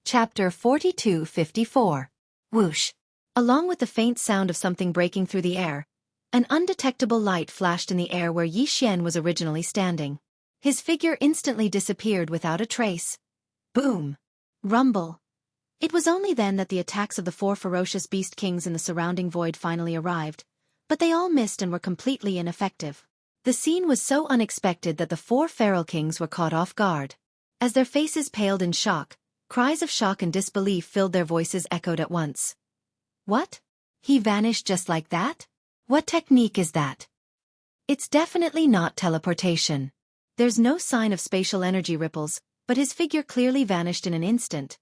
Chapter 4254. Whoosh. Along with the faint sound of something breaking through the air, an undetectable light flashed in the air where Yi Xian was originally standing. His figure instantly disappeared without a trace. Boom! Rumble. It was only then that the attacks of the four ferocious beast kings in the surrounding void finally arrived, but they all missed and were completely ineffective. The scene was so unexpected that the four feral kings were caught off guard. As their faces paled in shock, cries of shock and disbelief filled their voices echoed at once. What? He vanished just like that? What technique is that? It's definitely not teleportation. There's no sign of spatial energy ripples, but his figure clearly vanished in an instant.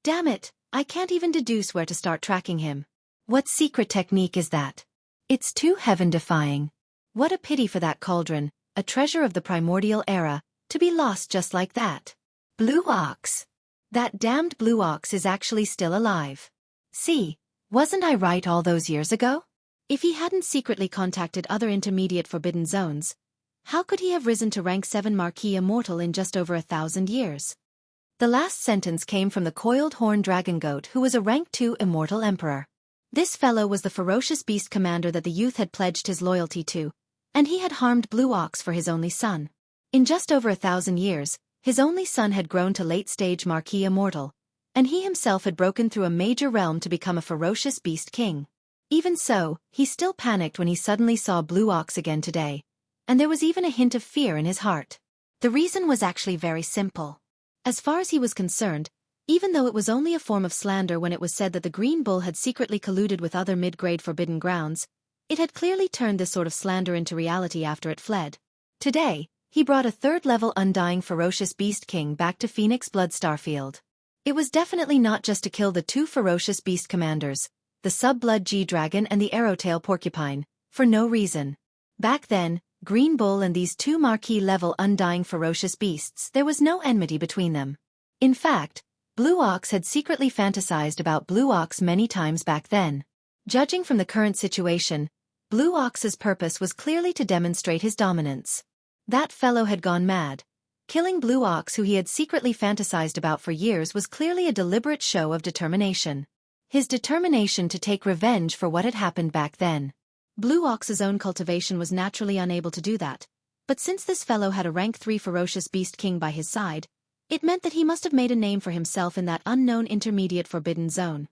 Damn it, I can't even deduce where to start tracking him. What secret technique is that? It's too heaven-defying. What a pity for that cauldron, a treasure of the primordial era, to be lost just like that. Blue Ox. That damned Blue Ox is actually still alive. See, wasn't I right all those years ago? If he hadn't secretly contacted other intermediate forbidden zones, how could he have risen to rank 7 Marquis Immortal in just over 1,000 years? The last sentence came from the coiled horn dragon goat who was a rank 2 Immortal Emperor. This fellow was the ferocious beast commander that the youth had pledged his loyalty to, and he had harmed Blue Ox for his only son. In just over 1,000 years, his only son had grown to late-stage Marquis Immortal, and he himself had broken through a major realm to become a ferocious beast king. Even so, he still panicked when he suddenly saw Blue Ox again today, and there was even a hint of fear in his heart. The reason was actually very simple. As far as he was concerned, even though it was only a form of slander when it was said that the Green Bull had secretly colluded with other mid-grade forbidden grounds, it had clearly turned this sort of slander into reality after it fled. Today, he brought a third-level undying ferocious beast king back to Phoenix Blood Starfield. It was definitely not just to kill the two ferocious beast commanders, the Sub-Blood G-Dragon and the Arrowtail Porcupine, for no reason. Back then, Green Bull and these two Marquis-level undying ferocious beasts, there was no enmity between them. In fact, Blue Ox had secretly fantasized about Blue Ox many times back then. Judging from the current situation, Blue Ox's purpose was clearly to demonstrate his dominance. That fellow had gone mad. Killing Blue Ox, who he had secretly fantasized about for years, was clearly a deliberate show of determination. His determination to take revenge for what had happened back then. Blue Ox's own cultivation was naturally unable to do that, but since this fellow had a rank 3 ferocious beast king by his side, it meant that he must have made a name for himself in that unknown intermediate forbidden zone.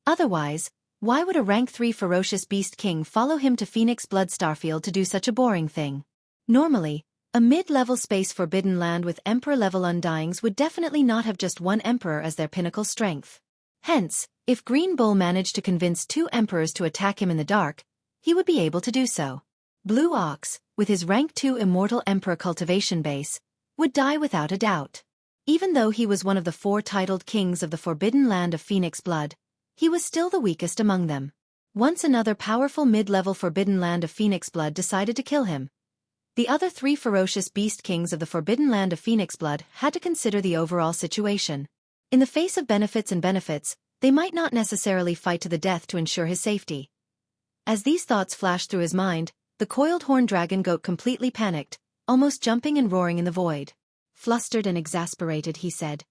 Otherwise, why would a rank 3 ferocious beast king follow him to Phoenix Blood Starfield to do such a boring thing? Normally, a mid-level space forbidden land with emperor-level undyings would definitely not have just one emperor as their pinnacle strength. Hence, if Green Bull managed to convince 2 emperors to attack him in the dark, he would be able to do so. Blue Ox, with his rank 2 Immortal Emperor cultivation base, would die without a doubt. Even though he was one of the 4 titled kings of the forbidden land of Phoenix Blood, he was still the weakest among them. Once another powerful mid-level forbidden land of Phoenix Blood decided to kill him, the other 3 ferocious beast kings of the forbidden land of Phoenix Blood had to consider the overall situation. In the face of benefits, they might not necessarily fight to the death to ensure his safety. As these thoughts flashed through his mind, the coiled horn dragon goat completely panicked, almost jumping and roaring in the void. Flustered and exasperated, he said,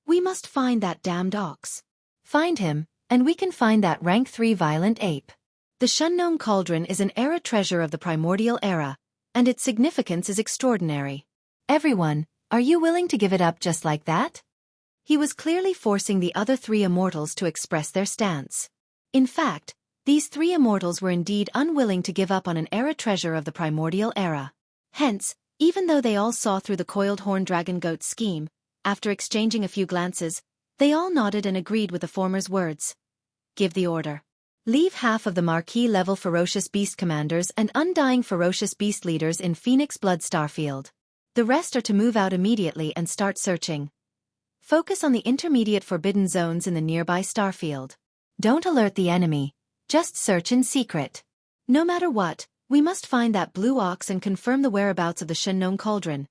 "We must find that damned ox. Find him, and we can find that rank 3 violent ape." The Shunnome Cauldron is an era treasure of the primordial era, and its significance is extraordinary. Everyone, are you willing to give it up just like that? He was clearly forcing the other 3 immortals to express their stance. In fact, these 3 immortals were indeed unwilling to give up on an era treasure of the primordial era. Hence, even though they all saw through the coiled horn dragon goat's scheme, after exchanging a few glances, they all nodded and agreed with the former's words. Give the order. Leave half of the Marquis-level ferocious beast commanders and undying ferocious beast leaders in Phoenix Blood Starfield. The rest are to move out immediately and start searching. Focus on the intermediate forbidden zones in the nearby starfield. Don't alert the enemy. Just search in secret. No matter what, we must find that Blue Ox and confirm the whereabouts of the Shunnome Cauldron.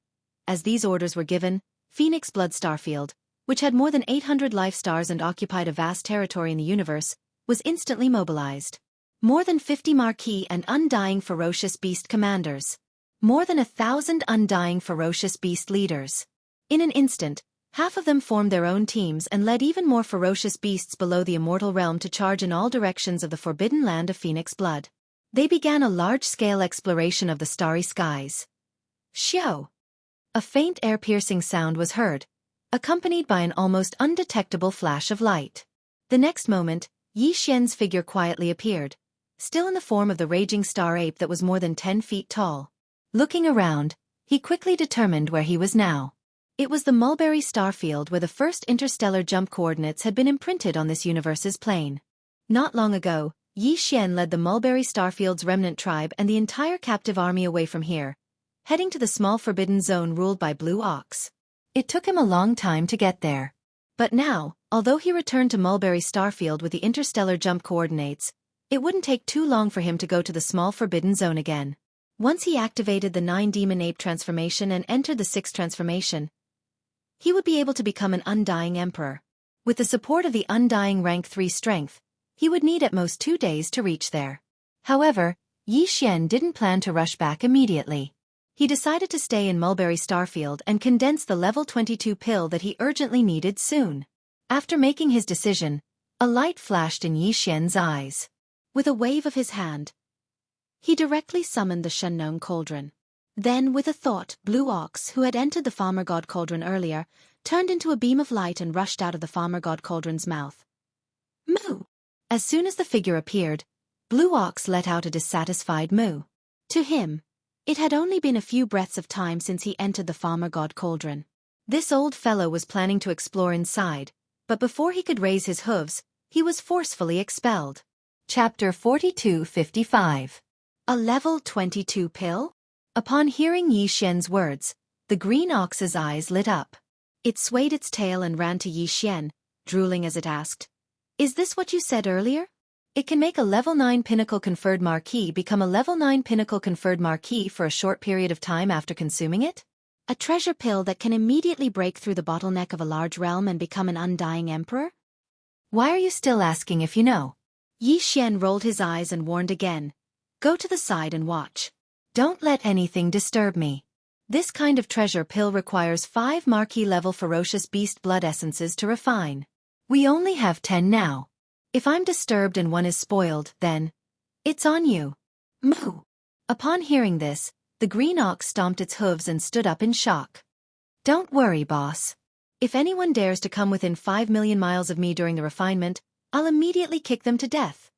As these orders were given, Phoenix Blood Starfield, which had more than 800 life stars and occupied a vast territory in the universe, was instantly mobilized. More than 50 Marquis and undying ferocious beast commanders. More than 1,000 undying ferocious beast leaders. In an instant, Half of them formed their own teams and led even more ferocious beasts below the immortal realm to charge in all directions of the forbidden land of Phoenix blood. They began a large-scale exploration of the starry skies. Xiao! A faint air-piercing sound was heard, accompanied by an almost undetectable flash of light. The next moment, Yi Xian's figure quietly appeared, still in the form of the raging star ape that was more than 10 feet tall. Looking around, he quickly determined where he was now. It was the Mulberry Starfield where the first interstellar jump coordinates had been imprinted on this universe's plane. Not long ago, Yi Xian led the Mulberry Starfield's remnant tribe and the entire captive army away from here, heading to the small forbidden zone ruled by Blue Ox. It took him a long time to get there. But now, although he returned to Mulberry Starfield with the interstellar jump coordinates, it wouldn't take too long for him to go to the small forbidden zone again. Once he activated the 9 demon ape transformation and entered the 6th transformation, he would be able to become an undying emperor. With the support of the undying rank 3 strength, he would need at most 2 days to reach there. However, Yi Xian didn't plan to rush back immediately. He decided to stay in Mulberry Starfield and condense the level 22 pill that he urgently needed soon. After making his decision, a light flashed in Yi Xian's eyes. With a wave of his hand, he directly summoned the Shengnong Cauldron. Then, with a thought, Blue Ox, who had entered the Farmer God Cauldron earlier, turned into a beam of light and rushed out of the Farmer God Cauldron's mouth. Moo! As soon as the figure appeared, Blue Ox let out a dissatisfied moo. To him, it had only been a few breaths of time since he entered the Farmer God Cauldron. This old fellow was planning to explore inside, but before he could raise his hooves, he was forcefully expelled. Chapter 4255. A level 22 pill? Upon hearing Yi Xian's words, the green ox's eyes lit up. It swayed its tail and ran to Yi Xian, drooling as it asked, "Is this what you said earlier? It can make a level 9 pinnacle conferred marquee become a level 9 pinnacle conferred marquee for a short period of time after consuming it? A treasure pill that can immediately break through the bottleneck of a large realm and become an undying emperor? Why are you still asking if you know?" Yi Xian rolled his eyes and warned again, "Go to the side and watch. Don't let anything disturb me. This kind of treasure pill requires 5 marquee-level ferocious beast blood essences to refine. We only have 10 now. If I'm disturbed and one is spoiled, then it's on you." Moo! Upon hearing this, the green ox stomped its hooves and stood up in shock. "Don't worry, boss. If anyone dares to come within 5 million miles of me during the refinement, I'll immediately kick them to death."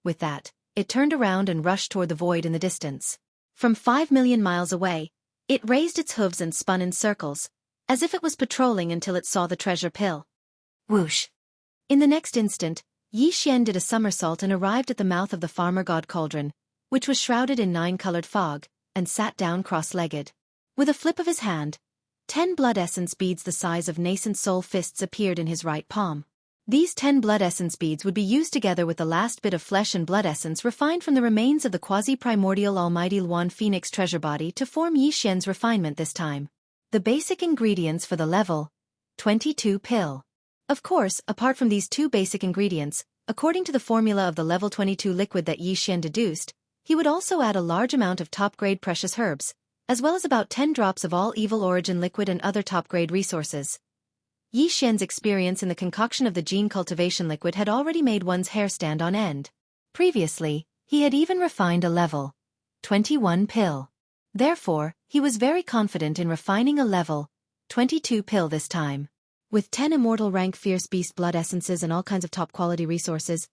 With that, it turned around and rushed toward the void in the distance. From 5 million miles away, it raised its hooves and spun in circles, as if it was patrolling until it saw the treasure pill. Whoosh! In the next instant, Yi Xian did a somersault and arrived at the mouth of the Farmer God Cauldron, which was shrouded in 9-colored fog, and sat down cross-legged. With a flip of his hand, 10 blood essence beads the size of nascent soul fists appeared in his right palm. These 10 blood essence beads would be used together with the last bit of flesh and blood essence refined from the remains of the quasi-primordial almighty Luan Phoenix treasure body to form Yi Xian's refinement this time. The basic ingredients for the level 22 pill. Of course, apart from these 2 basic ingredients, according to the formula of the level 22 liquid that Yi Xian deduced, he would also add a large amount of top-grade precious herbs, as well as about 10 drops of all evil origin liquid and other top-grade resources. Yi Xian's experience in the concoction of the gene cultivation liquid had already made one's hair stand on end. Previously, he had even refined a level 21 pill. Therefore, he was very confident in refining a level 22 pill this time. With 10 immortal rank fierce beast blood essences and all kinds of top-quality resources,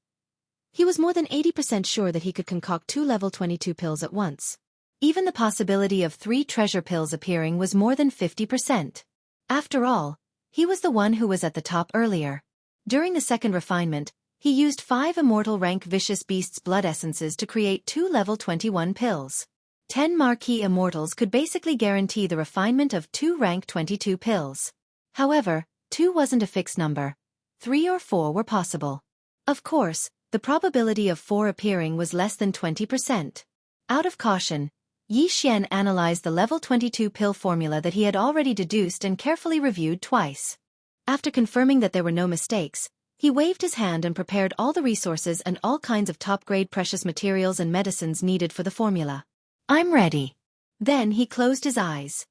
he was more than 80% sure that he could concoct 2 level 22 pills at once. Even the possibility of 3 treasure pills appearing was more than 50%. After all, he was the one who was at the top earlier. During the second refinement, he used 5 immortal rank vicious beasts blood essences to create 2 level 21 pills. 10 marquee immortals could basically guarantee the refinement of 2 rank 22 pills. However, 2 wasn't a fixed number. 3 or 4 were possible. Of course, the probability of 4 appearing was less than 20%. Out of caution, Yi Xian analyzed the level 22 pill formula that he had already deduced and carefully reviewed twice. After confirming that there were no mistakes, he waved his hand and prepared all the resources and all kinds of top-grade precious materials and medicines needed for the formula. "I'm ready." Then he closed his eyes.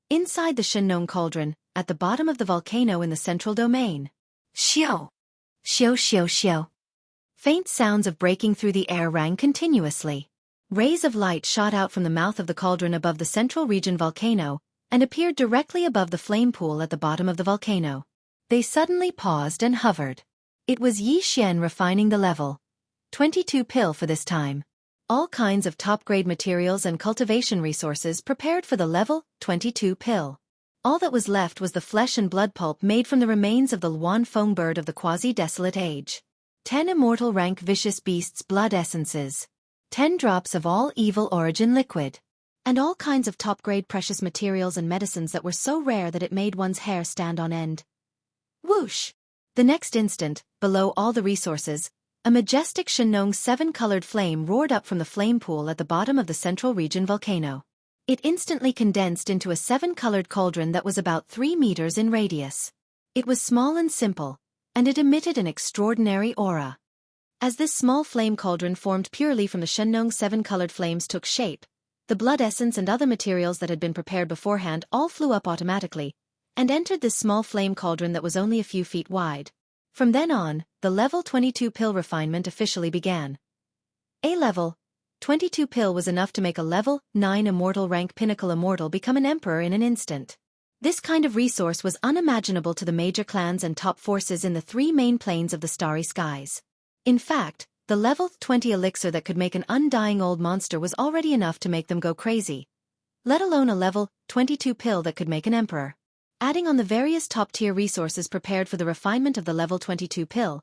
Inside the Shengnong Cauldron, at the bottom of the volcano in the central domain. Xiao! Xiao xiao xiao. Faint sounds of breaking through the air rang continuously. Rays of light shot out from the mouth of the cauldron above the central region volcano, and appeared directly above the flame pool at the bottom of the volcano. They suddenly paused and hovered. It was Yi Xian refining the level 22 pill for this time. All kinds of top-grade materials and cultivation resources prepared for the level 22 pill. All that was left was the flesh and blood pulp made from the remains of the Luan Feng bird of the quasi-desolate age. 10 immortal rank vicious beasts blood essences. 10 drops of all evil origin liquid. And all kinds of top-grade precious materials and medicines that were so rare that it made one's hair stand on end. Whoosh! The next instant, below all the resources, a majestic Shenong 7-colored flame roared up from the flame pool at the bottom of the central region volcano. It instantly condensed into a 7-colored cauldron that was about 3 meters in radius. It was small and simple, and it emitted an extraordinary aura. As this small flame cauldron formed purely from the Shenong 7-colored flames took shape, the blood essence and other materials that had been prepared beforehand all flew up automatically, and entered this small flame cauldron that was only a few feet wide. From then on, the level 22 pill refinement officially began. A level 22 pill was enough to make a level 9 immortal rank pinnacle immortal become an emperor in an instant. This kind of resource was unimaginable to the major clans and top forces in the 3 main planes of the starry skies. In fact, the level 20 elixir that could make an undying old monster was already enough to make them go crazy, let alone a level 22 pill that could make an emperor. Adding on the various top-tier resources prepared for the refinement of the level 22 pill,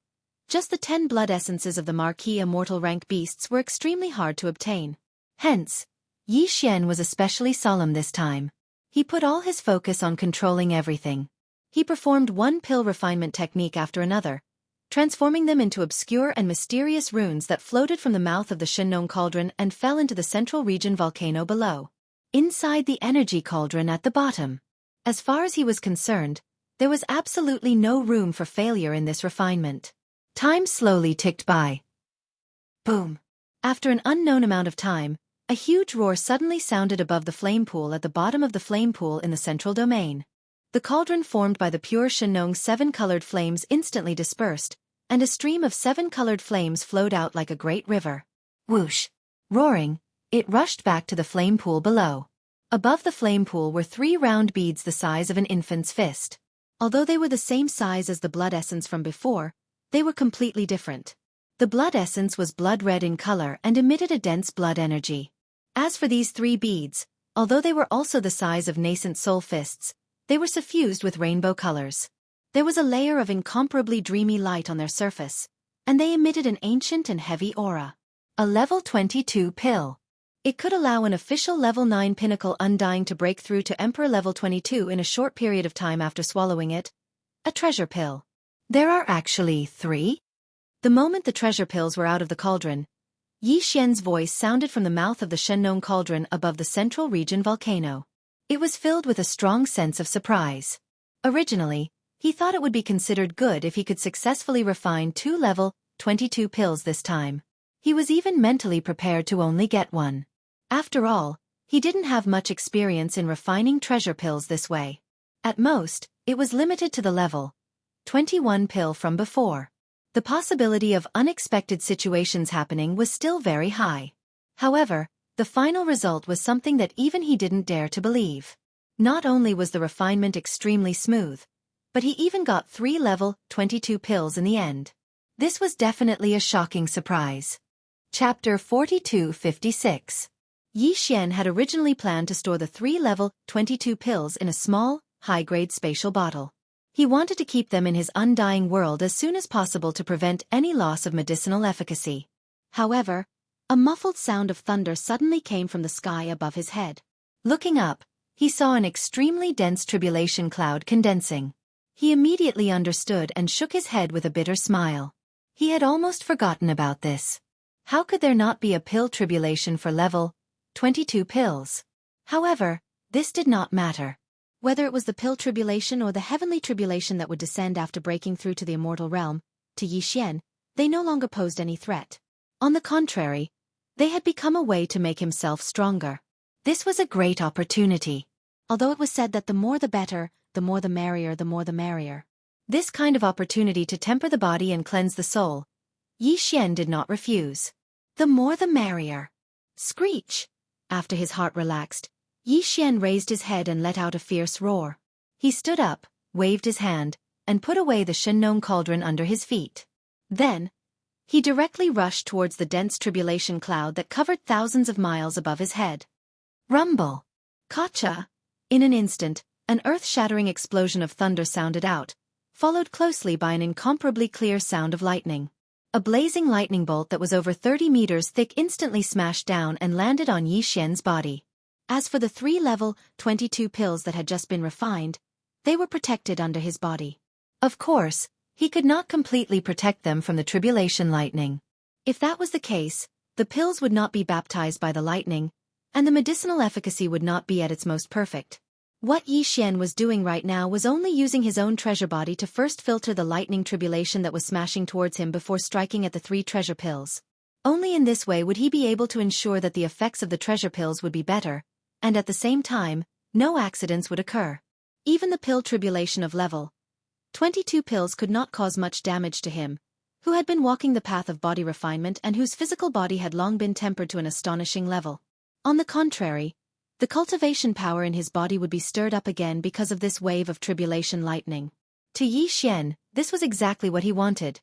just the 10 blood essences of the marquee immortal rank beasts were extremely hard to obtain. Hence, Yi Xian was especially solemn this time. He put all his focus on controlling everything. He performed one pill refinement technique after another, transforming them into obscure and mysterious runes that floated from the mouth of the Shenong cauldron and fell into the central region volcano below. Inside the energy cauldron at the bottom. As far as he was concerned, there was absolutely no room for failure in this refinement. Time slowly ticked by. Boom! After an unknown amount of time, a huge roar suddenly sounded above the flame pool at the bottom of the flame pool in the central domain. The cauldron formed by the pure Shenong 7-colored flames instantly dispersed, and a stream of 7-colored flames flowed out like a great river. Whoosh! Roaring, it rushed back to the flame pool below. Above the flame pool were 3 round beads the size of an infant's fist. Although they were the same size as the blood essence from before, they were completely different. The blood essence was blood red in color and emitted a dense blood energy. As for these 3 beads, although they were also the size of nascent soul fists, they were suffused with rainbow colors. There was a layer of incomparably dreamy light on their surface, and they emitted an ancient and heavy aura. A level 22 pill. It could allow an official level 9 pinnacle undying to break through to Emperor level 22 in a short period of time after swallowing it. A treasure pill. There are actually 3? The moment the treasure pills were out of the cauldron, Yi Xian's voice sounded from the mouth of the Shenong cauldron above the central region volcano. It was filled with a strong sense of surprise. Originally, he thought it would be considered good if he could successfully refine 2 level 22 pills this time. He was even mentally prepared to only get 1. After all, he didn't have much experience in refining treasure pills this way. At most, it was limited to the level 21 pill from before. The possibility of unexpected situations happening was still very high. However, the final result was something that even he didn't dare to believe. Not only was the refinement extremely smooth, but he even got 3 level 22 pills in the end. This was definitely a shocking surprise. Chapter 4256. Yi Xian had originally planned to store the 3 level 22 pills in a small, high-grade spatial bottle. He wanted to keep them in his undying world as soon as possible to prevent any loss of medicinal efficacy. However, a muffled sound of thunder suddenly came from the sky above his head. Looking up, he saw an extremely dense tribulation cloud condensing. He immediately understood and shook his head with a bitter smile. He had almost forgotten about this. How could there not be a pill tribulation for level 22 pills? However, this did not matter. Whether it was the pill tribulation or the heavenly tribulation that would descend after breaking through to the immortal realm, to Yi Xian, they no longer posed any threat. On the contrary, they had become a way to make himself stronger. This was a great opportunity. Although it was said that the more the better, the more the merrier, the more the merrier. This kind of opportunity to temper the body and cleanse the soul, Yi Xian did not refuse. The more the merrier. Screech! After his heart relaxed, Yi Xian raised his head and let out a fierce roar. He stood up, waved his hand, and put away the Shengnong cauldron under his feet. Then, he directly rushed towards the dense tribulation cloud that covered thousands of miles above his head. Rumble! Kacha! In an instant, an earth-shattering explosion of thunder sounded out, followed closely by an incomparably clear sound of lightning. A blazing lightning bolt that was over 30 meters thick instantly smashed down and landed on Yi Xian's body. As for the 3-level, 22 pills that had just been refined, they were protected under his body. Of course, he could not completely protect them from the tribulation lightning. If that was the case, the pills would not be baptized by the lightning, and the medicinal efficacy would not be at its most perfect. What Yi Xian was doing right now was only using his own treasure body to first filter the lightning tribulation that was smashing towards him before striking at the 3 treasure pills. Only in this way would he be able to ensure that the effects of the treasure pills would be better, and at the same time, no accidents would occur. Even the pill tribulation of level 22 pills could not cause much damage to him, who had been walking the path of body refinement and whose physical body had long been tempered to an astonishing level. On the contrary, the cultivation power in his body would be stirred up again because of this wave of tribulation lightning. To Yi Xian, this was exactly what he wanted.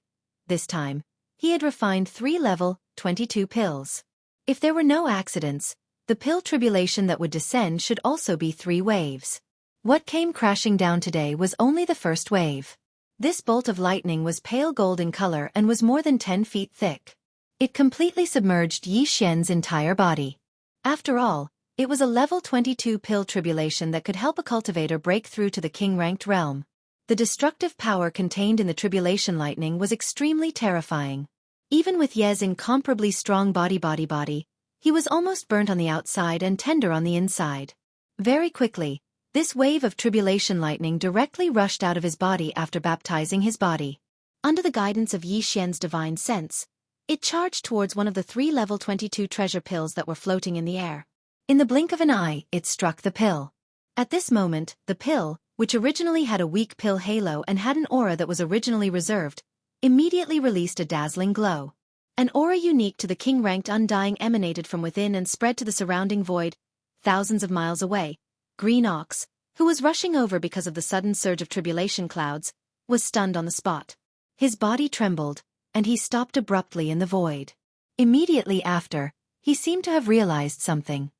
This time, he had refined 3-level, 22 pills. If there were no accidents, the pill tribulation that would descend should also be 3 waves. What came crashing down today was only the first wave. This bolt of lightning was pale gold in color and was more than 10 feet thick. It completely submerged Yi Xian's entire body. After all, it was a level 22 pill tribulation that could help a cultivator break through to the king-ranked realm. The destructive power contained in the tribulation lightning was extremely terrifying. Even with Ye's incomparably strong body, he was almost burnt on the outside and tender on the inside. Very quickly, this wave of tribulation lightning directly rushed out of his body after baptizing his body. Under the guidance of Yi Xian's divine sense, it charged towards one of the 3 level 22 treasure pills that were floating in the air. In the blink of an eye, it struck the pill. At this moment, the pill, which originally had a weak pill halo and had an aura that was originally reserved, immediately released a dazzling glow. An aura unique to the king-ranked undying emanated from within and spread to the surrounding void, thousands of miles away. Green Ox, who was rushing over because of the sudden surge of tribulation clouds, was stunned on the spot. His body trembled, and he stopped abruptly in the void. Immediately after, he seemed to have realized something.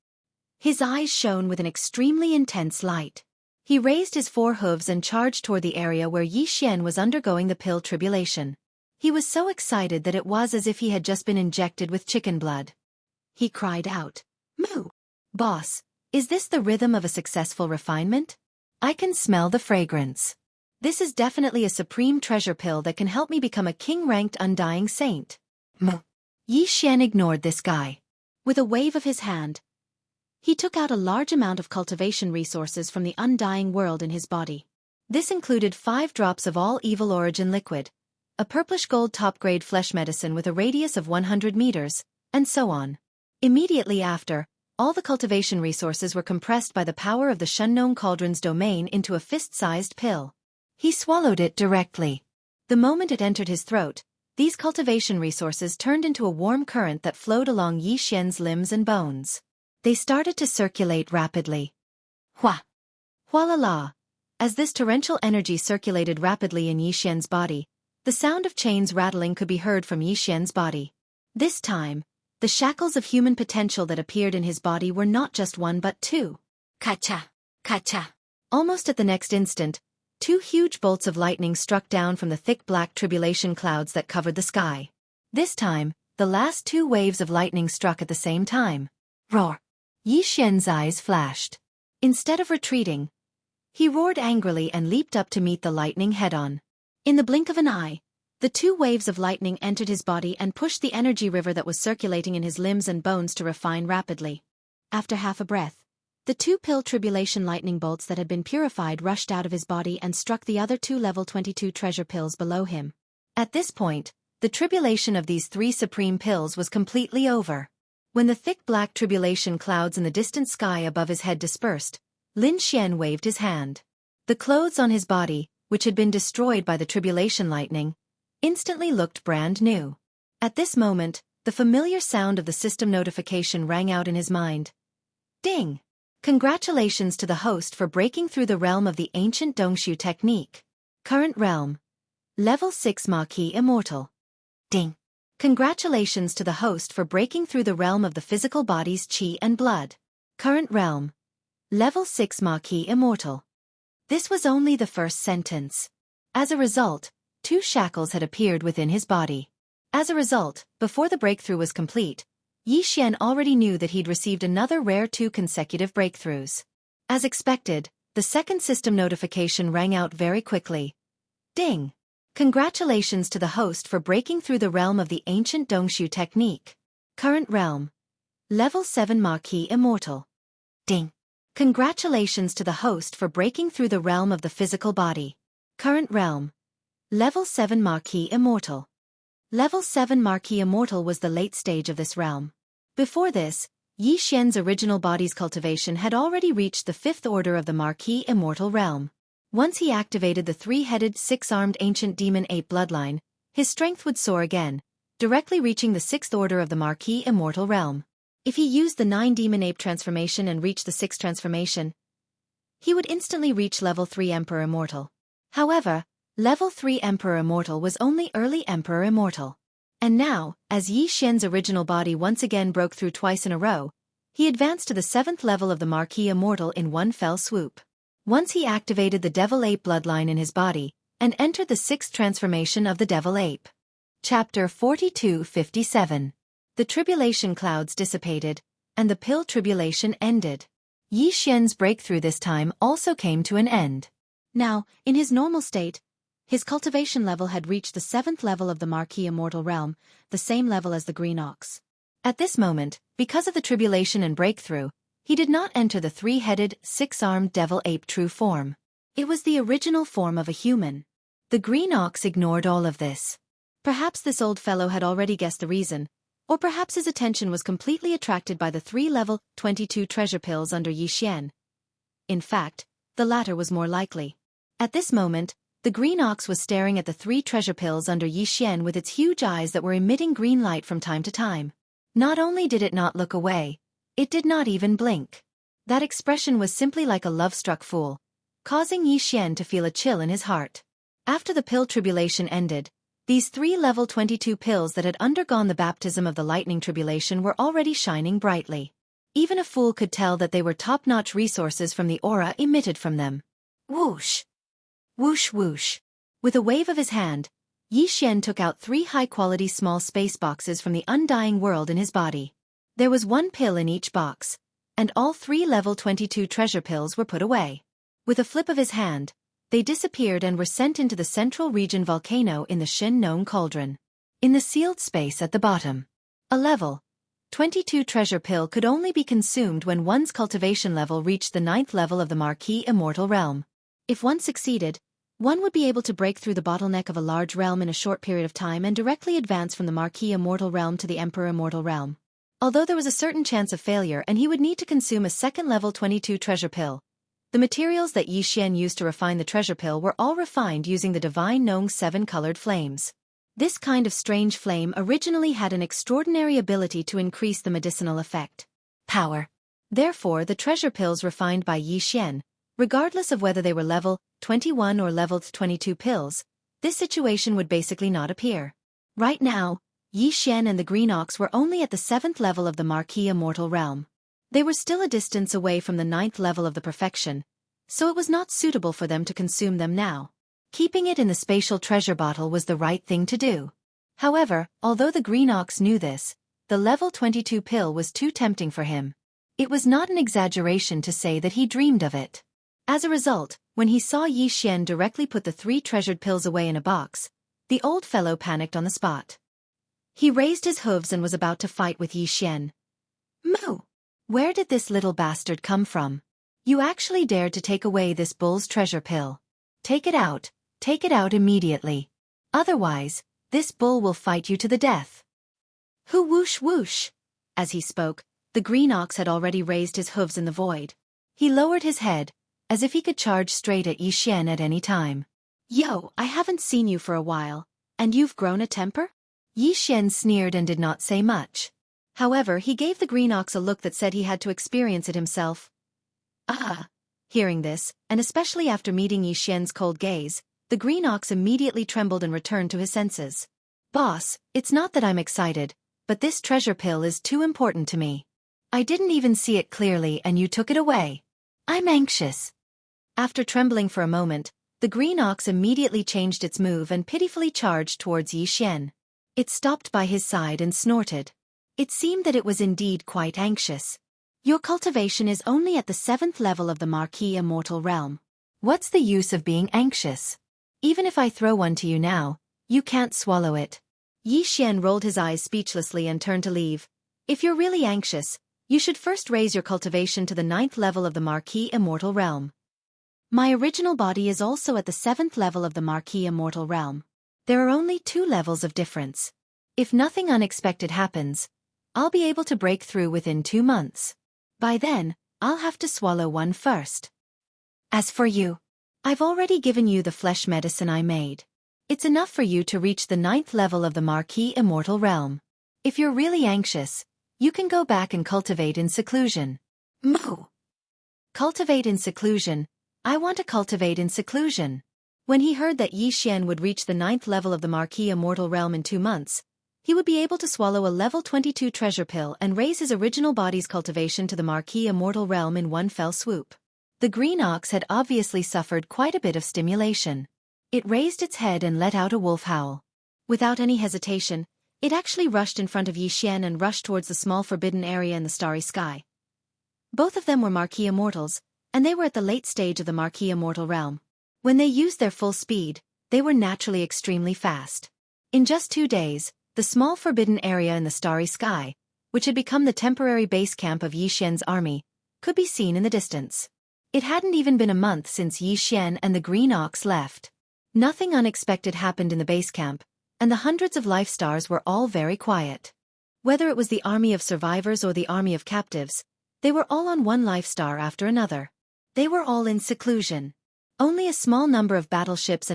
His eyes shone with an extremely intense light. He raised his 4 hooves and charged toward the area where Yi Xian was undergoing the pill tribulation. He was so excited that it was as if he had just been injected with chicken blood. He cried out, "Moo! Boss, is this the rhythm of a successful refinement? I can smell the fragrance. This is definitely a supreme treasure pill that can help me become a king-ranked undying saint." Moo! Yi Xian ignored this guy. With a wave of his hand, he took out a large amount of cultivation resources from the undying world in his body. This included 5 drops of all evil origin liquid, a purplish-gold top-grade flesh medicine with a radius of 100 meters, and so on. Immediately after, all the cultivation resources were compressed by the power of the Shengnong Cauldron's domain into a fist-sized pill. He swallowed it directly. The moment it entered his throat, these cultivation resources turned into a warm current that flowed along Yi Xian's limbs and bones. They started to circulate rapidly. Hua! Hua-la-la! As this torrential energy circulated rapidly in Yi Xian's body, the sound of chains rattling could be heard from Yi Xian's body. This time, the shackles of human potential that appeared in his body were not just 1 but 2. Kacha! Kacha! Almost at the next instant, 2 huge bolts of lightning struck down from the thick black tribulation clouds that covered the sky. This time, the last 2 waves of lightning struck at the same time. Roar! Yi Xian's eyes flashed. Instead of retreating, he roared angrily and leaped up to meet the lightning head-on. In the blink of an eye, the 2 waves of lightning entered his body and pushed the energy river that was circulating in his limbs and bones to refine rapidly. After half a breath, the 2 pill tribulation lightning bolts that had been purified rushed out of his body and struck the other 2 level 22 treasure pills below him. At this point, the tribulation of these 3 supreme pills was completely over. When the thick black tribulation clouds in the distant sky above his head dispersed, Lin Xian waved his hand. The clothes on his body, which had been destroyed by the tribulation lightning, instantly looked brand new. At this moment, the familiar sound of the system notification rang out in his mind. Ding! Congratulations to the host for breaking through the realm of the ancient Dongshu technique. Current realm. Level 6 Maquis Immortal. Ding! Congratulations to the host for breaking through the realm of the physical body's chi and blood. Current realm. Level 6 Maquis Immortal. This was only the first sentence. As a result, 2 shackles had appeared within his body. As a result, before the breakthrough was complete, Yi Xian already knew that he'd received another rare 2 consecutive breakthroughs. As expected, the second system notification rang out very quickly. Ding! Congratulations to the host for breaking through the realm of the ancient Dongshu technique. Current realm. Level 7 Maquis Immortal. Ding! Congratulations to the host for breaking through the realm of the physical body. Current realm. Level 7 Maquis Immortal. Level 7 Maquis Immortal was the late stage of this realm. Before this, Yi Xian's original body's cultivation had already reached the 5th order of the Maquis Immortal realm. Once he activated the 3-headed, 6-armed ancient demon ape bloodline, his strength would soar again, directly reaching the 6th order of the Maquis Immortal realm. If he used the 9 demon ape transformation and reached the 6th transformation, he would instantly reach level 3 Emperor Immortal. However, level 3 Emperor Immortal was only early Emperor Immortal. And now, as Yi Xian's original body once again broke through twice in a row, he advanced to the 7th level of the Maquis Immortal in one fell swoop. Once he activated the Devil Ape bloodline in his body, and entered the 6th transformation of the Devil Ape. Chapter 4257. The tribulation clouds dissipated, and the pill tribulation ended. Yi Xian's breakthrough this time also came to an end. Now, in his normal state, his cultivation level had reached the 7th level of the Maquis Immortal realm, the same level as the Green Ox. At this moment, because of the tribulation and breakthrough, he did not enter the 3-headed, 6-armed devil ape true form. It was the original form of a human. The Green Ox ignored all of this. Perhaps this old fellow had already guessed the reason, or perhaps his attention was completely attracted by the 3 level 22 treasure pills under Yi Xian. In fact, the latter was more likely. At this moment, the Green Ox was staring at the 3 treasure pills under Yi Xian with its huge eyes that were emitting green light from time to time. Not only did it not look away, it did not even blink. That expression was simply like a love-struck fool, causing Yi Xian to feel a chill in his heart. After the pill tribulation ended, these 3 level 22 pills that had undergone the baptism of the lightning tribulation were already shining brightly. Even a fool could tell that they were top-notch resources from the aura emitted from them. Whoosh! Whoosh whoosh! With a wave of his hand, Yi Xian took out 3 high-quality small space boxes from the undying world in his body. There was 1 pill in each box, and all 3 level 22 treasure pills were put away. With a flip of his hand, they disappeared and were sent into the central region volcano in the Shin Nong Cauldron. In the sealed space at the bottom, a level 22 treasure pill could only be consumed when one's cultivation level reached the 9th level of the Maquis Immortal realm. If one succeeded, one would be able to break through the bottleneck of a large realm in a short period of time and directly advance from the Maquis Immortal realm to the Emperor Immortal realm. Although there was a certain chance of failure and he would need to consume a second level 22 treasure pill, the materials that Yi Xian used to refine the treasure pill were all refined using the divine Nong 7-colored flames. This kind of strange flame originally had an extraordinary ability to increase the medicinal effect. Power. Therefore, the treasure pills refined by Yi Xian, regardless of whether they were level 21 or level 22 pills, this situation would basically not appear. Right now, Yi Xian and the Green Ox were only at the 7th level of the Maquis Immortal realm. They were still a distance away from the 9th level of the perfection, so it was not suitable for them to consume them now. Keeping it in the spatial treasure bottle was the right thing to do. However, although the Green Ox knew this, the level 22 pill was too tempting for him. It was not an exaggeration to say that he dreamed of it. As a result, when he saw Yi Xian directly put the 3 treasured pills away in a box, the old fellow panicked on the spot. He raised his hooves and was about to fight with Yi Xian. Moo! Where did this little bastard come from? You actually dared to take away this bull's treasure pill. Take it out immediately. Otherwise, this bull will fight you to the death. Whoo whoosh whoosh! As he spoke, the Green Ox had already raised his hooves in the void. He lowered his head, as if he could charge straight at Yi Xian at any time. Yo, I haven't seen you for a while, and you've grown a temper? Yi Xian sneered and did not say much. However, he gave the green ox a look that said he had to experience it himself. Ah! Hearing this, and especially after meeting Yi Xian's cold gaze, the green ox immediately trembled and returned to his senses. Boss, it's not that I'm excited, but this treasure pill is too important to me. I didn't even see it clearly and you took it away. I'm anxious. After trembling for a moment, the green ox immediately changed its move and pitifully charged towards Yi Xian. It stopped by his side and snorted. It seemed that it was indeed quite anxious. Your cultivation is only at the 7th level of the Marquis Immortal Realm. What's the use of being anxious? Even if I throw one to you now, you can't swallow it. Yi Xian rolled his eyes speechlessly and turned to leave. If you're really anxious, you should first raise your cultivation to the 9th level of the Marquis Immortal Realm. My original body is also at the 7th level of the Marquis Immortal Realm. There are only 2 levels of difference. If nothing unexpected happens, I'll be able to break through within 2 months. By then, I'll have to swallow one first. As for you, I've already given you the flesh medicine I made. It's enough for you to reach the 9th level of the Marquis Immortal Realm. If you're really anxious, you can go back and cultivate in seclusion. Moo! Cultivate in seclusion. I want to cultivate in seclusion. When he heard that Yi Xian would reach the 9th level of the Marquis Immortal Realm in 2 months, he would be able to swallow a level 22 treasure pill and raise his original body's cultivation to the Marquis Immortal Realm in one fell swoop. The green ox had obviously suffered quite a bit of stimulation. It raised its head and let out a wolf howl. Without any hesitation, it actually rushed in front of Yi Xian and rushed towards the small forbidden area in the starry sky. Both of them were Marquis Immortals, and they were at the late stage of the Marquis Immortal Realm. When they used their full speed, they were naturally extremely fast. In just 2 days, the small forbidden area in the starry sky, which had become the temporary base camp of Yi Xian's army, could be seen in the distance. It hadn't even been a month since Yi Xian and the green ox left. Nothing unexpected happened in the base camp, and the hundreds of life stars were all very quiet. Whether it was the army of survivors or the army of captives, they were all on one life star after another. They were all in seclusion. Only a small number of battleships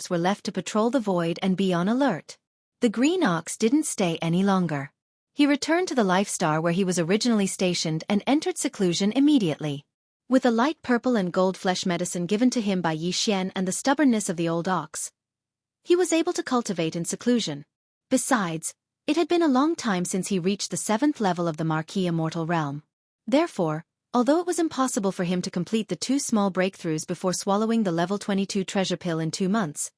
were left to patrol the void and be on alert. The green ox didn't stay any longer. He returned to the life star where he was originally stationed and entered seclusion immediately. With a light purple and gold flesh medicine given to him by Yi Xian and the stubbornness of the old ox, he was able to cultivate in seclusion. Besides, it had been a long time since he reached the 7th level of the Marquis Immortal Realm. Therefore, although it was impossible for him to complete the 2 small breakthroughs before swallowing the level 22 treasure pill in 2 months,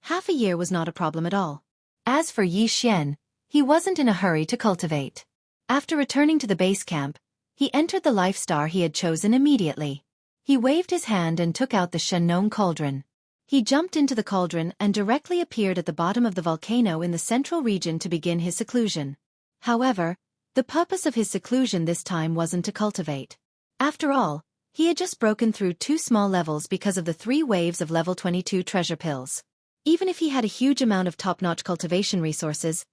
half a year was not a problem at all. As for Yi Xian, he wasn't in a hurry to cultivate. After returning to the base camp, he entered the life star he had chosen immediately. He waved his hand and took out the Shenong cauldron. He jumped into the cauldron and directly appeared at the bottom of the volcano in the central region to begin his seclusion. However, the purpose of his seclusion this time wasn't to cultivate. After all, he had just broken through 2 small levels because of the 3 waves of level 22 treasure pills. Even if he had a huge amount of top-notch cultivation resources,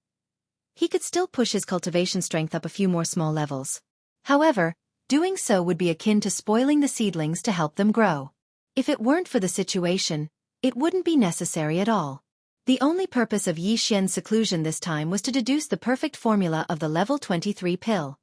he could still push his cultivation strength up a few more small levels. However, doing so would be akin to spoiling the seedlings to help them grow. If it weren't for the situation, it wouldn't be necessary at all. The only purpose of Yi Xian's seclusion this time was to deduce the perfect formula of the level 23 pill.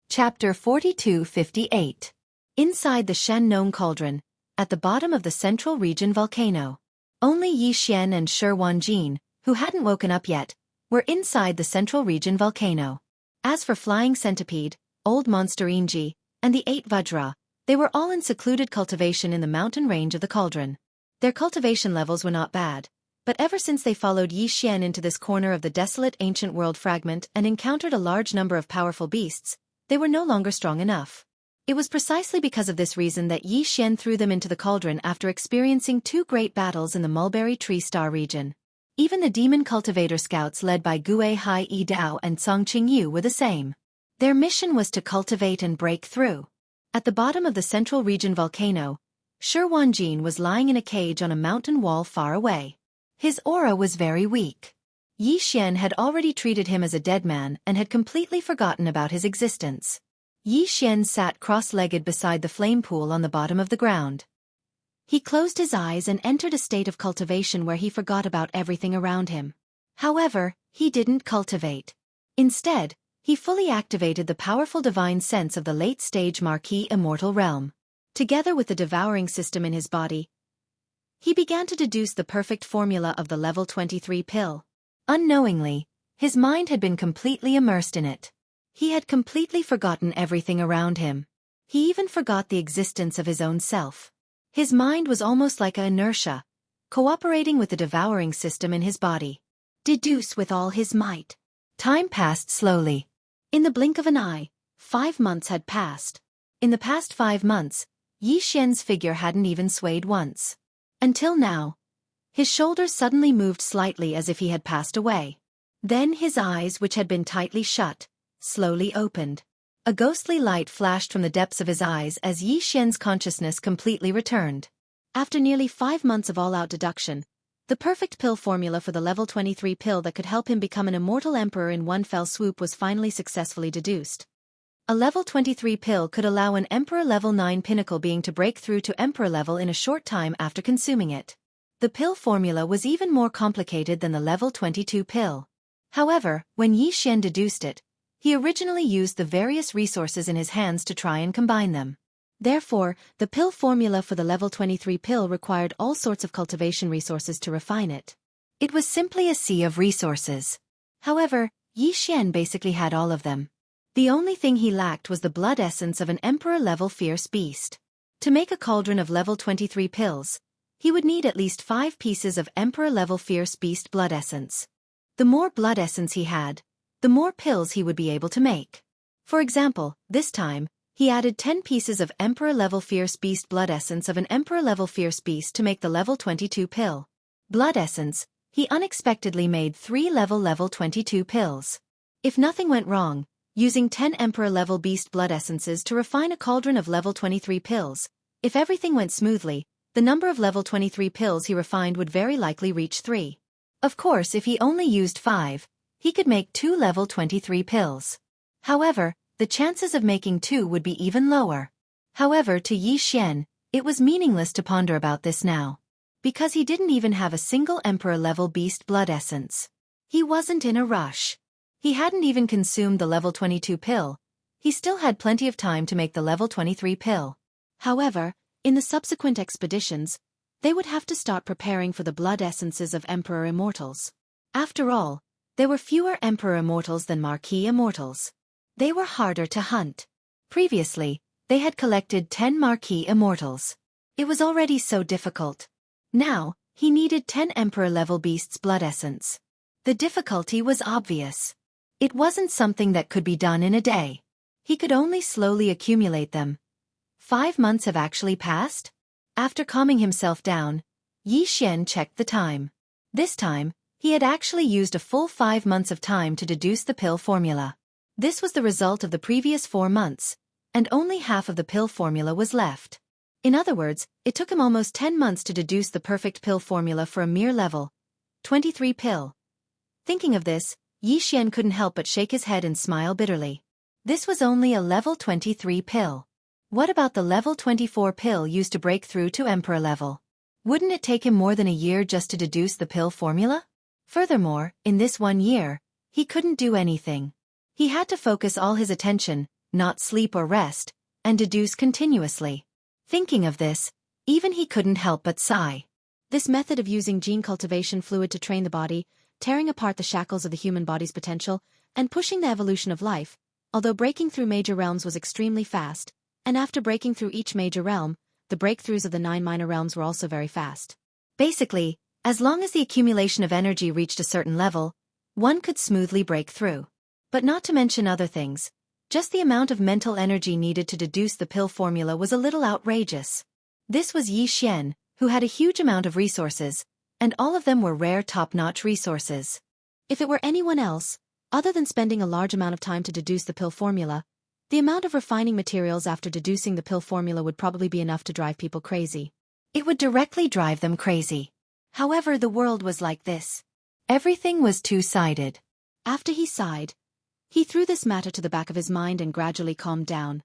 Chapter 4258. Inside the Shenong cauldron, at the bottom of the central region volcano. Only Yi Xian and Shi Wanjin, who hadn't woken up yet, were inside the central region volcano. As for Flying Centipede, Old Monster Inji, and the 8 Vajra, they were all in secluded cultivation in the mountain range of the cauldron. Their cultivation levels were not bad, but ever since they followed Yi Xian into this corner of the desolate ancient world fragment and encountered a large number of powerful beasts, they were no longer strong enough. It was precisely because of this reason that Yi Xian threw them into the cauldron after experiencing 2 great battles in the Mulberry Tree Star region. Even the demon cultivator scouts led by Gue Hai Yi Dao and Song Qingyu were the same. Their mission was to cultivate and break through. At the bottom of the central region volcano, Shi Wanjin was lying in a cage on a mountain wall far away. His aura was very weak. Yi Xian had already treated him as a dead man and had completely forgotten about his existence. Yi Xian sat cross-legged beside the flame pool on the bottom of the ground. He closed his eyes and entered a state of cultivation where he forgot about everything around him. However, he didn't cultivate. Instead, he fully activated the powerful divine sense of the late-stage Marquis Immortal realm. Together with the devouring system in his body, he began to deduce the perfect formula of the level 23 pill. Unknowingly, his mind had been completely immersed in it. He had completely forgotten everything around him. He even forgot the existence of his own self. His mind was almost like an inertia, cooperating with the devouring system in his body. Deduce with all his might. Time passed slowly. In the blink of an eye, 5 months had passed. In the past 5 months, Yi Xian's figure hadn't even swayed once. Until now. His shoulders suddenly moved slightly as if he had passed away. Then his eyes, which had been tightly shut, slowly opened. A ghostly light flashed from the depths of his eyes as Yi Xian's consciousness completely returned. After nearly 5 months of all-out deduction, the perfect pill formula for the level 23 pill that could help him become an immortal emperor in one fell swoop was finally successfully deduced. A level 23 pill could allow an Emperor level 9 pinnacle being to break through to Emperor level in a short time after consuming it. The pill formula was even more complicated than the level 22 pill. However, when Yi Xian deduced it, he originally used the various resources in his hands to try and combine them. Therefore, the pill formula for the level 23 pill required all sorts of cultivation resources to refine it. It was simply a sea of resources. However, Yi Xian basically had all of them. The only thing he lacked was the blood essence of an Emperor-level fierce beast. To make a cauldron of level 23 pills, he would need at least 5 pieces of Emperor-level fierce beast blood essence. The more blood essence he had, the more pills he would be able to make. For example, this time, he added 10 pieces of Emperor-level fierce beast blood essence of an Emperor-level fierce beast to make the level 22 pill. Blood essence, he unexpectedly made 3 level 22 pills. If nothing went wrong, using 10 Emperor-level beast blood essences to refine a cauldron of level 23 pills, if everything went smoothly, the number of level 23 pills he refined would very likely reach 3. Of course, if he only used 5, he could make 2 level 23 pills. However, the chances of making 2 would be even lower. However, to Yi Xian, it was meaningless to ponder about this now. Because he didn't even have a single Emperor-level beast blood essence. He wasn't in a rush. He hadn't even consumed the level 22 pill. He still had plenty of time to make the level 23 pill. However, in the subsequent expeditions, they would have to start preparing for the blood essences of Emperor Immortals. After all, there were fewer Emperor Immortals than Marquis Immortals. They were harder to hunt. Previously, they had collected 10 Marquis Immortals. It was already so difficult. Now, he needed 10 Emperor-level beasts' blood essence. The difficulty was obvious. It wasn't something that could be done in a day. He could only slowly accumulate them. 5 months have actually passed? After calming himself down, Yi Xian checked the time. This time, he had actually used a full 5 months of time to deduce the pill formula. This was the result of the previous 4 months, and only half of the pill formula was left. In other words, it took him almost 10 months to deduce the perfect pill formula for a mere level 23 pill. Thinking of this, Yi Xian couldn't help but shake his head and smile bitterly. This was only a level 23 pill. What about the level 24 pill used to break through to Emperor level? Wouldn't it take him more than a year just to deduce the pill formula? Furthermore, in this 1 year, he couldn't do anything. He had to focus all his attention, not sleep or rest, and deduce continuously. Thinking of this, even he couldn't help but sigh. This method of using gene cultivation fluid to train the body, tearing apart the shackles of the human body's potential, and pushing the evolution of life, although breaking through major realms was extremely fast, and after breaking through each major realm, the breakthroughs of the 9 minor realms were also very fast. Basically, as long as the accumulation of energy reached a certain level, one could smoothly break through. But not to mention other things, just the amount of mental energy needed to deduce the pill formula was a little outrageous. This was Yi Xian, who had a huge amount of resources, and all of them were rare top-notch resources. If it were anyone else, other than spending a large amount of time to deduce the pill formula, the amount of refining materials after deducing the pill formula would probably be enough to drive people crazy. It would directly drive them crazy. However, the world was like this. Everything was two-sided. After he sighed, he threw this matter to the back of his mind and gradually calmed down.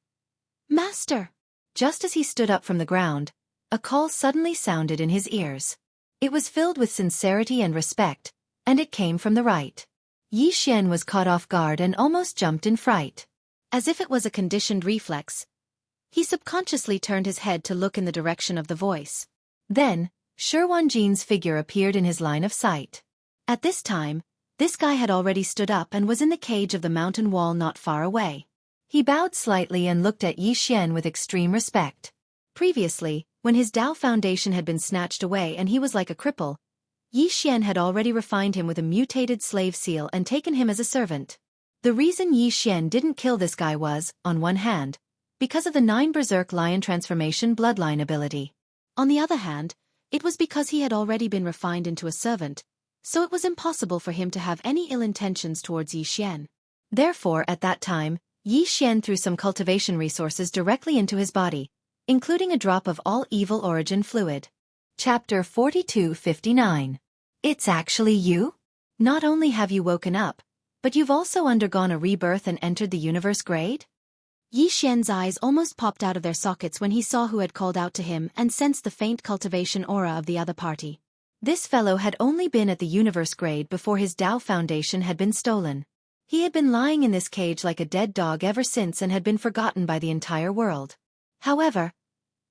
Master! Just as he stood up from the ground, a call suddenly sounded in his ears. It was filled with sincerity and respect, and it came from the right. Yi Xian was caught off guard and almost jumped in fright. As if it was a conditioned reflex, he subconsciously turned his head to look in the direction of the voice. Then, Shi Wanjin's figure appeared in his line of sight. At this time, this guy had already stood up and was in the cage of the mountain wall not far away. He bowed slightly and looked at Yi Xian with extreme respect. Previously, when his Tao foundation had been snatched away and he was like a cripple, Yi Xian had already refined him with a mutated slave seal and taken him as a servant. The reason Yi Xian didn't kill this guy was, on one hand, because of the 9 Berserk Lion transformation bloodline ability. On the other hand, it was because he had already been refined into a servant, so it was impossible for him to have any ill intentions towards Yi Xian. Therefore, at that time, Yi Xian threw some cultivation resources directly into his body, including a drop of all evil origin fluid. Chapter 4259. It's actually you? Not only have you woken up, but you've also undergone a rebirth and entered the universe grade? Yi Xian's eyes almost popped out of their sockets when he saw who had called out to him and sensed the faint cultivation aura of the other party. This fellow had only been at the universe grade before his Tao foundation had been stolen. He had been lying in this cage like a dead dog ever since and had been forgotten by the entire world. However,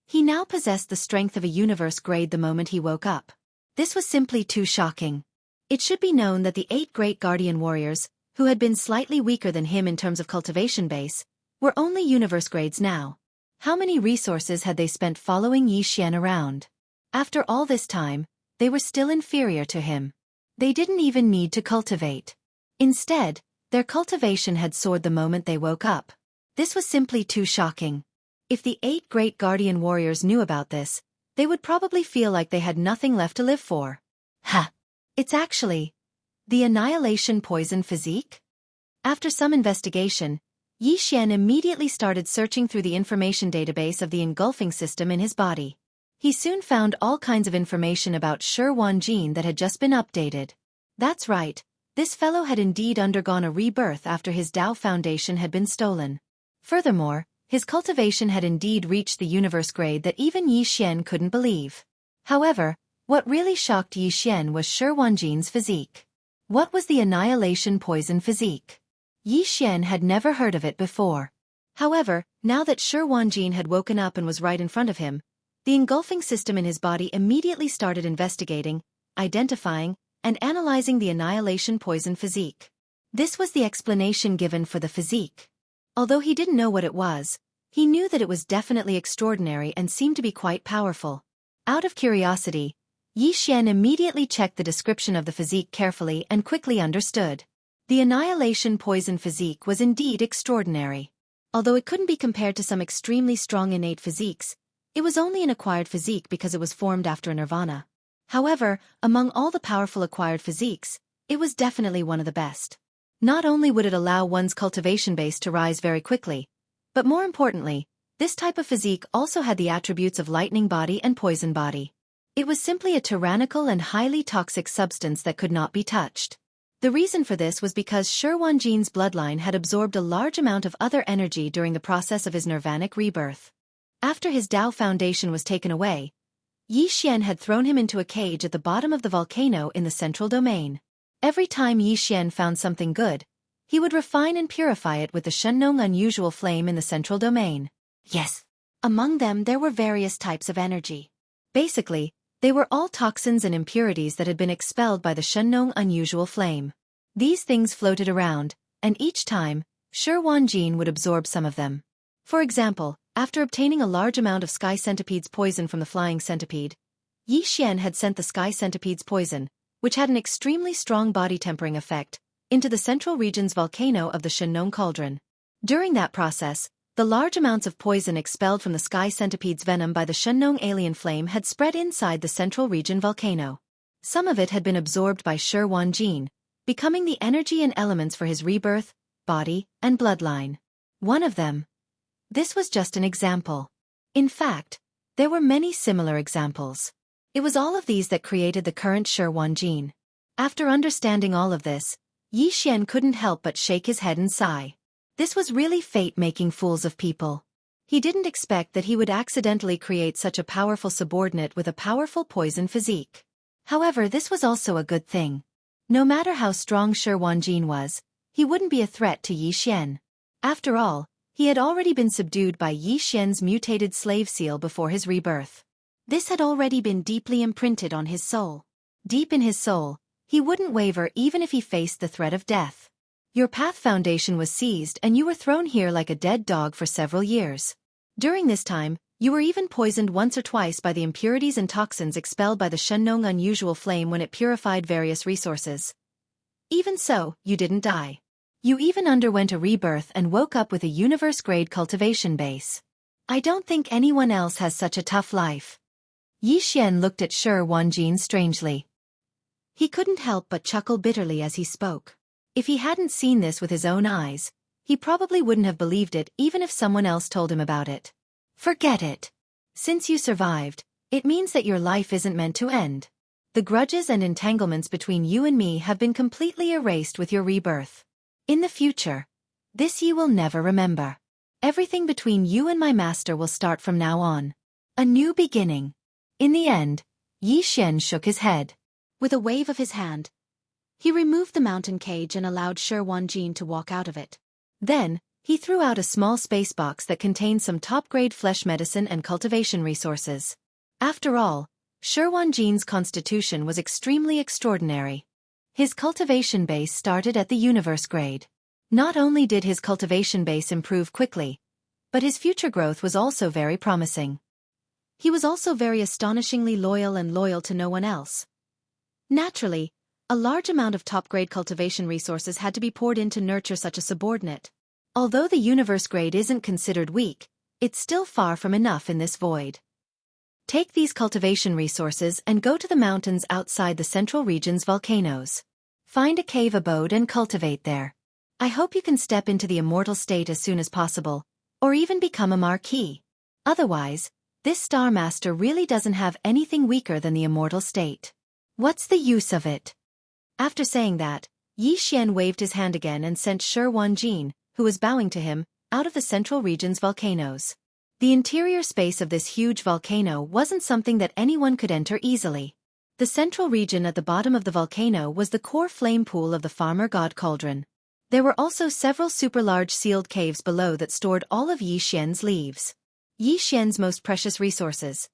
he now possessed the strength of a universe grade the moment he woke up. This was simply too shocking. It should be known that the 8 great guardian warriors, who had been slightly weaker than him in terms of cultivation base, were only universe grades now. How many resources had they spent following Yi Xian around? After all this time, they were still inferior to him. They didn't even need to cultivate. Instead, their cultivation had soared the moment they woke up. This was simply too shocking. If the 8 great guardian warriors knew about this, they would probably feel like they had nothing left to live for. Ha! It's actually the annihilation poison physique? After some investigation, Yi Xian immediately started searching through the information database of the engulfing system in his body. He soon found all kinds of information about Shi Wanjin that had just been updated. That's right, this fellow had indeed undergone a rebirth after his Tao foundation had been stolen. Furthermore, his cultivation had indeed reached the universe grade that even Yi Xian couldn't believe. However, what really shocked Yi Xian was Shi Wanjin's physique. What was the annihilation poison physique? Yi Xian had never heard of it before. However, now that Shi Wanjin had woken up and was right in front of him, the engulfing system in his body immediately started investigating, identifying, and analyzing the annihilation poison physique. This was the explanation given for the physique. Although he didn't know what it was, he knew that it was definitely extraordinary and seemed to be quite powerful. Out of curiosity, Yi Xian immediately checked the description of the physique carefully and quickly understood. The annihilation poison physique was indeed extraordinary. Although it couldn't be compared to some extremely strong innate physiques, it was only an acquired physique because it was formed after nirvana. However, among all the powerful acquired physiques, it was definitely one of the best. Not only would it allow one's cultivation base to rise very quickly, but more importantly, this type of physique also had the attributes of lightning body and poison body. It was simply a tyrannical and highly toxic substance that could not be touched. The reason for this was because Shi Wanjin's bloodline had absorbed a large amount of other energy during the process of his nirvanic rebirth. After his Tao foundation was taken away, Yi Xian had thrown him into a cage at the bottom of the volcano in the central domain. Every time Yi Xian found something good, he would refine and purify it with the Shenong unusual flame in the central domain. Yes. Among them there were various types of energy. Basically, they were all toxins and impurities that had been expelled by the Shenong unusual flame. These things floated around, and each time, Shi Wanjin would absorb some of them. For example, after obtaining a large amount of Sky Centipede's poison from the flying centipede, Yi Xian had sent the Sky Centipede's poison, which had an extremely strong body tempering effect, into the central region's volcano of the Shenong cauldron. During that process, the large amounts of poison expelled from the Sky Centipede's venom by the Shenong alien flame had spread inside the central region volcano. Some of it had been absorbed by Shi Wanjin, becoming the energy and elements for his rebirth, body, and bloodline. One of them. This was just an example. In fact, there were many similar examples. It was all of these that created the current Shi Wanjin. After understanding all of this, Yi Xian couldn't help but shake his head and sigh. This was really fate making fools of people. He didn't expect that he would accidentally create such a powerful subordinate with a powerful poison physique. However, this was also a good thing. No matter how strong Shi Wanjin was, he wouldn't be a threat to Yi Xian. After all, he had already been subdued by Yi Xian's mutated slave seal before his rebirth. This had already been deeply imprinted on his soul. Deep in his soul, he wouldn't waver even if he faced the threat of death. Your path foundation was seized and you were thrown here like a dead dog for several years. During this time, you were even poisoned once or twice by the impurities and toxins expelled by the Shenong unusual flame when it purified various resources. Even so, you didn't die. You even underwent a rebirth and woke up with a universe-grade cultivation base. I don't think anyone else has such a tough life. Yi Xian looked at Shi Wanjin strangely. He couldn't help but chuckle bitterly as he spoke. If he hadn't seen this with his own eyes, he probably wouldn't have believed it even if someone else told him about it. Forget it. Since you survived, it means that your life isn't meant to end. The grudges and entanglements between you and me have been completely erased with your rebirth. In the future, this you will never remember. Everything between you and my master will start from now on. A new beginning. In the end, Yi Xian shook his head. With a wave of his hand, he removed the mountain cage and allowed Shi Wanjin to walk out of it. Then, he threw out a small space box that contained some top-grade flesh medicine and cultivation resources. After all, Shi Wanjin's constitution was extremely extraordinary. His cultivation base started at the universe grade. Not only did his cultivation base improve quickly, but his future growth was also very promising. He was also very astonishingly loyal to no one else. Naturally, a large amount of top-grade cultivation resources had to be poured in to nurture such a subordinate. Although the universe grade isn't considered weak, it's still far from enough in this void. Take these cultivation resources and go to the mountains outside the central region's volcanoes. Find a cave abode and cultivate there. I hope you can step into the immortal state as soon as possible, or even become a marquis. Otherwise, this Star Master really doesn't have anything weaker than the immortal state. What's the use of it? After saying that, Yi Xian waved his hand again and sent Shi Wanjin, who was bowing to him, out of the central region's volcanoes. The interior space of this huge volcano wasn't something that anyone could enter easily. The central region at the bottom of the volcano was the core flame pool of the Farmer God Cauldron. There were also several super-large sealed caves below that stored all of Yi Xian's leaves. Yi Xian's most precious resources.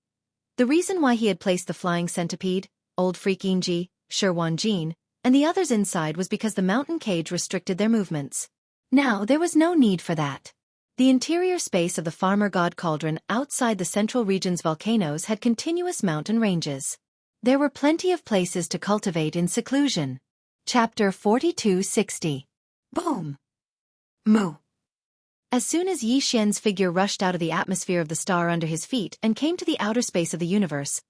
The reason why he had placed the flying centipede, old Freakinji, Shi Wanjin, and the others inside was because the mountain cage restricted their movements. Now there was no need for that. The interior space of the Farmer God Cauldron outside the central region's volcanoes had continuous mountain ranges. There were plenty of places to cultivate in seclusion. Chapter 4260. Boom! Moo! As soon as Yi Xian's figure rushed out of the atmosphere of the star under his feet and came to the outer space of the universe,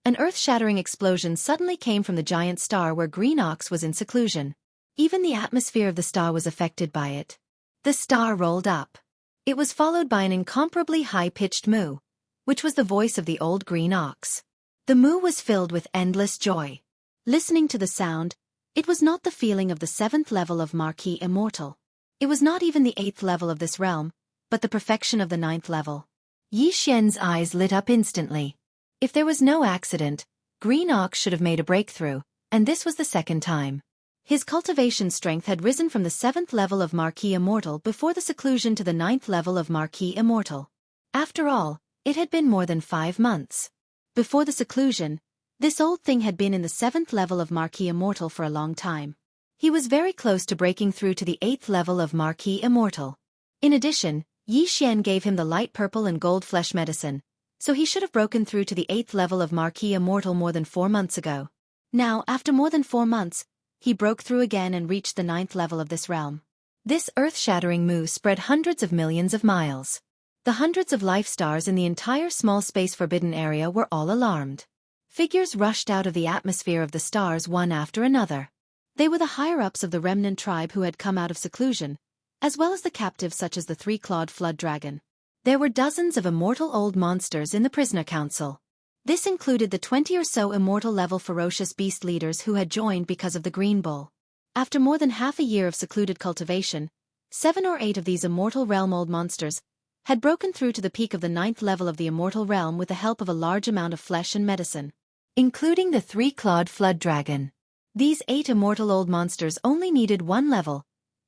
an earth-shattering explosion suddenly came from the giant star where Green Ox was in seclusion. Even the atmosphere of the star was affected by it. The star rolled up. It was followed by an incomparably high-pitched moo, which was the voice of the old Green Ox. The moo was filled with endless joy. Listening to the sound, it was not the feeling of the 7th level of Marquis Immortal. It was not even the 8th level of this realm, but the perfection of the 9th level. Yi Xian's eyes lit up instantly. If there was no accident, Green Ox should have made a breakthrough, and this was the second time. His cultivation strength had risen from the 7th level of Marquis Immortal before the seclusion to the 9th level of Marquis Immortal. After all, it had been more than 5 months. Before the seclusion, this old thing had been in the 7th level of Marquis Immortal for a long time. He was very close to breaking through to the 8th level of Marquis Immortal. In addition, Yi Xian gave him the light purple and gold flesh medicine, so he should have broken through to the 8th level of Marquis Immortal more than 4 months ago. Now, after more than 4 months, he broke through again and reached the 9th level of this realm. This earth-shattering moo spread hundreds of millions of miles. The hundreds of life stars in the entire small space forbidden area were all alarmed. Figures rushed out of the atmosphere of the stars one after another. They were the higher-ups of the remnant tribe who had come out of seclusion, as well as the captives such as the 3-clawed flood dragon. There were dozens of immortal old monsters in the prisoner council. This included the 20 or so immortal-level ferocious beast leaders who had joined because of the Green Bull. After more than half a year of secluded cultivation, 7 or 8 of these immortal realm old monsters had broken through to the peak of the 9th level of the immortal realm with the help of a large amount of flesh and medicine, including the 3-clawed flood dragon. These 8 immortal old monsters only needed 1 level,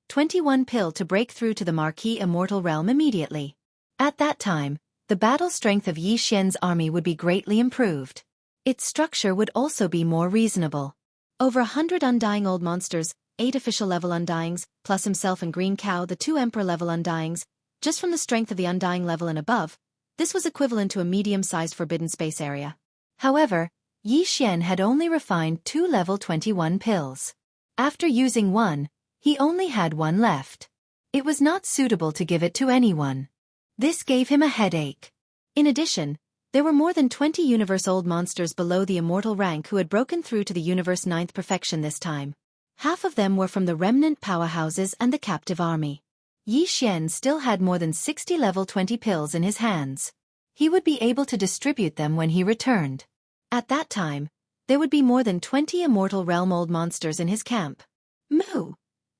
21 pill to break through to the Marquis Immortal Realm immediately. At that time, the battle strength of Yi Xian's army would be greatly improved. Its structure would also be more reasonable. Over 100 undying old monsters, 8 official level undyings, plus himself and Green Cow, the 2 emperor level undyings, just from the strength of the undying level and above, this was equivalent to a medium-sized forbidden space area. However, Yi Xian had only refined 2 level 21 pills. After using one, he only had 1 left. It was not suitable to give it to anyone. This gave him a headache. In addition, there were more than 20 universe-old monsters below the immortal rank who had broken through to the universe 9th perfection this time. Half of them were from the remnant powerhouses and the captive army. Yi Xian still had more than 60 level 20 pills in his hands. He would be able to distribute them when he returned. At that time, there would be more than 20 immortal realm old monsters in his camp. Moo!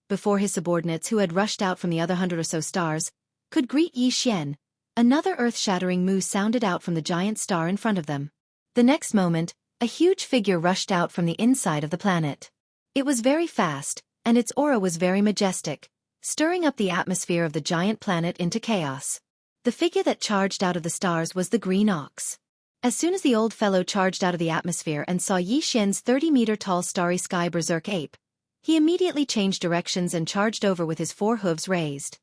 Before his subordinates who had rushed out from the other 100 or so stars could greet Yi Xian, another earth-shattering moo sounded out from the giant star in front of them. The next moment, a huge figure rushed out from the inside of the planet. It was very fast, and its aura was very majestic, stirring up the atmosphere of the giant planet into chaos. The figure that charged out of the stars was the green ox. As soon as the old fellow charged out of the atmosphere and saw Yi Xian's 30-meter-tall starry sky berserk ape, he immediately changed directions and charged over with his 4 hooves raised.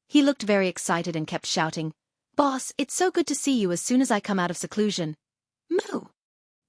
He looked very excited and kept shouting, "Boss, it's so good to see you as soon as I come out of seclusion. Moo!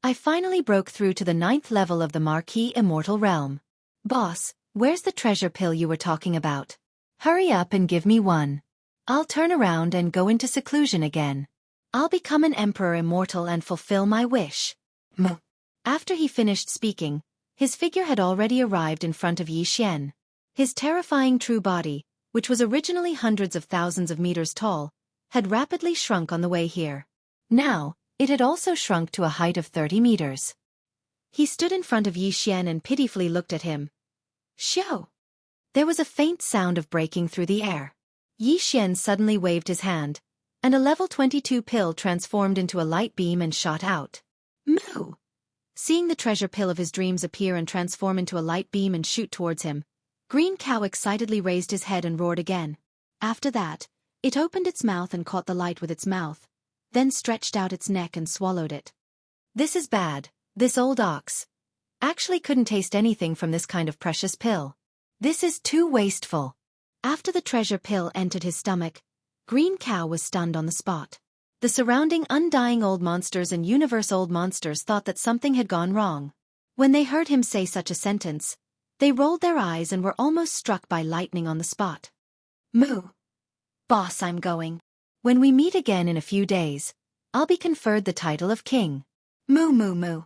I finally broke through to the 9th level of the Marquis Immortal Realm. Boss, where's the treasure pill you were talking about? Hurry up and give me one. I'll turn around and go into seclusion again. I'll become an emperor immortal and fulfill my wish." Moo! After he finished speaking, his figure had already arrived in front of Yi Xian. His terrifying true body, which was originally hundreds of thousands of meters tall, had rapidly shrunk on the way here. Now, it had also shrunk to a height of 30 meters. He stood in front of Yi Xian and pitifully looked at him. Shoo! There was a faint sound of breaking through the air. Yi Xian suddenly waved his hand, and a level 22 pill transformed into a light beam and shot out. Moo! Seeing the treasure pill of his dreams appear and transform into a light beam and shoot towards him, Green Cow excitedly raised his head and roared again. After that, it opened its mouth and caught the light with its mouth, then stretched out its neck and swallowed it. This is bad, this old ox actually couldn't taste anything from this kind of precious pill. This is too wasteful. After the treasure pill entered his stomach, Green Cow was stunned on the spot. The surrounding undying old monsters and universe old monsters thought that something had gone wrong. When they heard him say such a sentence, they rolled their eyes and were almost struck by lightning on the spot. Moo! Boss, I'm going. When we meet again in a few days, I'll be conferred the title of king. Moo moo moo.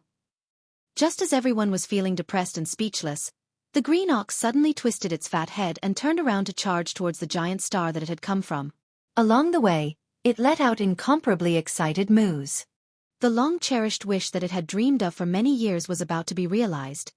Just as everyone was feeling depressed and speechless, the green ox suddenly twisted its fat head and turned around to charge towards the giant star that it had come from. Along the way, it let out incomparably excited moos. The long-cherished wish that it had dreamed of for many years was about to be realized.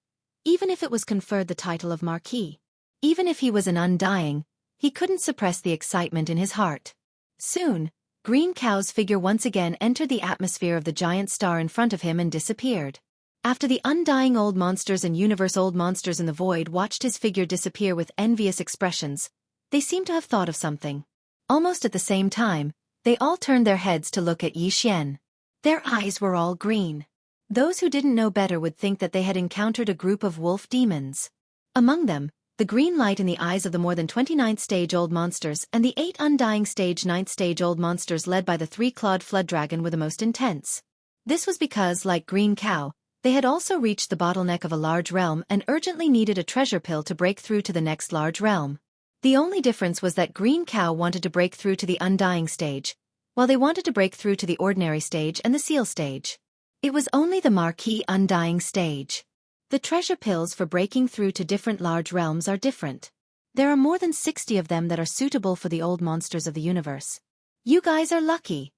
Even if it was conferred the title of Marquis, even if he was an undying, he couldn't suppress the excitement in his heart. Soon, Green Cow's figure once again entered the atmosphere of the giant star in front of him and disappeared. After the undying old monsters and universe old monsters in the void watched his figure disappear with envious expressions, they seemed to have thought of something. Almost at the same time, they all turned their heads to look at Yi Xian. Their eyes were all green. Those who didn't know better would think that they had encountered a group of wolf demons. Among them, the green light in the eyes of the more than 29th stage old monsters and the 8 undying stage 9th stage old monsters led by the 3-clawed flood dragon were the most intense. This was because, like Green Cow, they had also reached the bottleneck of a large realm and urgently needed a treasure pill to break through to the next large realm. The only difference was that Green Cow wanted to break through to the undying stage, while they wanted to break through to the ordinary stage and the seal stage. It was only the Marquis undying stage. The treasure pills for breaking through to different large realms are different. There are more than 60 of them that are suitable for the old monsters of the universe. You guys are lucky.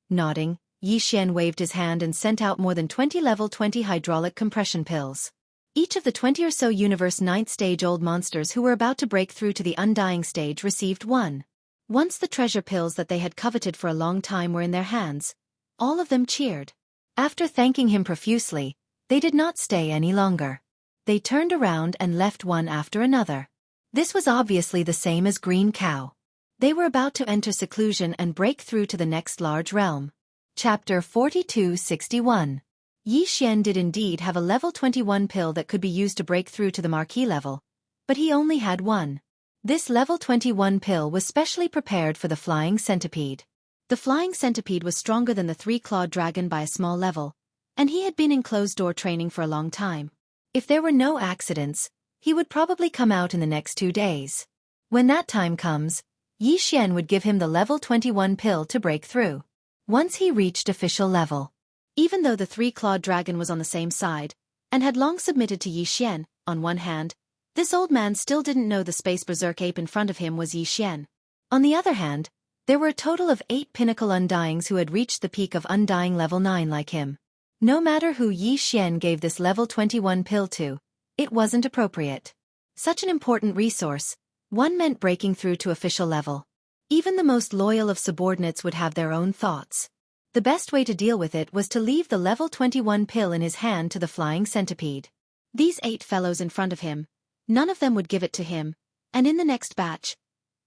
Nodding, Yi Xian waved his hand and sent out more than 20 level 20 hydraulic compression pills. Each of the 20 or so universe 9th stage old monsters who were about to break through to the undying stage received one. Once the treasure pills that they had coveted for a long time were in their hands, all of them cheered. After thanking him profusely, they did not stay any longer. They turned around and left one after another. This was obviously the same as Green Cow. They were about to enter seclusion and break through to the next large realm. Chapter 4261. Yi Xian did indeed have a level 21 pill that could be used to break through to the marquee level, but he only had one. This level 21 pill was specially prepared for the flying centipede. The flying centipede was stronger than the three-clawed dragon by a small level, and he had been in closed-door training for a long time. If there were no accidents, he would probably come out in the next 2 days. When that time comes, Yi Xian would give him the level 21 pill to break through. Once he reached official level. Even though the three-clawed dragon was on the same side, and had long submitted to Yi Xian, on one hand, this old man still didn't know the space berserk ape in front of him was Yi Xian. On the other hand, there were a total of 8 pinnacle undyings who had reached the peak of undying level 9 like him. No matter who Yi Xian gave this level 21 pill to, it wasn't appropriate. Such an important resource, one meant breaking through to official level. Even the most loyal of subordinates would have their own thoughts. The best way to deal with it was to leave the level 21 pill in his hand to the flying centipede. These 8 fellows in front of him, none of them would give it to him, and in the next batch,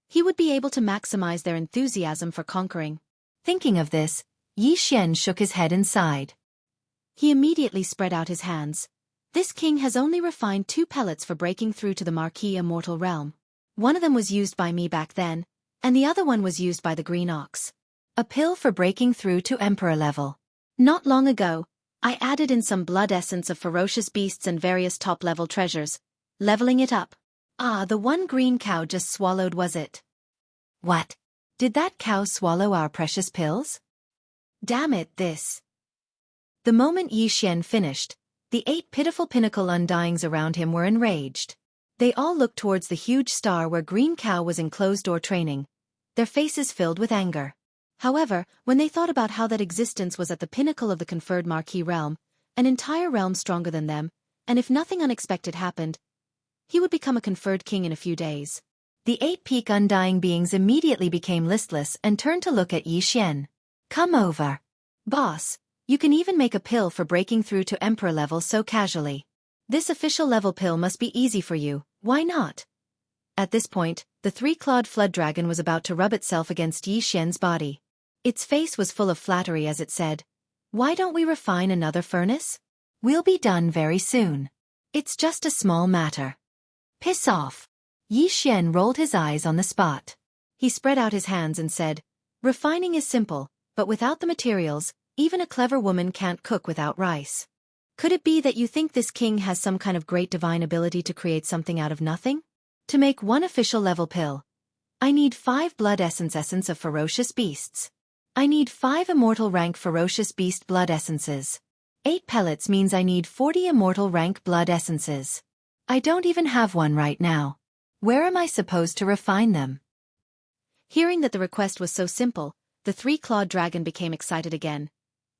he would be able to maximize their enthusiasm for conquering. Thinking of this, Yi Xian shook his head and sighed. He immediately spread out his hands. This king has only refined 2 pellets for breaking through to the marquee immortal realm. One of them was used by me back then, and the other one was used by the green ox. A pill for breaking through to emperor level. Not long ago, I added in some blood essence of ferocious beasts and various top-level treasures, leveling it up. Ah, the one green cow just swallowed, was it? What? Did that cow swallow our precious pills? Damn it, this. The moment Yi Xian finished, the 8 pitiful pinnacle undyings around him were enraged. They all looked towards the huge star where Green Cow was in closed-door training, their faces filled with anger. However, when they thought about how that existence was at the pinnacle of the conferred marquee realm, an entire realm stronger than them, and if nothing unexpected happened, he would become a conferred king in a few days. The 8 peak undying beings immediately became listless and turned to look at Yi Xian. Come over. Boss, you can even make a pill for breaking through to emperor level so casually. This official level pill must be easy for you, why not? At this point, the 3-clawed flood dragon was about to rub itself against Yi Xian's body. Its face was full of flattery as it said, "Why don't we refine another furnace? We'll be done very soon. It's just a small matter." Piss off. Yi Xian rolled his eyes on the spot. He spread out his hands and said, "Refining is simple, but without the materials, even a clever woman can't cook without rice. Could it be that you think this king has some kind of great divine ability to create something out of nothing? To make one official level pill, I need 5 blood essence of ferocious beasts. I need 5 immortal rank ferocious beast blood essences. 8 pellets means I need 40 immortal rank blood essences. I don't even have one right now. Where am I supposed to refine them?" Hearing that the request was so simple, the 3-clawed dragon became excited again.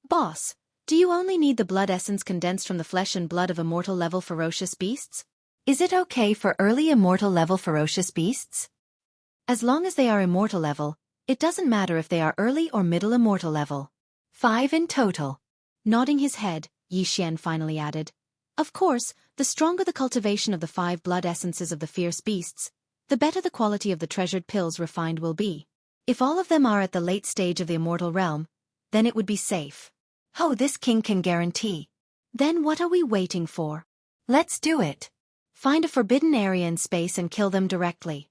"Boss, do you only need the blood essence condensed from the flesh and blood of immortal level ferocious beasts? Is it okay for early immortal level ferocious beasts? As long as they are immortal level, it doesn't matter if they are early or middle immortal level. 5 in total." Nodding his head, Yi Xian finally added, "Of course, the stronger the cultivation of the 5 blood essences of the fierce beasts, the better the quality of the treasured pills refined will be. If all of them are at the late stage of the immortal realm, then it would be safe. Oh, this king can guarantee. Then what are we waiting for? Let's do it. Find a forbidden area in space and kill them directly."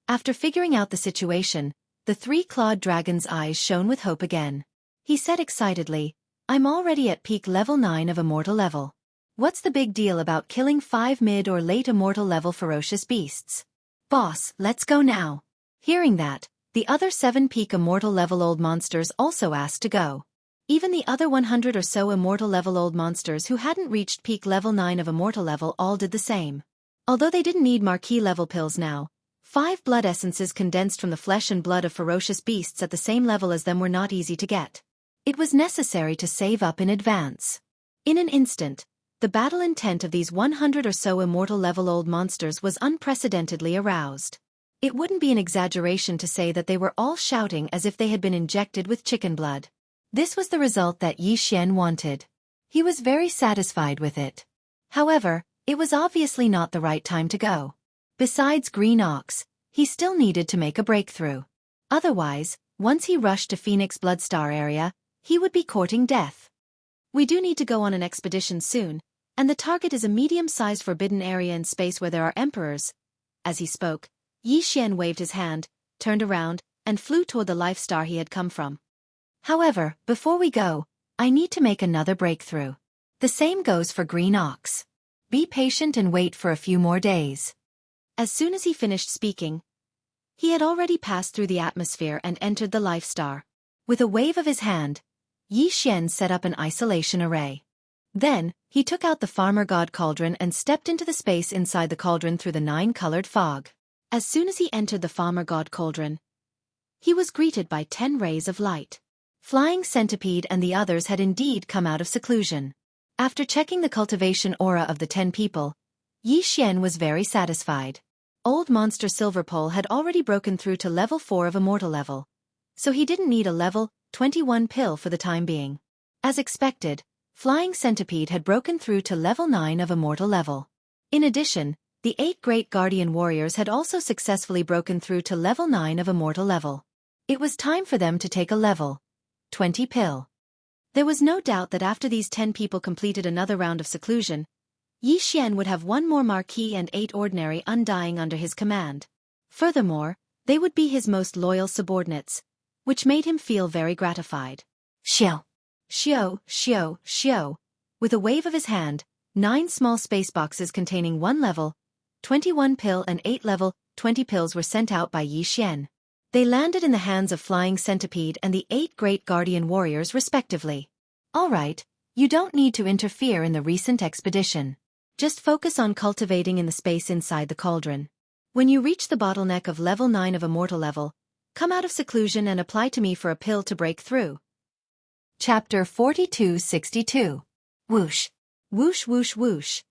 After figuring out the situation, the 3-clawed dragon's eyes shone with hope again. He said excitedly, "I'm already at peak level 9 of immortal level. What's the big deal about killing 5 mid or late immortal level ferocious beasts? Boss, let's go now." Hearing that, the other 7 peak immortal level old monsters also asked to go. Even the other 100 or so immortal level old monsters who hadn't reached peak level 9 of immortal level all did the same. Although they didn't need marquee level pills now, 5 blood essences condensed from the flesh and blood of ferocious beasts at the same level as them were not easy to get. It was necessary to save up in advance. In an instant, the battle intent of these 100 or so immortal level old monsters was unprecedentedly aroused. It wouldn't be an exaggeration to say that they were all shouting as if they had been injected with chicken blood. This was the result that Yi Xian wanted. He was very satisfied with it. However, it was obviously not the right time to go. Besides Green Ox, he still needed to make a breakthrough. Otherwise, once he rushed to Phoenix Bloodstar area, he would be courting death. We do need to go on an expedition soon, and the target is a medium-sized forbidden area in space where there are emperors. As he spoke, Yi Xian waved his hand, turned around, and flew toward the life star he had come from. However, before we go, I need to make another breakthrough. The same goes for Green Ox. Be patient and wait for a few more days. As soon as he finished speaking, he had already passed through the atmosphere and entered the life star. With a wave of his hand, Yi Xian set up an isolation array. Then, he took out the Farmer God Cauldron and stepped into the space inside the cauldron through the 9-colored fog. As soon as he entered the Farmer God Cauldron, he was greeted by 10 rays of light. Flying Centipede and the others had indeed come out of seclusion. After checking the cultivation aura of the 10 people, Yi Xian was very satisfied. Old Monster Silverpole had already broken through to level 4 of Immortal level, so he didn't need a level 21 pill for the time being. As expected, Flying Centipede had broken through to level 9 of Immortal level. In addition, the 8 Great Guardian Warriors had also successfully broken through to level 9 of Immortal level. It was time for them to take a level 20 pill. There was no doubt that after these 10 people completed another round of seclusion, Yi Xian would have 1 more Marquis and 8 Ordinary Undying under his command. Furthermore, they would be his most loyal subordinates, which made him feel very gratified. Xiao, xiao, xiao, xiao. With a wave of his hand, 9 small space boxes containing 1 level 21 pill and 8 level 20 pills were sent out by Yi Xian. They landed in the hands of Flying Centipede and the 8 Great Guardian Warriors respectively. Alright, you don't need to interfere in the recent expedition. Just focus on cultivating in the space inside the cauldron. When you reach the bottleneck of level 9 of Immortal level, come out of seclusion and apply to me for a pill to break through. Chapter 4262. Whoosh. Whoosh whoosh whoosh.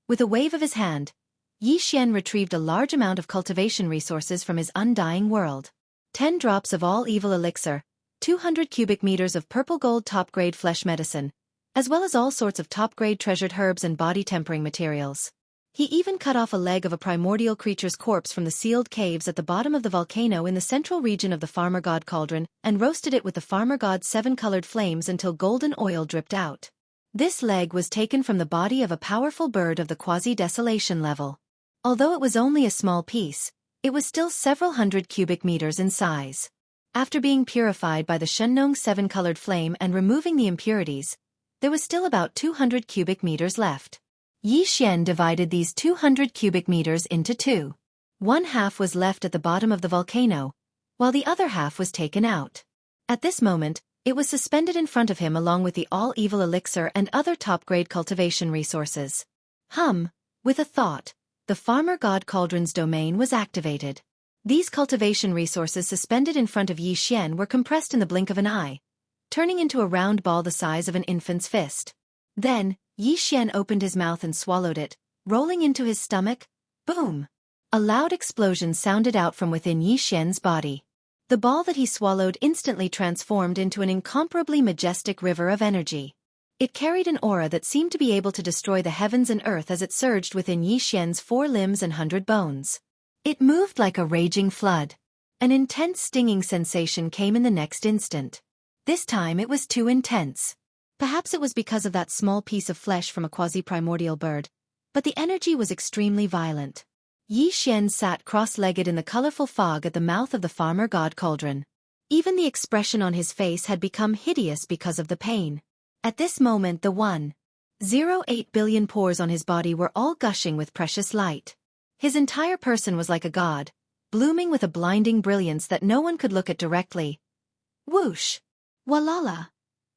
With a wave of his hand, Yi Xian retrieved a large amount of cultivation resources from his undying world. 10 drops of all evil elixir, 200 cubic meters of purple gold top-grade flesh medicine, as well as all sorts of top-grade treasured herbs and body-tempering materials. He even cut off a leg of a primordial creature's corpse from the sealed caves at the bottom of the volcano in the central region of the Farmer God Cauldron and roasted it with the Farmer God's 7-colored flames until golden oil dripped out. This leg was taken from the body of a powerful bird of the quasi-desolation level. Although it was only a small piece, it was still several hundred cubic meters in size. After being purified by the Shengnong 7-colored flame and removing the impurities, there was still about 200 cubic meters left. Yi Xian divided these 200 cubic meters into 2. 1 half was left at the bottom of the volcano, while the other half was taken out. At this moment, it was suspended in front of him along with the all-evil elixir and other top-grade cultivation resources. With a thought, the Farmer God Cauldron's domain was activated. These cultivation resources suspended in front of Yi Xian were compressed in the blink of an eye, turning into a round ball the size of an infant's fist. Then, Yi Xian opened his mouth and swallowed it, rolling into his stomach. Boom! A loud explosion sounded out from within Yi Xian's body. The ball that he swallowed instantly transformed into an incomparably majestic river of energy. It carried an aura that seemed to be able to destroy the heavens and earth as it surged within Yi Xian's 4 limbs and 100 bones. It moved like a raging flood. An intense stinging sensation came in the next instant. This time it was too intense. Perhaps it was because of that small piece of flesh from a quasi-primordial bird, but the energy was extremely violent. Yi Xian sat cross-legged in the colorful fog at the mouth of the Farmer God Cauldron. Even the expression on his face had become hideous because of the pain. At this moment the 1.08 billion pores on his body were all gushing with precious light. His entire person was like a god, blooming with a blinding brilliance that no one could look at directly. Whoosh! Walala!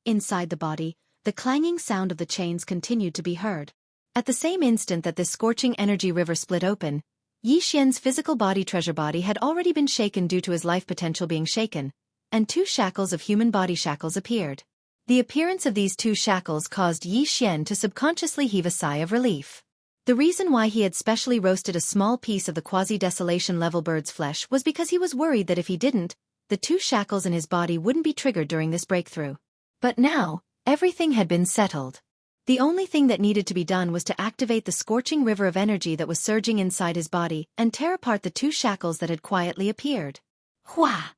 Inside the body, the clanging sound of the chains continued to be heard. At the same instant that this scorching energy river split open, Yi Xian's physical body treasure body had already been shaken due to his life potential being shaken, and 2 shackles of human body shackles appeared. The appearance of these 2 shackles caused Yi Xian to subconsciously heave a sigh of relief. The reason why he had specially roasted a small piece of the quasi-desolation level bird's flesh was because he was worried that if he didn't, the 2 shackles in his body wouldn't be triggered during this breakthrough. But now, everything had been settled. The only thing that needed to be done was to activate the scorching river of energy that was surging inside his body and tear apart the 2 shackles that had quietly appeared. Hua!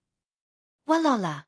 Walala!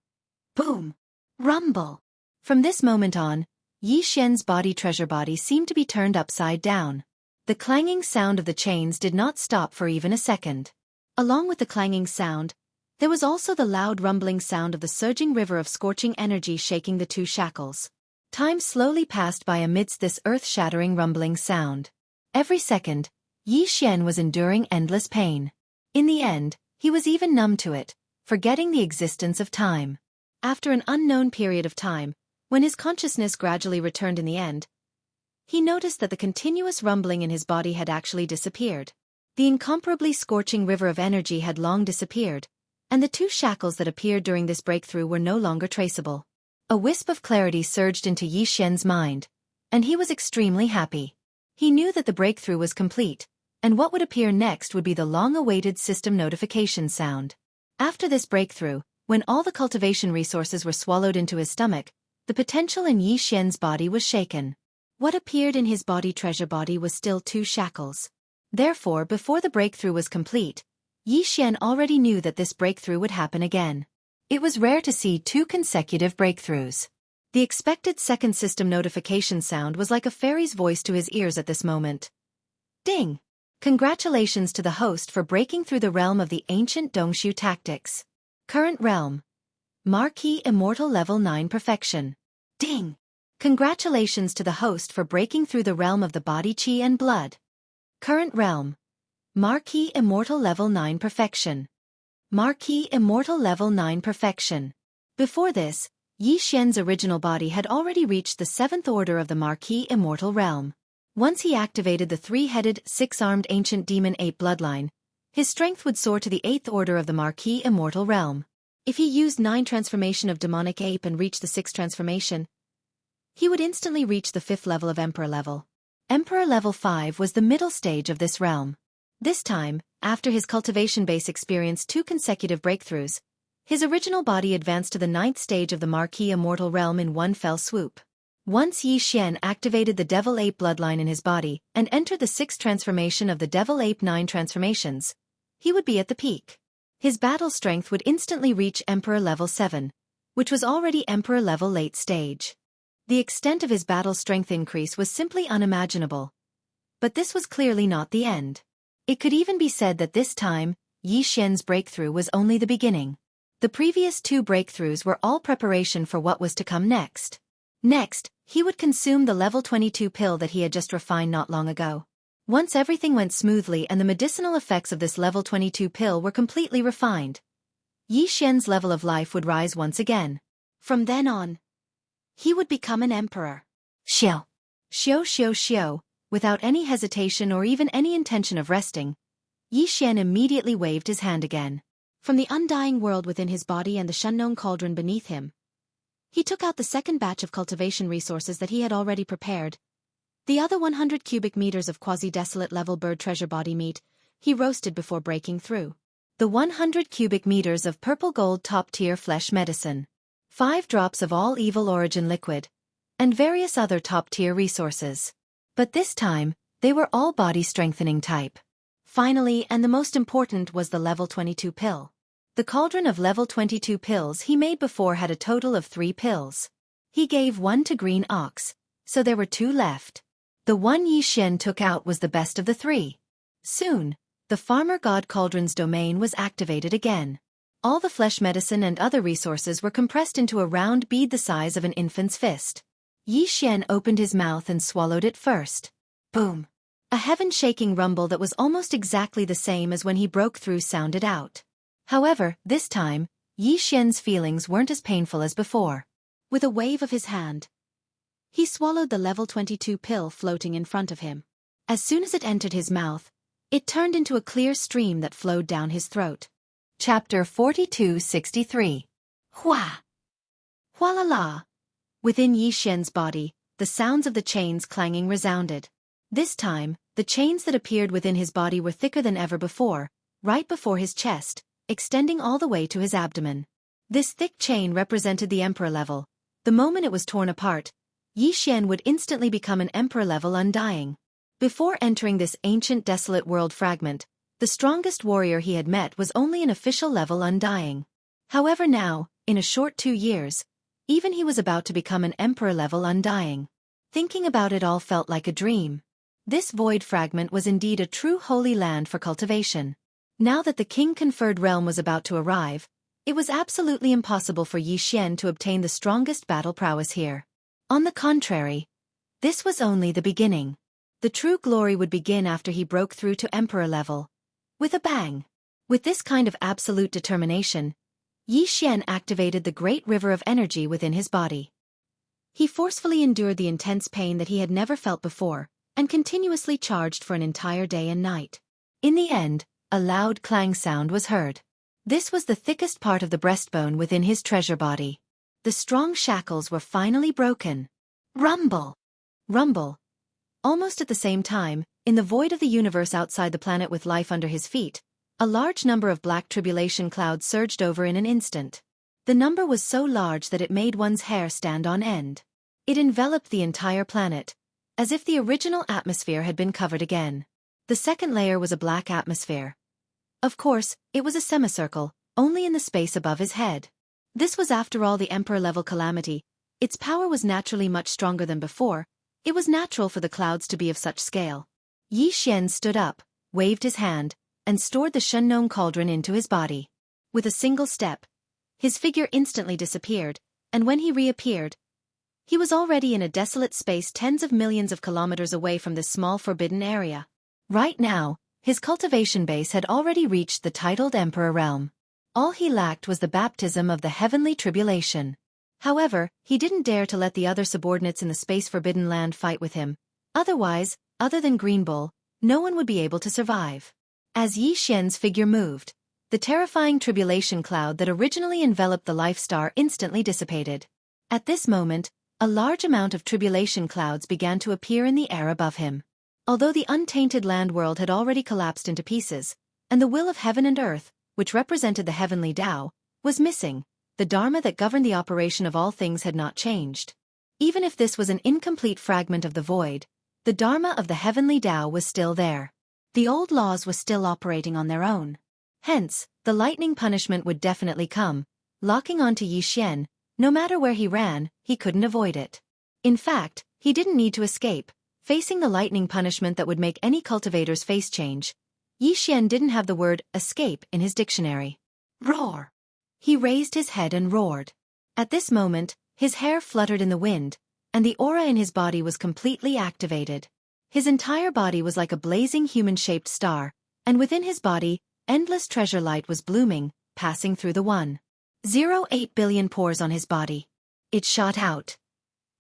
Boom! Rumble! From this moment on, Yi Xian's body treasure body seemed to be turned upside down. The clanging sound of the chains did not stop for even a second. Along with the clanging sound, there was also the loud rumbling sound of the surging river of scorching energy shaking the 2 shackles. Time slowly passed by amidst this earth-shattering rumbling sound. Every second, Yi Xian was enduring endless pain. In the end, he was even numb to it, forgetting the existence of time. After an unknown period of time, when his consciousness gradually returned in the end, he noticed that the continuous rumbling in his body had actually disappeared. The incomparably scorching river of energy had long disappeared, and the 2 shackles that appeared during this breakthrough were no longer traceable. A wisp of clarity surged into Yi Xian's mind, and he was extremely happy. He knew that the breakthrough was complete, and what would appear next would be the long-awaited system notification sound. After this breakthrough, when all the cultivation resources were swallowed into his stomach, the potential in Yi Xian's body was shaken. What appeared in his body treasure body was still 2 shackles. Therefore, before the breakthrough was complete, Yi Xian already knew that this breakthrough would happen again. It was rare to see 2 consecutive breakthroughs. The expected second system notification sound was like a fairy's voice to his ears at this moment. Ding! Congratulations to the host for breaking through the realm of the ancient Dongshu tactics. Current realm. Marquee Immortal Level 9 Perfection. Ding! Congratulations to the host for breaking through the realm of the body chi and blood. Current realm. Marquee Immortal Level 9 Perfection. Marquee Immortal Level 9 Perfection. Before this, Yi Xian's original body had already reached the 7th order of the Marquee Immortal Realm. Once he activated the 3-headed, 6-armed ancient demon ape bloodline, his strength would soar to the 8th order of the Marquee Immortal Realm. If he used 9 transformation of demonic ape and reached the 6th transformation, he would instantly reach the 5th level of Emperor level. Emperor level 5 was the middle stage of this realm. This time, after his cultivation base experienced 2 consecutive breakthroughs, his original body advanced to the 9th stage of the Marquee Immortal Realm in one fell swoop. Once Yi Xian activated the Devil Ape bloodline in his body and entered the 6th transformation of the Devil Ape 9 transformations, he would be at the peak. His battle strength would instantly reach Emperor level 7, which was already Emperor level late stage. The extent of his battle strength increase was simply unimaginable. But this was clearly not the end. It could even be said that this time, Yi Xian's breakthrough was only the beginning. The previous 2 breakthroughs were all preparation for what was to come next. Next, he would consume the level 22 pill that he had just refined not long ago. Once everything went smoothly and the medicinal effects of this level 22 pill were completely refined, Yi Xian's level of life would rise once again. From then on, he would become an emperor. Xiao. Xiao xiao xiao. Without any hesitation or even any intention of resting, Yi Xian immediately waved his hand again. From the undying world within his body and the Shunnong cauldron beneath him, he took out the second batch of cultivation resources that he had already prepared. The other 100 cubic meters of quasi-desolate level bird treasure body meat, he roasted before breaking through. The 100 cubic meters of purple gold top-tier flesh medicine, 5 drops of all evil origin liquid, and various other top-tier resources. But this time, they were all body-strengthening type. Finally, and the most important, was the level 22 pill. The cauldron of level 22 pills he made before had a total of 3 pills. He gave 1 to Green Ox, so there were 2 left. The one Yi Xian took out was the best of the 3. Soon, the Farmer God Cauldron's domain was activated again. All the flesh medicine and other resources were compressed into a round bead the size of an infant's fist. Yi Xian opened his mouth and swallowed it first. Boom! A heaven-shaking rumble that was almost exactly the same as when he broke through sounded out. However, this time, Yi Xian's feelings weren't as painful as before. With a wave of his hand, he swallowed the level 22 pill floating in front of him. As soon as it entered his mouth, it turned into a clear stream that flowed down his throat. Chapter 4263. Hua! Hualala! Within Yi Xian's body, the sounds of the chains clanging resounded. This time, The chains that appeared within his body were thicker than ever before, right before his chest, extending all the way to his abdomen. This thick chain represented the emperor level. The moment it was torn apart, Yi Xian would instantly become an emperor level undying. Before entering this ancient desolate world fragment, the strongest warrior he had met was only an official level undying. However now, in a short 2 years, even he was about to become an emperor level undying. Thinking about it all felt like a dream. This void fragment was indeed a true holy land for cultivation. Now that the king-conferred realm was about to arrive, it was absolutely impossible for Yi Xian to obtain the strongest battle prowess here. On the contrary, this was only the beginning. The true glory would begin after he broke through to emperor level. With a bang. With this kind of absolute determination, Yi Xian activated the great river of energy within his body. He forcefully endured the intense pain that he had never felt before, and continuously charged for an entire day and night. In the end, a loud clang sound was heard. This was the thickest part of the breastbone within his treasure body. The strong shackles were finally broken. Rumble! Rumble! Almost at the same time, in the void of the universe outside the planet with life under his feet, a large number of black tribulation clouds surged over in an instant. The number was so large that it made one's hair stand on end. It enveloped the entire planet, as if the original atmosphere had been covered again. The second layer was a black atmosphere. Of course, it was a semicircle, only in the space above his head. This was after all the emperor-level calamity. Its power was naturally much stronger than before. It was natural for the clouds to be of such scale. Yi Xian stood up, waved his hand, and stored the Shengnong cauldron into his body. With a single step, his figure instantly disappeared, and when he reappeared, he was already in a desolate space tens of millions of kilometers away from this small forbidden area. Right now, his cultivation base had already reached the titled Emperor realm. All he lacked was the baptism of the heavenly tribulation. However, he didn't dare to let the other subordinates in the space-forbidden land fight with him. Otherwise, other than Green Bull, no one would be able to survive. As Yi Xian's figure moved, the terrifying tribulation cloud that originally enveloped the Life Star instantly dissipated. At this moment, a large amount of tribulation clouds began to appear in the air above him. Although the untainted land world had already collapsed into pieces, and the will of heaven and earth, which represented the heavenly Tao, was missing, the Dharma that governed the operation of all things had not changed. Even if this was an incomplete fragment of the void, the Dharma of the heavenly Tao was still there. The old laws were still operating on their own. Hence, the lightning punishment would definitely come. Locking onto Yi Xian, no matter where he ran, he couldn't avoid it. In fact, he didn't need to escape. Facing the lightning punishment that would make any cultivator's face change, Yi Xian didn't have the word escape in his dictionary. Roar! He raised his head and roared. At this moment, his hair fluttered in the wind, and the aura in his body was completely activated. His entire body was like a blazing human-shaped star, and within his body, endless treasure light was blooming, passing through the 1.08 billion pores on his body. It shot out.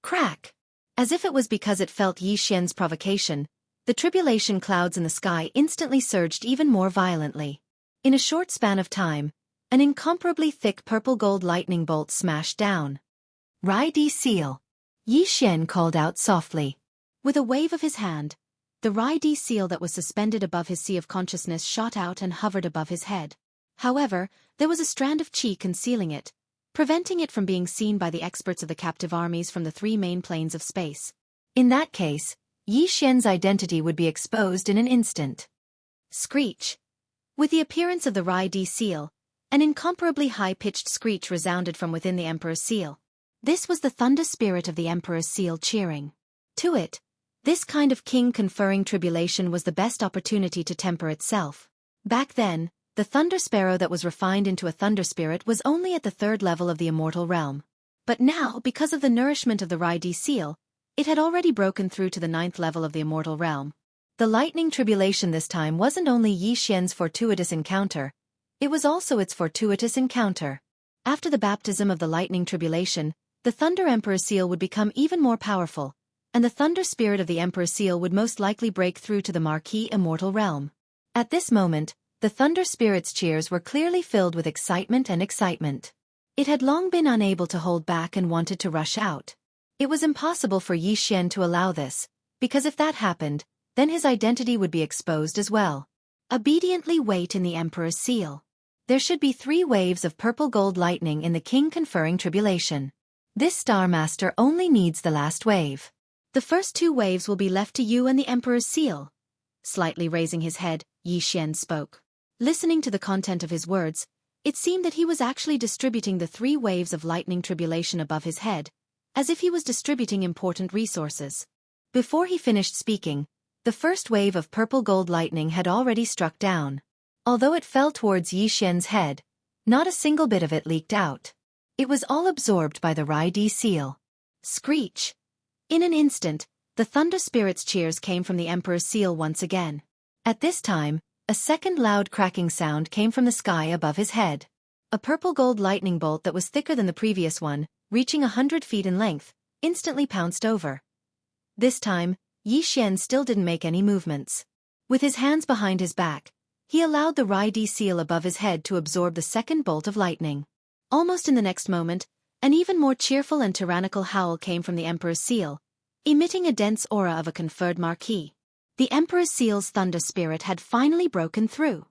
Crack! As if it was because it felt Yi Xian's provocation, the tribulation clouds in the sky instantly surged even more violently. In a short span of time, an incomparably thick purple-gold lightning bolt smashed down. Rai-Di seal! Yi Xian called out softly. With a wave of his hand, the Rai-Di seal that was suspended above his sea of consciousness shot out and hovered above his head. However, there was a strand of qi concealing it, preventing it from being seen by the experts of the captive armies from the 3 main planes of space. In that case, Yi Xian's identity would be exposed in an instant. Screech! With the appearance of the Rai-Di seal, an incomparably high-pitched screech resounded from within the Emperor's seal. This was the thunder spirit of the Emperor's seal cheering. To it, this kind of king-conferring tribulation was the best opportunity to temper itself. Back then, the thunder sparrow that was refined into a thunder spirit was only at the 3rd level of the immortal realm. But now, because of the nourishment of the Rai-Di seal, it had already broken through to the 9th level of the immortal realm. The lightning tribulation this time wasn't only Yi Xian's fortuitous encounter, it was also its fortuitous encounter. After the baptism of the lightning tribulation, the Thunder Emperor seal would become even more powerful, and the thunder spirit of the Emperor seal would most likely break through to the Marquis immortal realm. At this moment, the thunder spirit's cheers were clearly filled with excitement and excitement. It had long been unable to hold back and wanted to rush out. It was impossible for Yi Xian to allow this, because if that happened, then his identity would be exposed as well. Obediently wait in the Emperor's seal. There should be 3 waves of purple gold lightning in the king conferring tribulation. This Star Master only needs the last wave. The first 2 waves will be left to you and the Emperor's seal. Slightly raising his head, Yi Xian spoke. Listening to the content of his words, it seemed that he was actually distributing the 3 waves of lightning tribulation above his head, as if he was distributing important resources. Before he finished speaking, the first wave of purple gold lightning had already struck down. Although it fell towards Yi Xian's head, not a single bit of it leaked out. It was all absorbed by the Rai-D seal. Screech! In an instant, the Thunder Spirit's cheers came from the Emperor's seal once again. At this time, a second loud cracking sound came from the sky above his head. A purple gold lightning bolt that was thicker than the previous one, reaching 100 feet in length, instantly pounced over. This time, Yi Xian still didn't make any movements. With his hands behind his back, he allowed the Rai-D seal above his head to absorb the second bolt of lightning. Almost in the next moment, an even more cheerful and tyrannical howl came from the Emperor's seal, emitting a dense aura of a conferred marquis. The Emperor's seal's thunder spirit had finally broken through.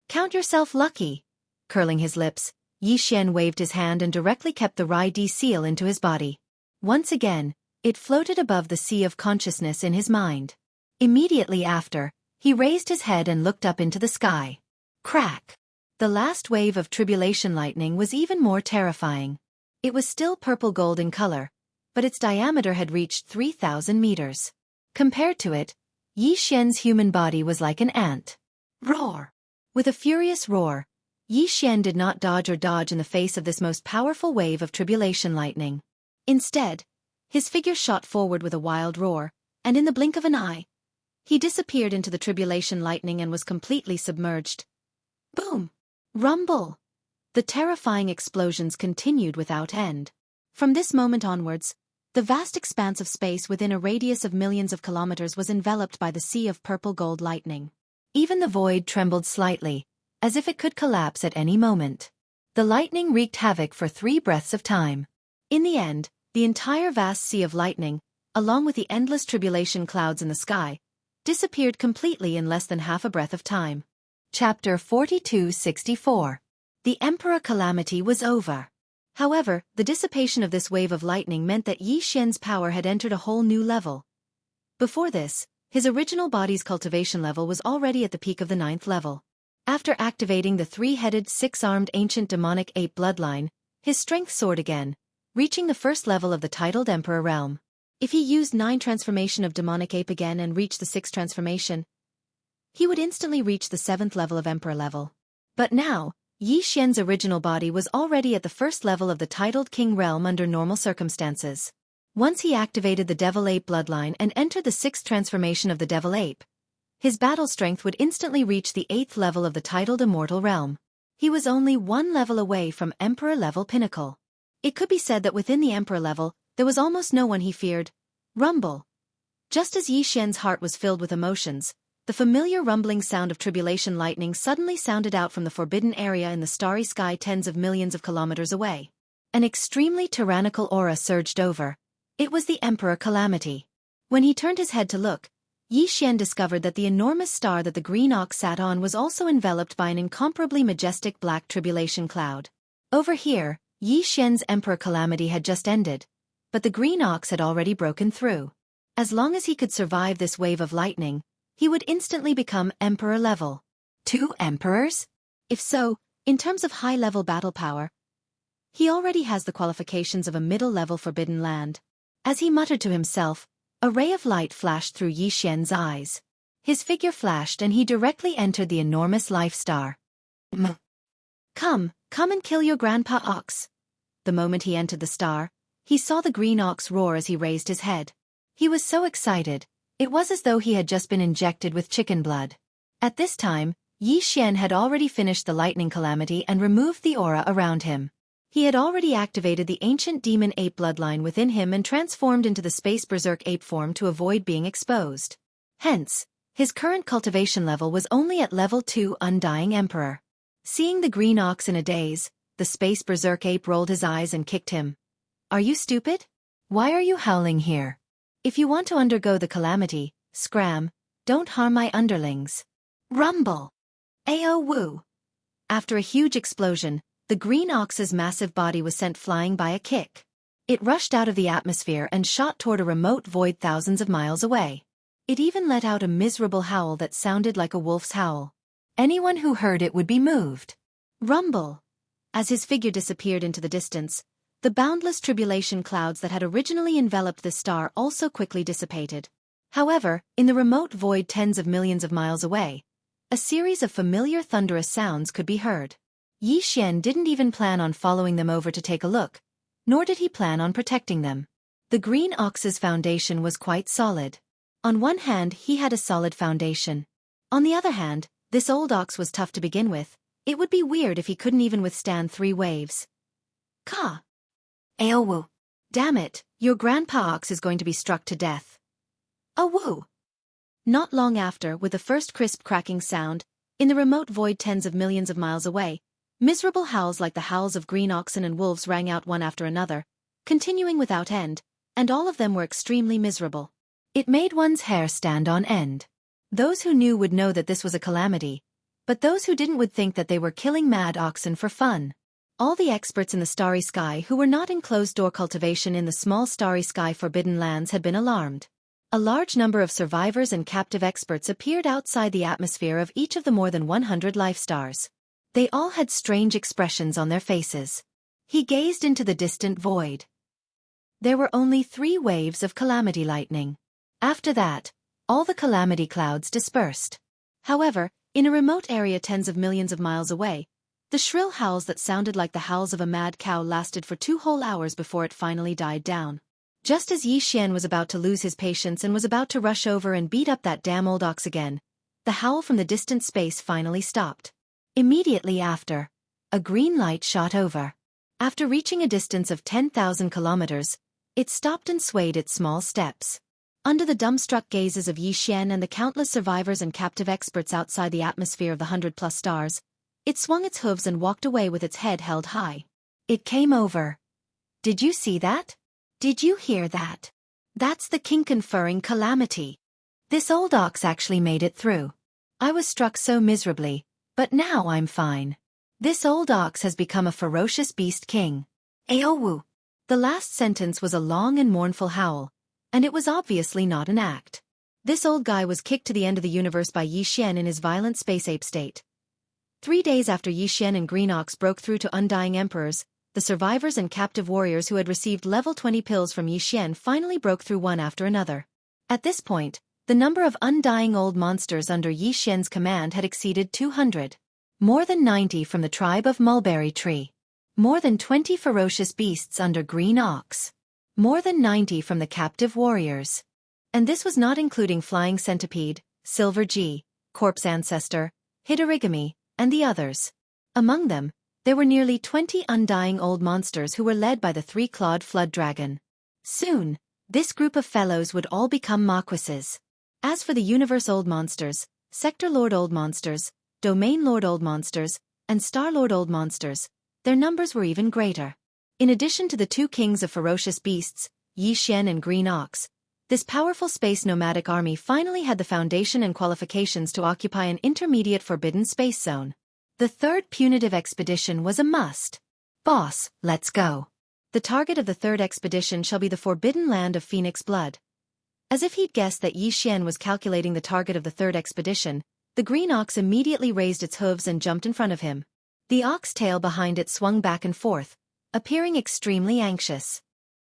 Count yourself lucky. Curling his lips, Yi Xian waved his hand and directly kept the Rai-D seal into his body. Once again, it floated above the sea of consciousness in his mind. Immediately after, he raised his head and looked up into the sky. Crack! The last wave of tribulation lightning was even more terrifying. It was still purple gold in color, but its diameter had reached 3,000 meters. Compared to it, Yi Xian's human body was like an ant. Roar! With a furious roar, Yi Xian did not dodge or dodge in the face of this most powerful wave of tribulation lightning. Instead, his figure shot forward with a wild roar, and in the blink of an eye, he disappeared into the tribulation lightning and was completely submerged. Boom! Rumble! The terrifying explosions continued without end. From this moment onwards, the vast expanse of space within a radius of millions of kilometers was enveloped by the sea of purple gold lightning. Even the void trembled slightly, as if it could collapse at any moment. The lightning wreaked havoc for 3 breaths of time. In the end, the entire vast sea of lightning, along with the endless tribulation clouds in the sky, disappeared completely in less than half a breath of time. Chapter 4264. The Emperor Calamity was over. However, the dissipation of this wave of lightning meant that Yi Xian's power had entered a whole new level. Before this, his original body's cultivation level was already at the peak of the 9th level. After activating the 3-headed, 6-armed ancient demonic ape bloodline, his strength soared again, reaching the 1st level of the titled Emperor realm. If he used 9 transformation of demonic ape again and reached the 6th transformation, he would instantly reach the 7th level of Emperor level. But now, Yi Xian's original body was already at the 1st level of the titled King realm under normal circumstances. Once he activated the Devil Ape bloodline and entered the 6th transformation of the Devil Ape, his battle strength would instantly reach the 8th level of the titled Immortal realm. He was only 1 level away from Emperor level pinnacle. It could be said that within the Emperor level, there was almost no one he feared. Rumble. Just as Yi Xian's heart was filled with emotions, the familiar rumbling sound of tribulation lightning suddenly sounded out from the forbidden area in the starry sky tens of millions of kilometers away. An extremely tyrannical aura surged over. It was the Emperor Calamity. When he turned his head to look, Yi Xian discovered that the enormous star that the green ox sat on was also enveloped by an incomparably majestic black tribulation cloud. Over here, Yi Xian's Emperor Calamity had just ended, but the green ox had already broken through. As long as he could survive this wave of lightning, he would instantly become Emperor level. 2 emperors? If so, in terms of high-level battle power, he already has the qualifications of a middle-level forbidden land. As he muttered to himself, a ray of light flashed through Yi Xian's eyes. His figure flashed and he directly entered the enormous life star. Come and kill your grandpa ox. The moment he entered the star, he saw the green ox roar as he raised his head. He was so excited, it was as though he had just been injected with chicken blood. At this time, Yi Xian had already finished the lightning calamity and removed the aura around him. He had already activated the ancient demon ape bloodline within him and transformed into the space berserk ape form to avoid being exposed. Hence, his current cultivation level was only at level 2 Undying Emperor. Seeing the green ox in a daze, the space berserk ape rolled his eyes and kicked him. Are you stupid? Why are you howling here? If you want to undergo the calamity, scram, Don't harm my underlings. Rumble. Ayo woo. After a huge explosion, the green ox's massive body was sent flying by a kick. It rushed out of the atmosphere and shot toward a remote void thousands of miles away. It even let out a miserable howl that sounded like a wolf's howl. Anyone who heard it would be moved. Rumble. As his figure disappeared into the distance, the boundless tribulation clouds that had originally enveloped the star also quickly dissipated. However, in the remote void tens of millions of miles away, a series of familiar thunderous sounds could be heard. Yi Xian didn't even plan on following them over to take a look, nor did he plan on protecting them. The green ox's foundation was quite solid. On one hand, he had a solid foundation. On the other hand, this old ox was tough to begin with. It would be weird if he couldn't even withstand 3 waves. Ka. Aowu. Damn it, your grandpa ox is going to be struck to death. Awoo. Not long after, with the first crisp cracking sound, in the remote void tens of millions of miles away, miserable howls like the howls of green oxen and wolves rang out one after another, continuing without end, and all of them were extremely miserable. It made one's hair stand on end. Those who knew would know that this was a calamity, but those who didn't would think that they were killing mad oxen for fun. All the experts in the starry sky who were not in closed-door cultivation in the small starry sky forbidden lands had been alarmed. A large number of survivors and captive experts appeared outside the atmosphere of each of the more than 100 life stars. They all had strange expressions on their faces. He gazed into the distant void. There were only 3 waves of calamity lightning. After that, all the calamity clouds dispersed. However, in a remote area tens of millions of miles away, the shrill howls that sounded like the howls of a mad cow lasted for 2 whole hours before it finally died down. Just as Yi Xian was about to lose his patience and was about to rush over and beat up that damn old ox again, the howl from the distant space finally stopped. Immediately after, a green light shot over. After reaching a distance of 10,000 kilometers, it stopped and swayed its small steps. Under the dumbstruck gazes of Yi Xian and the countless survivors and captive experts outside the atmosphere of the 100+ stars, it swung its hooves and walked away with its head held high. It came over. Did you see that? Did you hear that? That's the king conferring calamity. This old ox actually made it through. I was struck so miserably, but now I'm fine. This old ox has become a ferocious beast king. Aowu. The last sentence was a long and mournful howl, and it was obviously not an act. This old guy was kicked to the end of the universe by Yi Xian in his violent space ape state. 3 days after Yi Xian and Green Ox broke through to Undying Emperors, the survivors and captive warriors who had received level 20 pills from Yi Xian finally broke through one after another. At this point, the number of undying old monsters under Yi Xian's command had exceeded 200. More than 90 from the tribe of Mulberry Tree. More than 20 ferocious beasts under Green Ox. More than 90 from the captive warriors. And this was not including Flying Centipede, Silver G, Corpse Ancestor, Hidorigami, and the others. Among them, there were nearly 20 undying old monsters who were led by the 3-clawed flood dragon. Soon, this group of fellows would all become marquises. As for the Universe Old Monsters, Sector Lord Old Monsters, Domain Lord Old Monsters, and Star Lord Old Monsters, their numbers were even greater. In addition to the 2 kings of ferocious beasts, Yi Xian and Green Ox, this powerful space nomadic army finally had the foundation and qualifications to occupy an intermediate forbidden space zone. The 3rd punitive expedition was a must. Boss, let's go. The target of the 3rd expedition shall be the forbidden land of Phoenix Blood. As if he'd guessed that Yi Xian was calculating the target of the 3rd expedition, the green ox immediately raised its hooves and jumped in front of him. The ox tail behind it swung back and forth, appearing extremely anxious.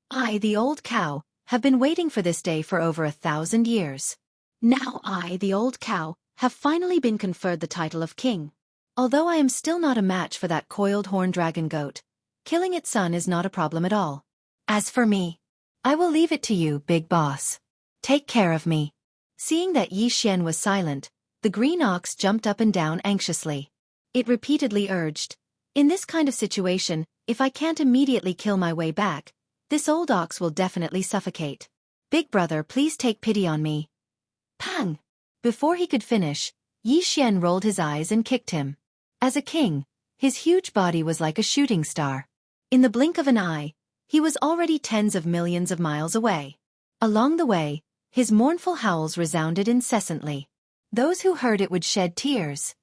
I, the old cow, have been waiting for this day for over 1,000 years. Now I, the old cow, have finally been conferred the title of king. Although I am still not a match for that coiled horn dragon goat, killing its son is not a problem at all. As for me, I will leave it to you, big boss. Take care of me. Seeing that Yi Xian was silent, the green ox jumped up and down anxiously. It repeatedly urged, in this kind of situation, if I can't immediately kill my way back, this old ox will definitely suffocate. Big brother, please take pity on me. Pang! Before he could finish, Yi Xian rolled his eyes and kicked him. As a king, his huge body was like a shooting star. In the blink of an eye, he was already tens of millions of miles away. Along the way, His mournful howls resounded incessantly. Those who heard it would shed tears.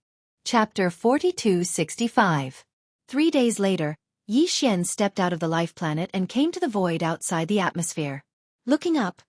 Chapter 4265. 3 days later, Yi Xian stepped out of the life planet and came to the void outside the atmosphere. Looking up,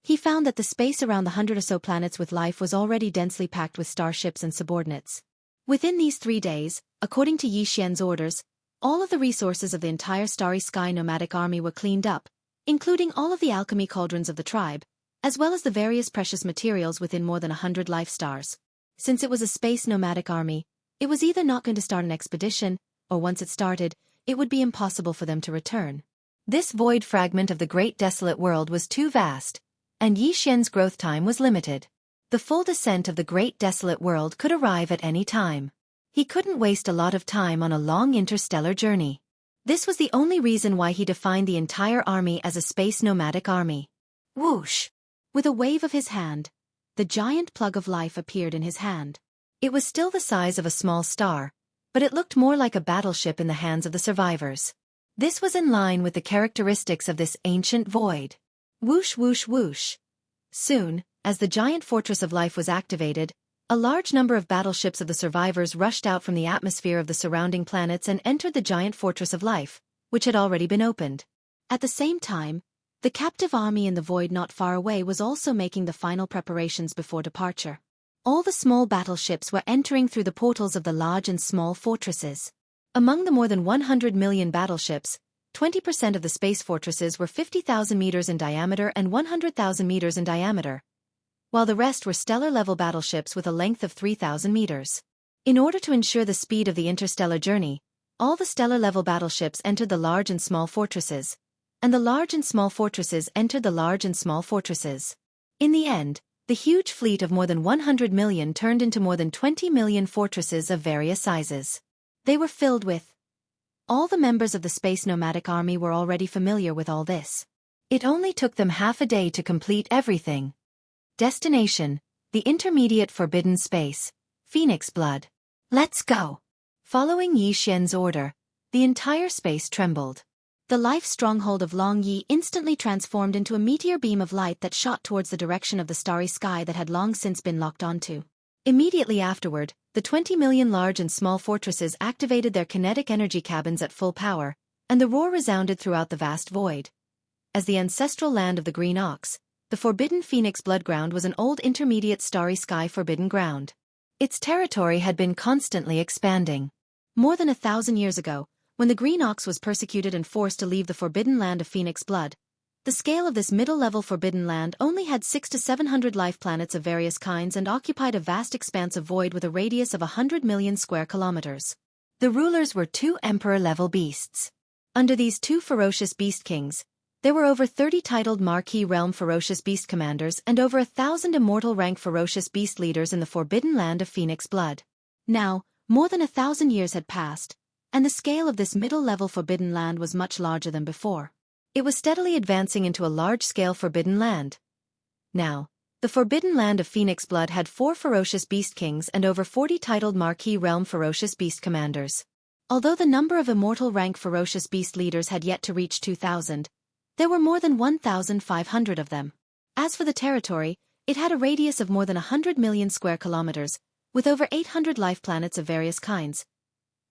he found that the space around the 100 or so planets with life was already densely packed with starships and subordinates. Within these 3 days, according to Yi Xian's orders, all of the resources of the entire Starry Sky nomadic army were cleaned up, including all of the alchemy cauldrons of the tribe, as well as the various precious materials within more than 100 life stars. Since it was a space nomadic army, it was either not going to start an expedition, or once it started, it would be impossible for them to return. This void fragment of the great desolate world was too vast, and Yi Xian's growth time was limited. The full descent of the great desolate world could arrive at any time. He couldn't waste a lot of time on a long interstellar journey. This was the only reason why he defined the entire army as a space nomadic army. Whoosh! With a wave of his hand, the giant plug of life appeared in his hand. It was still the size of a small star, but it looked more like a battleship in the hands of the survivors. This was in line with the characteristics of this ancient void. Whoosh whoosh whoosh. Soon, as the giant fortress of life was activated, a large number of battleships of the survivors rushed out from the atmosphere of the surrounding planets and entered the giant fortress of life, which had already been opened. At the same time, the captive army in the void not far away was also making the final preparations before departure. All the small battleships were entering through the portals of the large and small fortresses. Among the more than 100 million battleships, 20% of the space fortresses were 50,000 meters in diameter and 100,000 meters in diameter, while the rest were stellar-level battleships with a length of 3,000 meters. In order to ensure the speed of the interstellar journey, all the stellar-level battleships entered the large and small fortresses, and the large and small fortresses entered the large and small fortresses. In the end, the huge fleet of more than 100 million turned into more than 20 million fortresses of various sizes. They were filled with. All the members of the Space Nomadic Army were already familiar with all this. It only took them half a day to complete everything. Destination: the intermediate forbidden space, Phoenix Blood. Let's go! Following Yi Xian's order, the entire space trembled. The life stronghold of Long Yi instantly transformed into a meteor beam of light that shot towards the direction of the starry sky that had long since been locked onto. Immediately afterward, the 20 million large and small fortresses activated their kinetic energy cabins at full power, and the roar resounded throughout the vast void. As the ancestral land of the Green Ox, the forbidden Phoenix Blood Ground was an old intermediate starry sky forbidden ground. Its territory had been constantly expanding. More than 1,000 years ago, when the Green Ox was persecuted and forced to leave the forbidden land of Phoenix Blood, the scale of this middle-level forbidden land only had 600 to 700 life planets of various kinds and occupied a vast expanse of void with a radius of 100 million square kilometers. The rulers were 2 emperor-level beasts. Under these 2 ferocious beast kings, there were over 30 titled Marquis Realm ferocious beast commanders and over 1,000 immortal rank ferocious beast leaders in the forbidden land of Phoenix Blood. Now, more than 1,000 years had passed, and the scale of this middle-level forbidden land was much larger than before. It was steadily advancing into a large-scale forbidden land. Now, the forbidden land of Phoenix Blood had 4 ferocious beast kings and over 40 titled Marquis Realm ferocious beast commanders. Although the number of immortal rank ferocious beast leaders had yet to reach 2,000, there were more than 1,500 of them. As for the territory, it had a radius of more than 100 million square kilometers, with over 800 life planets of various kinds.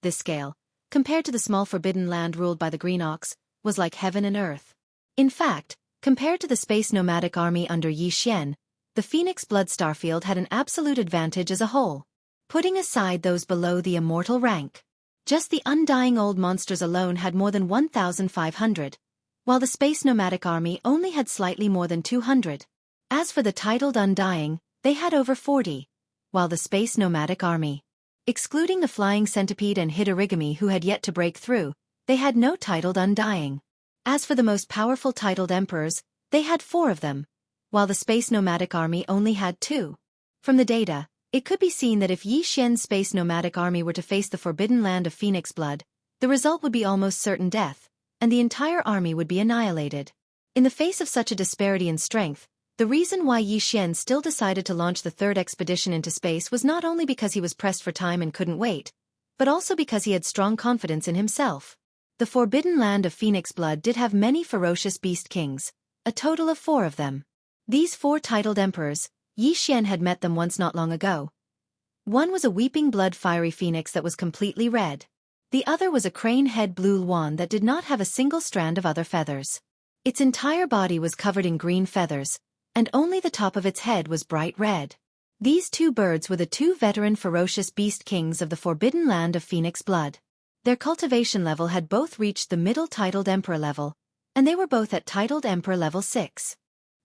This scale, compared to the small forbidden land ruled by the Green Ox, was like heaven and earth. In fact, compared to the space nomadic army under Yi Xian, the Phoenix Blood Starfield had an absolute advantage as a whole. Putting aside those below the immortal rank, just the undying old monsters alone had more than 1,500, while the space nomadic army only had slightly more than 200. As for the titled undying, they had over 40, while the space nomadic army, excluding the flying centipede and Hidorigami who had yet to break through, they had no titled undying. As for the most powerful titled emperors, they had 4 of them, while the space nomadic army only had 2. From the data, it could be seen that if Yi Xian's space nomadic army were to face the forbidden land of Phoenix Blood, the result would be almost certain death, and the entire army would be annihilated. In the face of such a disparity in strength, the reason why Yi Xian still decided to launch the 3rd expedition into space was not only because he was pressed for time and couldn't wait, but also because he had strong confidence in himself. The forbidden land of Phoenix Blood did have many ferocious beast kings, a total of 4 of them. These 4 titled emperors, Yi Xian had met them once not long ago. One was a weeping blood fiery phoenix that was completely red. The other was a crane-head blue swan that did not have a single strand of other feathers. Its entire body was covered in green feathers, and only the top of its head was bright red. These 2 birds were the 2 veteran ferocious beast kings of the forbidden land of phoenix blood. Their cultivation level had both reached the middle titled emperor level, and they were both at titled emperor level 6.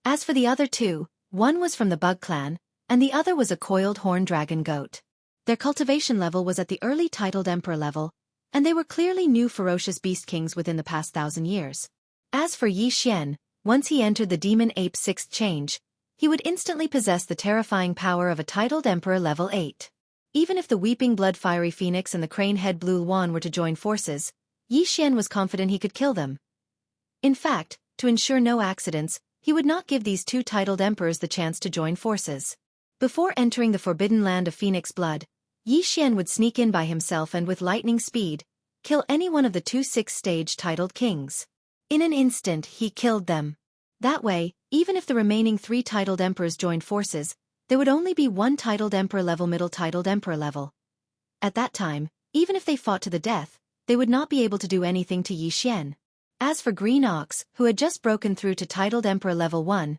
As for the other 2, one was from the bug clan, and the other was a coiled horn dragon goat. Their cultivation level was at the early titled emperor level, and they were clearly new ferocious beast kings within the past 1,000 years. As for Yi Xian, once he entered the demon ape 6th change, he would instantly possess the terrifying power of a titled emperor level 8. Even if the weeping blood fiery phoenix and the crane-head blue swan were to join forces, Yi Xian was confident he could kill them. In fact, to ensure no accidents, he would not give these 2 titled emperors the chance to join forces. Before entering the forbidden land of phoenix blood, Yi Xian would sneak in by himself and with lightning speed, kill any one of the 2 6th-stage titled kings. In an instant he killed them. That way, even if the remaining 3 titled emperors joined forces, there would only be 1 titled emperor level middle titled emperor level. At that time, even if they fought to the death, they would not be able to do anything to Yi Xian. As for Green Ox, who had just broken through to titled emperor level 1,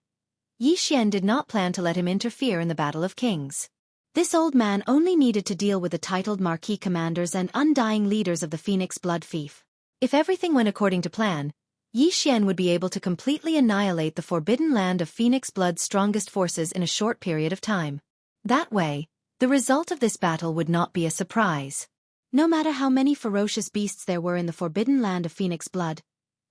Yi Xian did not plan to let him interfere in the Battle of Kings. This old man only needed to deal with the titled marquee commanders and undying leaders of the Phoenix Blood Fief. If everything went according to plan, Yi Xian would be able to completely annihilate the forbidden land of Phoenix Blood's strongest forces in a short period of time. That way, the result of this battle would not be a surprise. No matter how many ferocious beasts there were in the forbidden land of Phoenix Blood,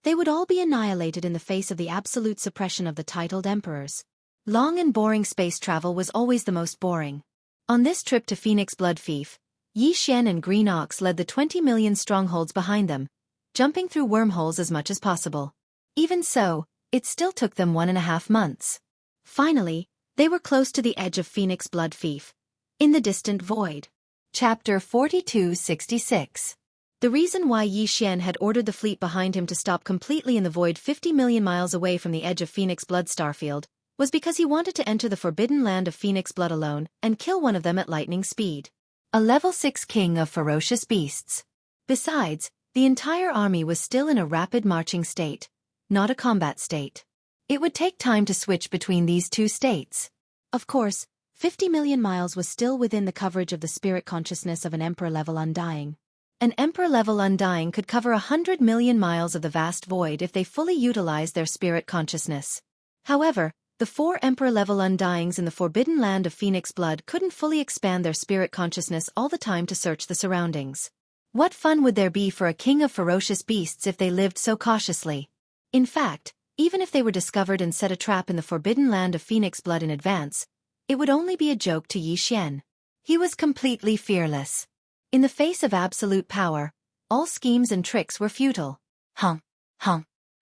they would all be annihilated in the face of the absolute suppression of the titled emperors. Long and boring space travel was always the most boring. On this trip to Phoenix Blood Fief, Yi Xian and Green Ox led the 20 million strongholds behind them, jumping through wormholes as much as possible. Even so, it still took them 1.5 months. Finally, they were close to the edge of Phoenix Blood Fief, in the distant void. Chapter 4266. The reason why Yi Xian had ordered the fleet behind him to stop completely in the void 50 million miles away from the edge of Phoenix Blood Starfield was because he wanted to enter the forbidden land of Phoenix Blood alone and kill one of them at lightning speed. A level 6 king of ferocious beasts. Besides, the entire army was still in a rapid marching state, not a combat state. It would take time to switch between these 2 states. Of course, 50 million miles was still within the coverage of the spirit consciousness of an Emperor-level Undying. An Emperor-level Undying could cover 100 million miles of the vast void if they fully utilized their spirit consciousness. However, the 4 Emperor-level Undyings in the forbidden land of Phoenix Blood couldn't fully expand their spirit consciousness all the time to search the surroundings. What fun would there be for a king of ferocious beasts if they lived so cautiously? In fact, even if they were discovered and set a trap in the forbidden land of Phoenix Blood in advance, it would only be a joke to Yi Xian. He was completely fearless. In the face of absolute power, all schemes and tricks were futile. Hum,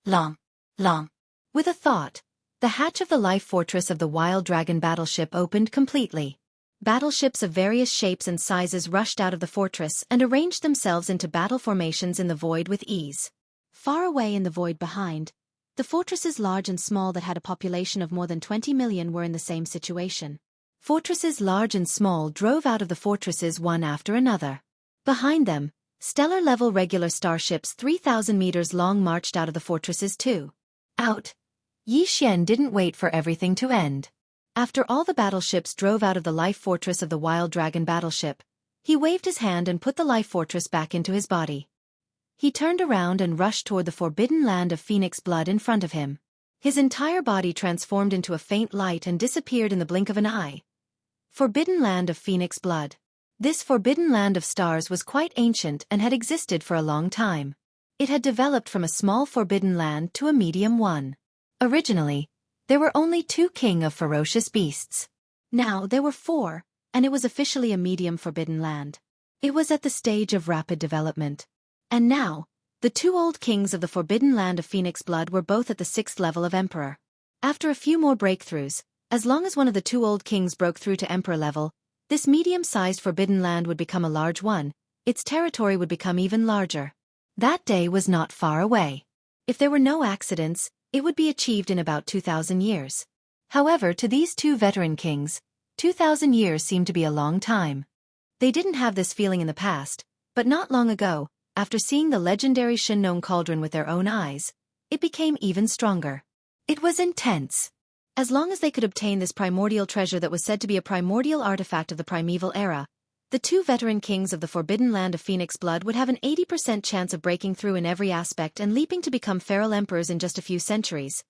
long. With a thought, the hatch of the life fortress of the Wild Dragon battleship opened completely. Battleships of various shapes and sizes rushed out of the fortress and arranged themselves into battle formations in the void with ease. Far away in the void behind, the fortresses large and small that had a population of more than 20 million were in the same situation. Fortresses large and small drove out of the fortresses one after another. Behind them, stellar-level regular starships 3,000 meters long marched out of the fortresses too. Out. Yi Xian didn't wait for everything to end. After all the battleships drove out of the life fortress of the Wild Dragon battleship, he waved his hand and put the life fortress back into his body. He turned around and rushed toward the forbidden land of Phoenix Blood in front of him. His entire body transformed into a faint light and disappeared in the blink of an eye. Forbidden land of Phoenix Blood. This forbidden land of stars was quite ancient and had existed for a long time. It had developed from a small forbidden land to a medium one. Originally, there were only 2 king of ferocious beasts. Now there were 4, and it was officially a medium forbidden land. It was at the stage of rapid development. And now, the 2 old kings of the forbidden land of Phoenix Blood were both at the 6th level of Emperor. After a few more breakthroughs, as long as one of the 2 old kings broke through to Emperor level, this medium-sized forbidden land would become a large one, its territory would become even larger. That day was not far away. If there were no accidents, it would be achieved in about 2,000 years. However, to these two veteran kings, 2,000 years seemed to be a long time. They didn't have this feeling in the past, but not long ago, after seeing the legendary Shin cauldron with their own eyes, it became even stronger. It was intense. As long as they could obtain this primordial treasure that was said to be a primordial artifact of the primeval era, the two veteran kings of the forbidden land of Phoenix blood would have an 80% chance of breaking through in every aspect and leaping to become feral emperors in just a few centuries.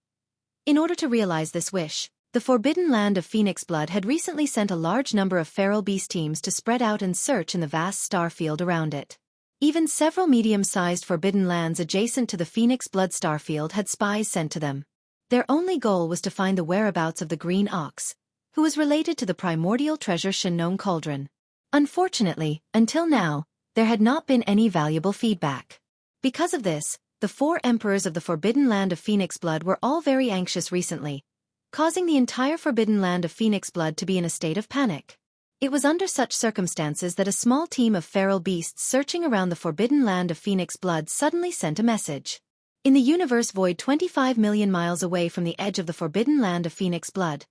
In order to realize this wish, the forbidden land of Phoenix blood had recently sent a large number of feral beast teams to spread out and search in the vast star field around it. Even several medium-sized forbidden lands adjacent to the Phoenix blood star field had spies sent to them. Their only goal was to find the whereabouts of the green ox, who was related to the primordial treasure Shin cauldron. Unfortunately, until now, there had not been any valuable feedback. Because of this, the four emperors of the forbidden land of Phoenix blood were all very anxious recently, causing the entire forbidden land of Phoenix blood to be in a state of panic. It was under such circumstances that a small team of feral beasts searching around the forbidden land of Phoenix blood suddenly sent a message. In the universe void 25 million miles away from the edge of the forbidden land of Phoenix blood,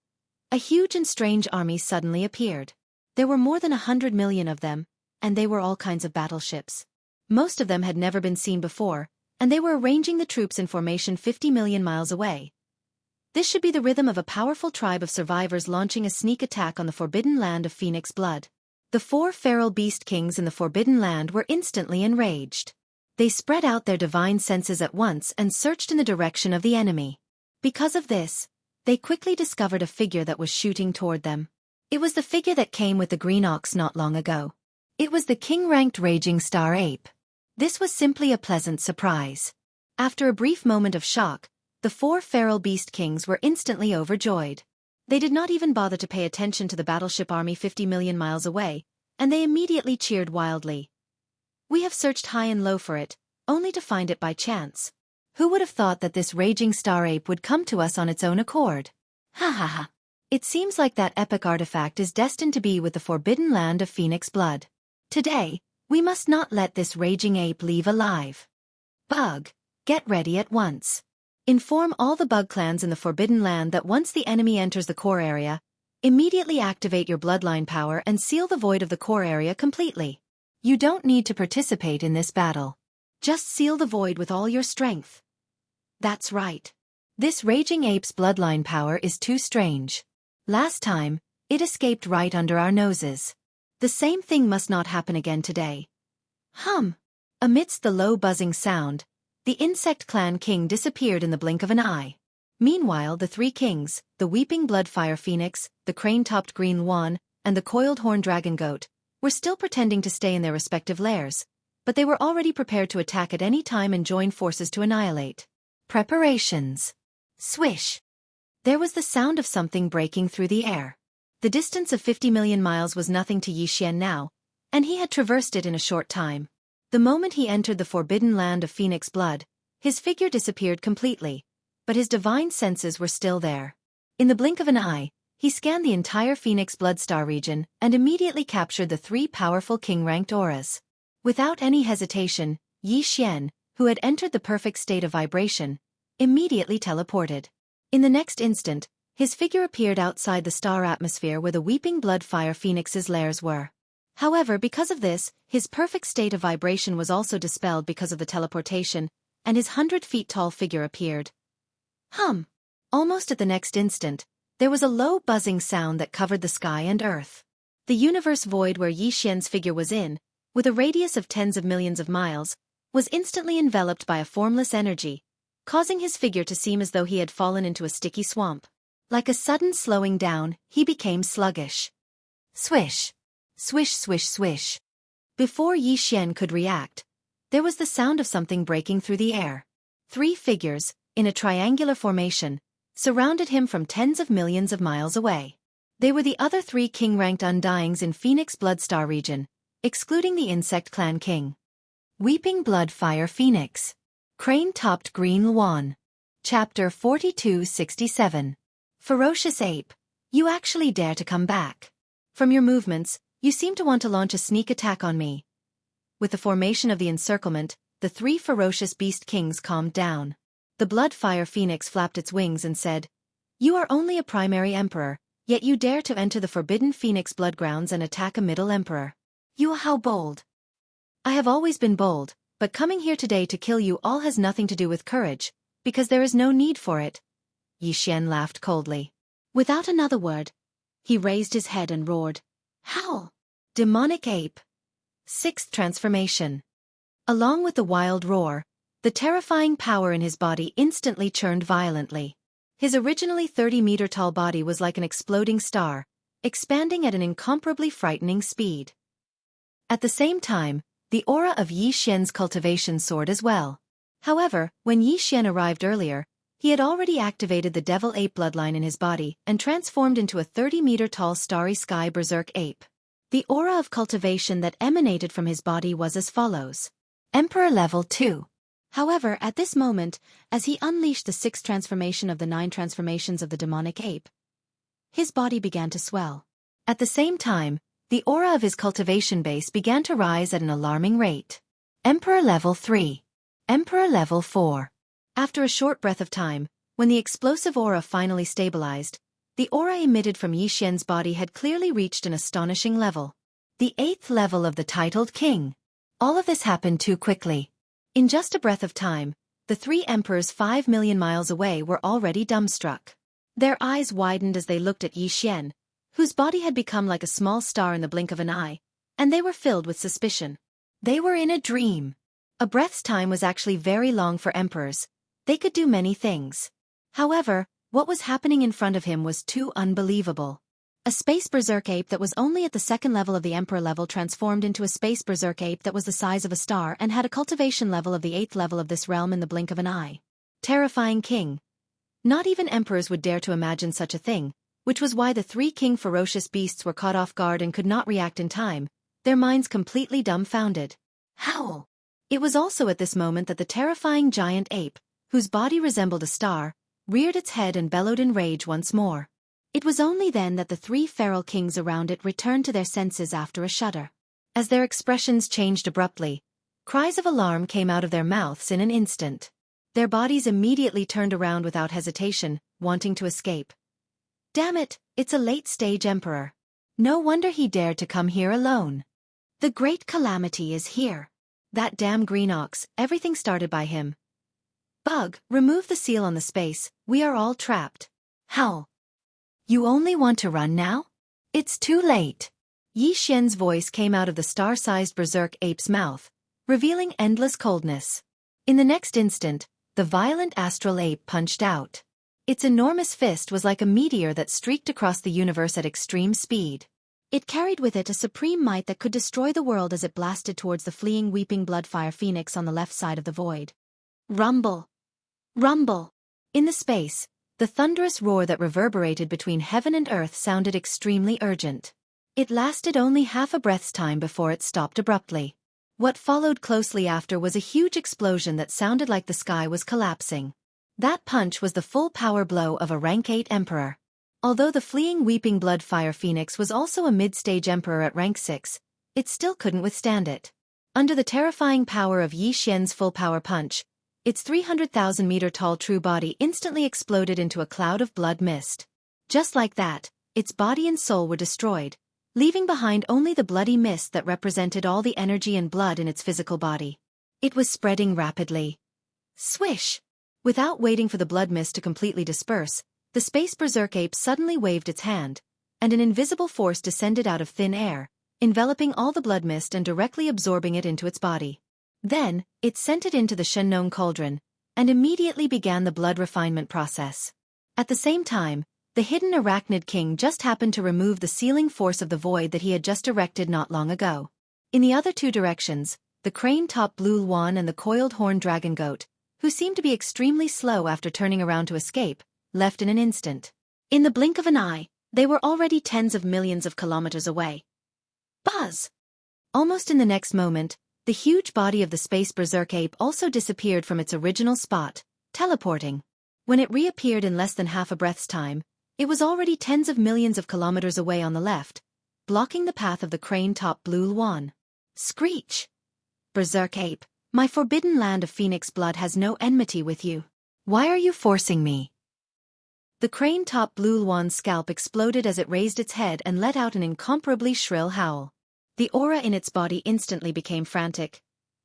a huge and strange army suddenly appeared. There were more than 100 million of them, and they were all kinds of battleships. Most of them had never been seen before, and they were arranging the troops in formation 50 million miles away. This should be the rhythm of a powerful tribe of survivors launching a sneak attack on the forbidden land of Phoenix blood. The four feral beast kings in the forbidden land were instantly enraged. They spread out their divine senses at once and searched in the direction of the enemy. Because of this, they quickly discovered a figure that was shooting toward them. It was the figure that came with the green ox not long ago. It was the king-ranked raging star ape. This was simply a pleasant surprise. After a brief moment of shock, the four feral beast kings were instantly overjoyed. They did not even bother to pay attention to the battleship army 50 million miles away, and they immediately cheered wildly. We have searched high and low for it, only to find it by chance. Who would have thought that this raging star ape would come to us on its own accord? Ha ha ha. It seems like that epic artifact is destined to be with the forbidden land of Phoenix blood. Today, we must not let this raging ape leave alive. Bug, get ready at once. Inform all the bug clans in the forbidden land that once the enemy enters the core area, immediately activate your bloodline power and seal the void of the core area completely. You don't need to participate in this battle. Just seal the void with all your strength. That's right. This raging ape's bloodline power is too strange. Last time, it escaped right under our noses. The same thing must not happen again today. Hum. Amidst the low buzzing sound, the insect clan king disappeared in the blink of an eye. Meanwhile, the three kings, the weeping bloodfire phoenix, the crane-topped green swan, and the coiled horn dragon goat, were still pretending to stay in their respective lairs, but they were already prepared to attack at any time and join forces to annihilate. Preparations. Swish. There was the sound of something breaking through the air. The distance of 50 million miles was nothing to Yi Xian now, and he had traversed it in a short time. The moment he entered the forbidden land of Phoenix blood, his figure disappeared completely, but his divine senses were still there. In the blink of an eye, he scanned the entire Phoenix blood star region and immediately captured the three powerful king-ranked auras. Without any hesitation, Yi Xian, who had entered the perfect state of vibration, immediately teleported. In the next instant, his figure appeared outside the star atmosphere where the weeping bloodfire phoenix's lairs were. However, because of this, his perfect state of vibration was also dispelled because of the teleportation, and his 100-feet-tall figure appeared. Hum! Almost at the next instant, there was a low buzzing sound that covered the sky and earth. The universe void where Yi Xian's figure was in, with a radius of tens of millions of miles, was instantly enveloped by a formless energy, causing his figure to seem as though he had fallen into a sticky swamp. Like a sudden slowing down, he became sluggish. Swish! Swish swish swish. Before Yi Xian could react, there was the sound of something breaking through the air. Three figures, in a triangular formation, surrounded him from tens of millions of miles away. They were the other three king-ranked undyings in Phoenix Bloodstar region, excluding the insect clan king. Weeping Bloodfire Phoenix. Crane-topped green swan. Chapter 4267. Ferocious ape. You actually dare to come back. From your movements, you seem to want to launch a sneak attack on me. With the formation of the encirclement, the three ferocious beast kings calmed down. The Bloodfire Phoenix flapped its wings and said, You are only a primary emperor, yet you dare to enter the forbidden Phoenix bloodgrounds and attack a middle emperor. You are how bold. I have always been bold, but coming here today to kill you all has nothing to do with courage, because there is no need for it. Yi Xian laughed coldly. Without another word, he raised his head and roared. Howl! Demonic ape. Sixth transformation. Along with the wild roar, the terrifying power in his body instantly churned violently. His originally 30-meter-tall body was like an exploding star, expanding at an incomparably frightening speed. At the same time, the aura of Yi Xian's cultivation soared as well. However, when Yi Xian arrived earlier, he had already activated the devil ape bloodline in his body and transformed into a 30-meter-tall starry sky berserk ape. The aura of cultivation that emanated from his body was as follows. Emperor level 2. However, at this moment, as he unleashed the sixth transformation of the 9 transformations of the demonic ape, his body began to swell. At the same time, the aura of his cultivation base began to rise at an alarming rate. Emperor level 3. Emperor level 4. After a short breath of time, when the explosive aura finally stabilized, the aura emitted from Yi Xian's body had clearly reached an astonishing level. The 8th level of the titled king. All of this happened too quickly. In just a breath of time, the 3 emperors 5 million miles away were already dumbstruck. Their eyes widened as they looked at Yi Xian, whose body had become like a small star in the blink of an eye, and they were filled with suspicion. They were in a dream. A breath's time was actually very long for emperors. They could do many things. However, what was happening in front of him was too unbelievable. A space berserk ape that was only at the 2nd level of the emperor level transformed into a space berserk ape that was the size of a star and had a cultivation level of the 8th level of this realm in the blink of an eye. Terrifying king. Not even emperors would dare to imagine such a thing, which was why the 3 king ferocious beasts were caught off guard and could not react in time, their minds completely dumbfounded. Howl! It was also at this moment that the terrifying giant ape, whose body resembled a star, reared its head and bellowed in rage once more. It was only then that the 3 feral kings around it returned to their senses after a shudder. As their expressions changed abruptly, cries of alarm came out of their mouths in an instant. Their bodies immediately turned around without hesitation, wanting to escape. Damn it, it's a late-stage emperor. No wonder he dared to come here alone. The great calamity is here. That damn green ox, everything started by him. Bug, remove the seal on the space, we are all trapped. Howl. You only want to run now? It's too late. Yi Xian's voice came out of the star-sized berserk ape's mouth, revealing endless coldness. In the next instant, the violent astral ape punched out. Its enormous fist was like a meteor that streaked across the universe at extreme speed. It carried with it a supreme might that could destroy the world as it blasted towards the fleeing weeping bloodfire phoenix on the left side of the void. Rumble! Rumble! In the space, the thunderous roar that reverberated between heaven and earth sounded extremely urgent. It lasted only half a breath's time before it stopped abruptly. What followed closely after was a huge explosion that sounded like the sky was collapsing. That punch was the full power blow of a rank 8 emperor. Although the fleeing weeping blood fire phoenix was also a mid-stage emperor at rank 6, it still couldn't withstand it. Under the terrifying power of Yi Xian's full power punch, its 300,000-meter-tall true body instantly exploded into a cloud of blood mist. Just like that, its body and soul were destroyed, leaving behind only the bloody mist that represented all the energy and blood in its physical body. It was spreading rapidly. Swish! Without waiting for the blood mist to completely disperse, the space berserk ape suddenly waved its hand, and an invisible force descended out of thin air, enveloping all the blood mist and directly absorbing it into its body. Then, it sent it into the Shenong cauldron, and immediately began the blood refinement process. At the same time, the hidden arachnid king just happened to remove the sealing force of the void that he had just erected not long ago. In the other 2 directions, the crane-topped blue Luan and the coiled horn dragon goat, who seemed to be extremely slow after turning around to escape, left in an instant. In the blink of an eye, they were already tens of millions of kilometers away. Buzz! Almost in the next moment, the huge body of the space berserk ape also disappeared from its original spot, teleporting. When it reappeared in less than half a breath's time, it was already tens of millions of kilometers away on the left, blocking the path of the crane-topped blue Luan. Screech! Berserk ape, my forbidden land of phoenix blood has no enmity with you. Why are you forcing me? The crane-top blue Luan's scalp exploded as it raised its head and let out an incomparably shrill howl. The aura in its body instantly became frantic.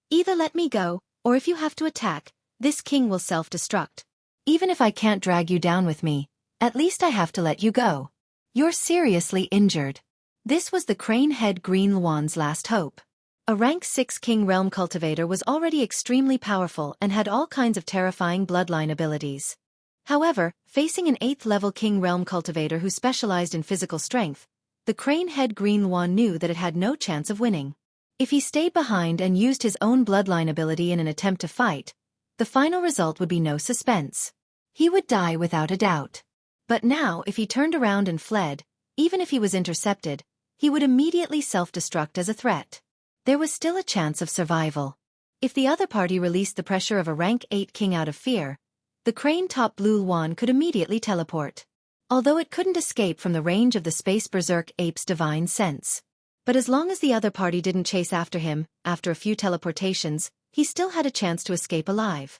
Either let me go, or if you have to attack, this king will self-destruct. Even if I can't drag you down with me, at least I have to let you go. You're seriously injured. This was the crane-head green Luan's last hope. A rank 6 king realm cultivator was already extremely powerful and had all kinds of terrifying bloodline abilities. However, facing an 8th level king realm cultivator who specialized in physical strength, the crane-head green Luan knew that it had no chance of winning. If he stayed behind and used his own bloodline ability in an attempt to fight, the final result would be no suspense. He would die without a doubt. But now, if he turned around and fled, even if he was intercepted, he would immediately self-destruct as a threat. There was still a chance of survival. If the other party released the pressure of a rank 8 king out of fear, the crane-top blue Luan could immediately teleport. Although it couldn't escape from the range of the space berserk ape's divine sense. But as long as the other party didn't chase after him, after a few teleportations, he still had a chance to escape alive.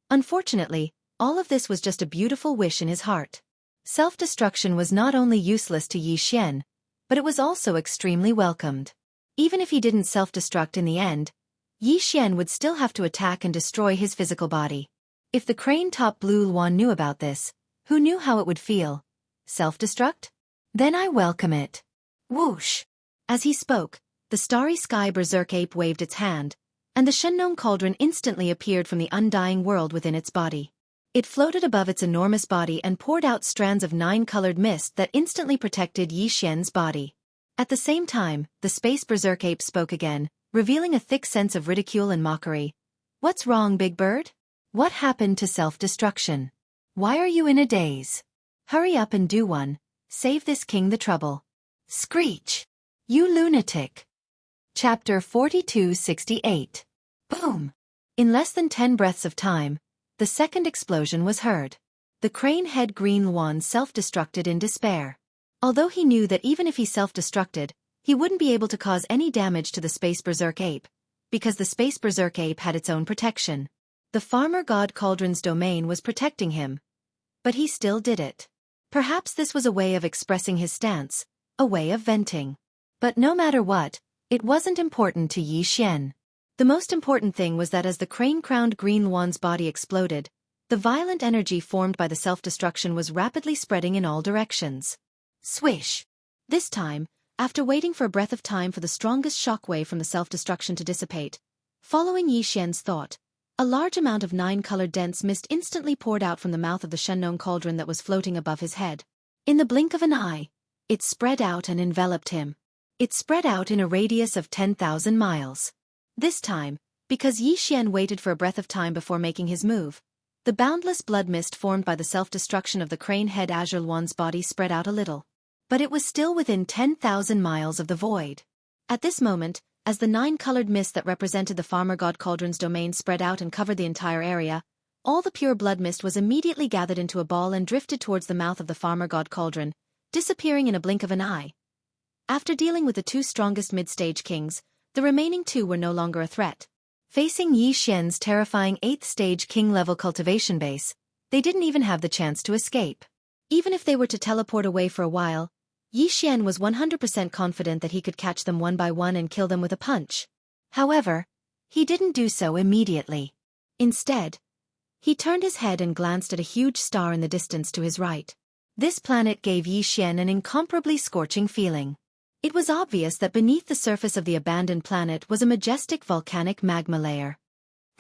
Unfortunately, all of this was just a beautiful wish in his heart. Self-destruction was not only useless to Yi Xian, but it was also extremely welcomed. Even if he didn't self-destruct in the end, Yi Xian would still have to attack and destroy his physical body. If the crane-top blue Luan knew about this, who knew how it would feel? Self-destruct? Then I welcome it. Whoosh! As he spoke, the starry sky berserk ape waved its hand, and the Shengnong cauldron instantly appeared from the undying world within its body. It floated above its enormous body and poured out strands of 9-colored mist that instantly protected Yi Xian's body. At the same time, the space berserk ape spoke again, revealing a thick sense of ridicule and mockery. What's wrong, big bird? What happened to self-destruction? Why are you in a daze? Hurry up and do one. Save this king the trouble. Screech! You lunatic! Chapter 4268. Boom! In less than 10 breaths of time, the second explosion was heard. The crane-head green Luan self-destructed in despair. Although he knew that even if he self-destructed, he wouldn't be able to cause any damage to the space berserk ape, because the space berserk ape had its own protection. The farmer god Cauldron's domain was protecting him. But he still did it. Perhaps this was a way of expressing his stance, a way of venting. But no matter what, it wasn't important to Yi Xian. The most important thing was that as the crane-crowned green Luan's body exploded, the violent energy formed by the self-destruction was rapidly spreading in all directions. Swish! This time, after waiting for a breath of time for the strongest shockwave from the self-destruction to dissipate, following Yi Xian's thought, a large amount of 9-colored dense mist instantly poured out from the mouth of the Shengnong cauldron that was floating above his head. In the blink of an eye, it spread out and enveloped him. It spread out in a radius of 10,000 miles. This time, because Yi Xian waited for a breath of time before making his move, the boundless blood mist formed by the self-destruction of the crane-head Azure Luan's body spread out a little. But it was still within 10,000 miles of the void. At this moment, as the 9-colored mist that represented the farmer god Cauldron's domain spread out and covered the entire area, all the pure blood mist was immediately gathered into a ball and drifted towards the mouth of the farmer god Cauldron, disappearing in a blink of an eye. After dealing with the 2 strongest mid-stage kings, the remaining 2 were no longer a threat. Facing Yi Xian's terrifying 8th-stage king-level cultivation base, they didn't even have the chance to escape. Even if they were to teleport away for a while, Yi Xian was 100% confident that he could catch them one by one and kill them with a punch. However, he didn't do so immediately. Instead, he turned his head and glanced at a huge star in the distance to his right. This planet gave Yi Xian an incomparably scorching feeling. It was obvious that beneath the surface of the abandoned planet was a majestic volcanic magma layer.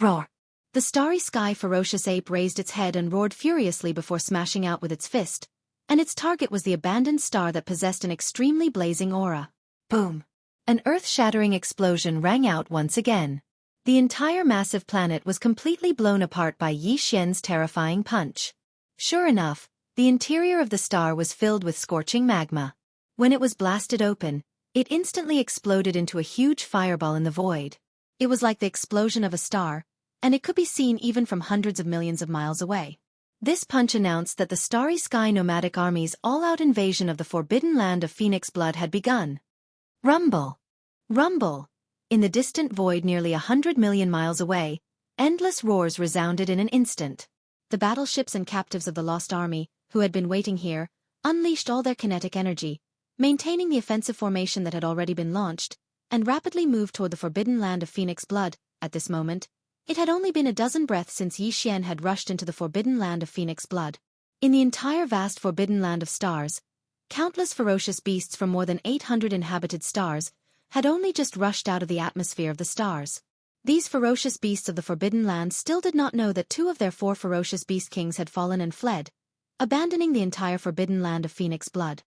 Roar! The starry sky ferocious ape raised its head and roared furiously before smashing out with its fist, and its target was the abandoned star that possessed an extremely blazing aura. Boom! An earth-shattering explosion rang out once again. The entire massive planet was completely blown apart by Yi Xian's terrifying punch. Sure enough, the interior of the star was filled with scorching magma. When it was blasted open, it instantly exploded into a huge fireball in the void. It was like the explosion of a star, and it could be seen even from hundreds of millions of miles away. This punch announced that the Starry Sky nomadic army's all-out invasion of the forbidden land of Phoenix Blood had begun. Rumble! Rumble! In the distant void nearly 100 million miles away, endless roars resounded in an instant. The battleships and captives of the Lost Army, who had been waiting here, unleashed all their kinetic energy, maintaining the offensive formation that had already been launched, and rapidly moved toward the forbidden land of Phoenix blood. At this moment, it had only been a dozen breaths since Yi Xian had rushed into the forbidden land of Phoenix blood. In the entire vast forbidden land of stars, countless ferocious beasts from more than 800 inhabited stars had only just rushed out of the atmosphere of the stars. These ferocious beasts of the forbidden land still did not know that 2 of their 4 ferocious beast kings had fallen and fled, abandoning the entire forbidden land of Phoenix blood.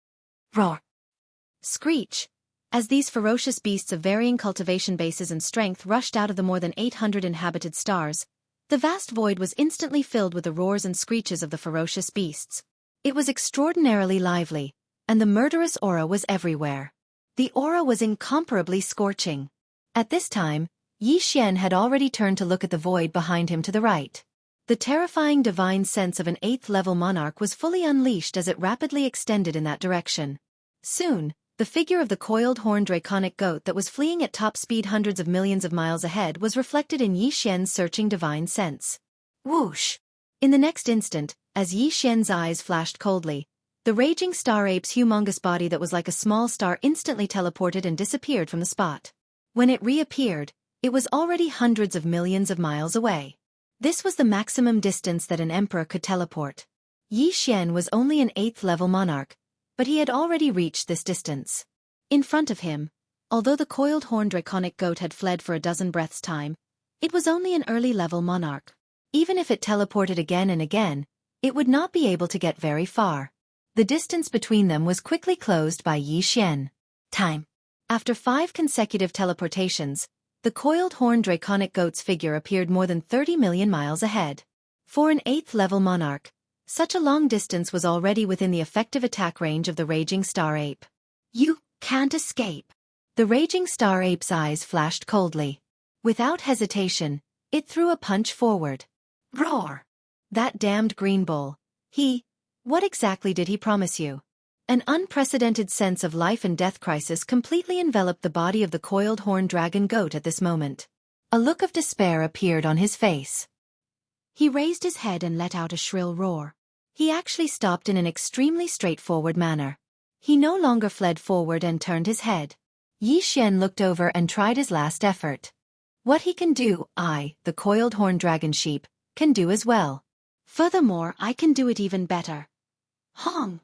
Roar! Screech! As these ferocious beasts of varying cultivation bases and strength rushed out of the more than 800 inhabited stars, the vast void was instantly filled with the roars and screeches of the ferocious beasts. It was extraordinarily lively, and the murderous aura was everywhere. The aura was incomparably scorching. At this time, Yi Xian had already turned to look at the void behind him to the right. The terrifying divine sense of an 8th-level monarch was fully unleashed as it rapidly extended in that direction. Soon, the figure of the coiled horned draconic goat that was fleeing at top speed hundreds of millions of miles ahead was reflected in Yi Xian's searching divine sense. Whoosh! In the next instant, as Yi Xian's eyes flashed coldly, the raging star ape's humongous body that was like a small star instantly teleported and disappeared from the spot. When it reappeared, it was already hundreds of millions of miles away. This was the maximum distance that an emperor could teleport. Yi Xian was only an 8th-level monarch, but he had already reached this distance. In front of him, although the coiled horned draconic goat had fled for a dozen breaths' time, it was only an early-level monarch. Even if it teleported again and again, it would not be able to get very far. The distance between them was quickly closed by Yi Xian. Time. After 5 consecutive teleportations, the coiled horned draconic goat's figure appeared more than 30 million miles ahead. For an 8th-level monarch, such a long distance was already within the effective attack range of the raging star ape. You can't escape. The raging star ape's eyes flashed coldly. Without hesitation, it threw a punch forward. Roar! That damned green bull. What exactly did he promise you? An unprecedented sense of life and death crisis completely enveloped the body of the coiled horned dragon goat at this moment. A look of despair appeared on his face. He raised his head and let out a shrill roar. He actually stopped in an extremely straightforward manner. He no longer fled forward and turned his head. Yi Xian looked over and tried his last effort. What he can do, I, the coiled horned dragon sheep, can do as well. Furthermore, I can do it even better. Hong!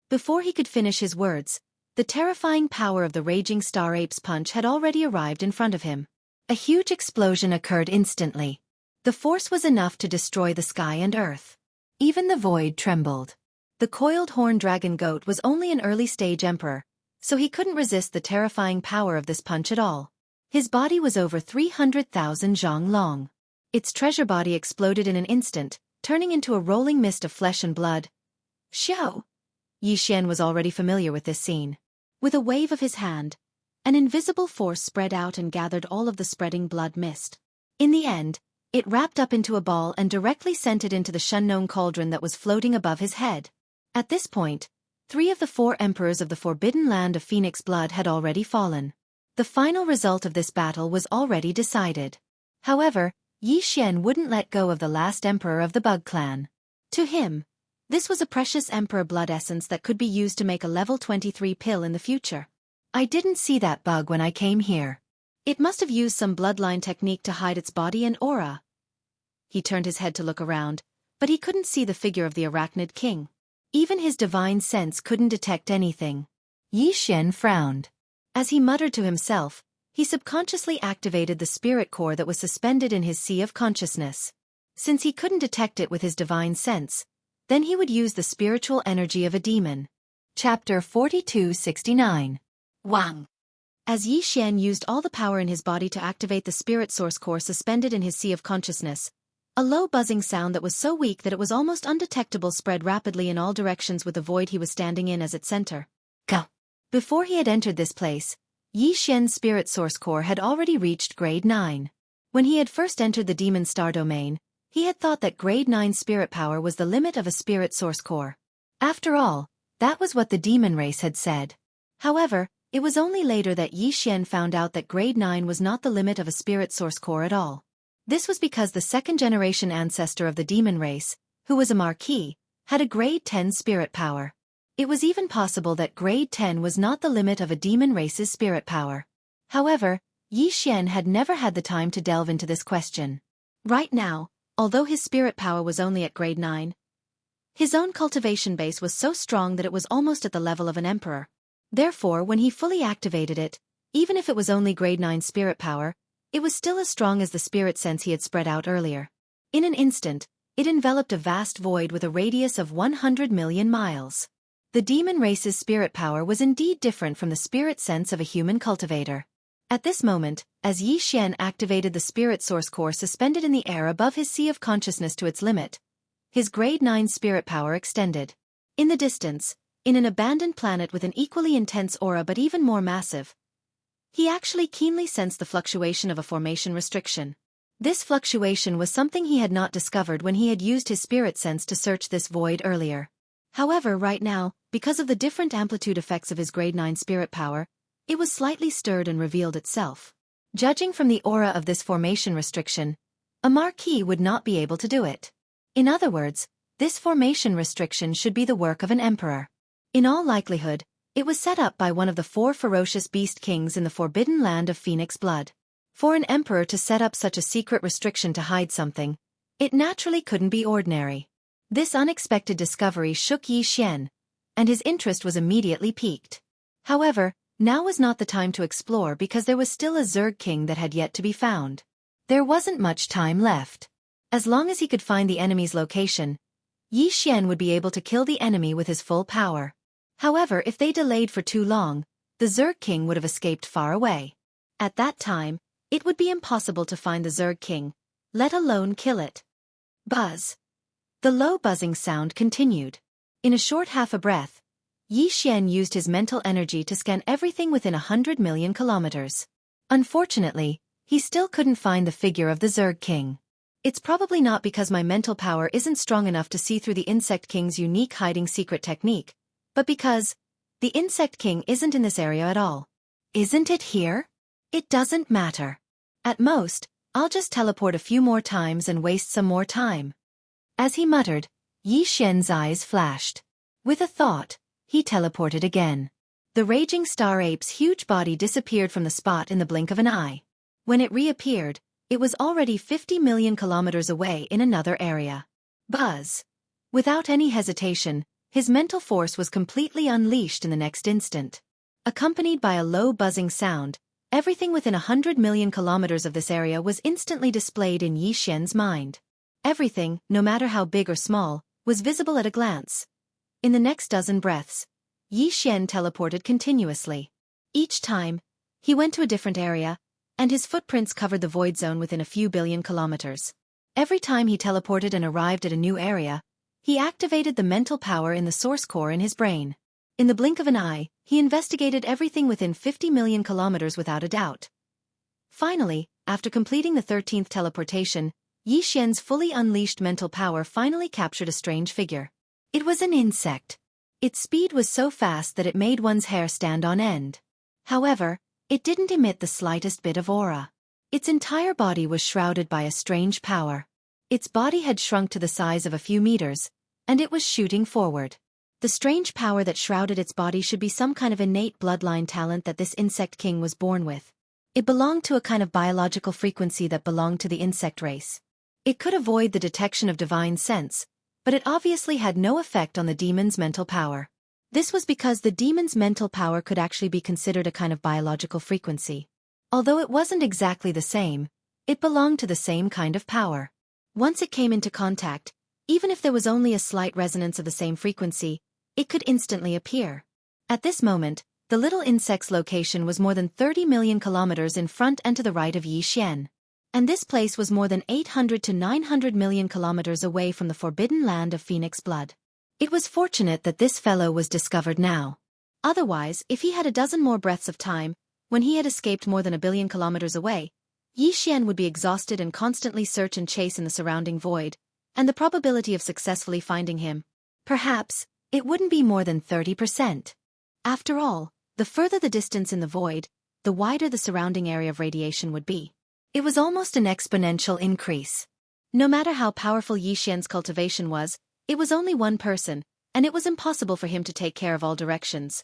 Before he could finish his words, the terrifying power of the raging star ape's punch had already arrived in front of him. A huge explosion occurred instantly. The force was enough to destroy the sky and earth. Even the void trembled. The coiled horned dragon goat was only an early-stage emperor, so he couldn't resist the terrifying power of this punch at all. His body was over 300,000 zhang long. Its treasure body exploded in an instant, turning into a rolling mist of flesh and blood. Xiao! Yi Xian was already familiar with this scene. With a wave of his hand, an invisible force spread out and gathered all of the spreading blood mist. In the end, it wrapped up into a ball and directly sent it into the Shunnong cauldron that was floating above his head. At this point, 3 of the 4 emperors of the forbidden land of Phoenix blood had already fallen. The final result of this battle was already decided. However, Yi Xian wouldn't let go of the last emperor of the Bug clan. To him, this was a precious emperor blood essence that could be used to make a level 23 pill in the future. I didn't see that bug when I came here. It must have used some bloodline technique to hide its body and aura. He turned his head to look around, but he couldn't see the figure of the arachnid king. Even his divine sense couldn't detect anything. Yi Xian frowned. As he muttered to himself, he subconsciously activated the spirit core that was suspended in his sea of consciousness. Since he couldn't detect it with his divine sense, then he would use the spiritual energy of a demon. Chapter 4269. Wang. As Yi Xian used all the power in his body to activate the spirit source core suspended in his sea of consciousness, a low buzzing sound that was so weak that it was almost undetectable spread rapidly in all directions with the void he was standing in as its center. Go! Before he had entered this place, Yi Xian's spirit source core had already reached grade 9. When he had first entered the demon star domain, he had thought that grade 9 spirit power was the limit of a spirit source core. After all, that was what the demon race had said. However, it was only later that Yi Xian found out that grade 9 was not the limit of a spirit source core at all. This was because the second-generation ancestor of the demon race, who was a marquis, had a grade 10 spirit power. It was even possible that grade 10 was not the limit of a demon race's spirit power. However, Yi Xian had never had the time to delve into this question. Right now, although his spirit power was only at grade 9, his own cultivation base was so strong that it was almost at the level of an emperor. Therefore, when he fully activated it, even if it was only grade 9 spirit power, it was still as strong as the spirit sense he had spread out earlier. In an instant, it enveloped a vast void with a radius of 100 million miles. The demon race's spirit power was indeed different from the spirit sense of a human cultivator. At this moment, as Yi Xian activated the spirit source core suspended in the air above his sea of consciousness to its limit, his grade 9 spirit power extended. In the distance, in an abandoned planet with an equally intense aura but even more massive, he actually keenly sensed the fluctuation of a formation restriction. This fluctuation was something he had not discovered when he had used his spirit sense to search this void earlier. However, right now, because of the different amplitude effects of his grade 9 spirit power, it was slightly stirred and revealed itself. Judging from the aura of this formation restriction, a marquis would not be able to do it. In other words, this formation restriction should be the work of an emperor. In all likelihood, it was set up by one of the 4 ferocious beast kings in the forbidden land of Phoenix blood. For an emperor to set up such a secret restriction to hide something, it naturally couldn't be ordinary. This unexpected discovery shook Yi Xian, and his interest was immediately piqued. However, now was not the time to explore because there was still a Zerg king that had yet to be found. There wasn't much time left. As long as he could find the enemy's location, Yi Xian would be able to kill the enemy with his full power. However, if they delayed for too long, the Zerg king would have escaped far away. At that time, it would be impossible to find the Zerg king, let alone kill it. Buzz. The low buzzing sound continued. In a short half a breath, Yi Xian used his mental energy to scan everything within 100 million kilometers. Unfortunately, he still couldn't find the figure of the Zerg king. It's probably not because my mental power isn't strong enough to see through the Insect King's unique hiding secret technique, but because the Insect King isn't in this area at all. Isn't it here? It doesn't matter. At most, I'll just teleport a few more times and waste some more time. As he muttered, Yi Xian's eyes flashed. With a thought, he teleported again. The raging star ape's huge body disappeared from the spot in the blink of an eye. When it reappeared, it was already 50 million kilometers away in another area. Buzz. Without any hesitation, his mental force was completely unleashed in the next instant. Accompanied by a low buzzing sound, everything within 100 million kilometers of this area was instantly displayed in Yi Xian's mind. Everything, no matter how big or small, was visible at a glance. In the next dozen breaths, Yi Xian teleported continuously. Each time, he went to a different area, and his footprints covered the void zone within a few billion kilometers. Every time he teleported and arrived at a new area, he activated the mental power in the source core in his brain. In the blink of an eye, he investigated everything within 50 million kilometers without a doubt. Finally, after completing the 13th teleportation, Yi Xian's fully unleashed mental power finally captured a strange figure. It was an insect. Its speed was so fast that it made one's hair stand on end. However, it didn't emit the slightest bit of aura. Its entire body was shrouded by a strange power. Its body had shrunk to the size of a few meters, and it was shooting forward. The strange power that shrouded its body should be some kind of innate bloodline talent that this insect king was born with. It belonged to a kind of biological frequency that belonged to the insect race. It could avoid the detection of divine sense, but it obviously had no effect on the demon's mental power. This was because the demon's mental power could actually be considered a kind of biological frequency. Although it wasn't exactly the same, it belonged to the same kind of power. Once it came into contact, even if there was only a slight resonance of the same frequency, it could instantly appear. At this moment, the little insect's location was more than 30 million kilometers in front and to the right of Yi Xian. And this place was more than 800 to 900 million kilometers away from the forbidden land of Phoenix blood. It was fortunate that this fellow was discovered now. Otherwise, if he had a dozen more breaths of time, when he had escaped more than 1 billion kilometers away, Yi Xian would be exhausted and constantly search and chase in the surrounding void, and the probability of successfully finding him, perhaps, it wouldn't be more than 30%. After all, the further the distance in the void, the wider the surrounding area of radiation would be. It was almost an exponential increase. No matter how powerful Yi Xian's cultivation was, It was only one person, and it was impossible for him to take care of all directions.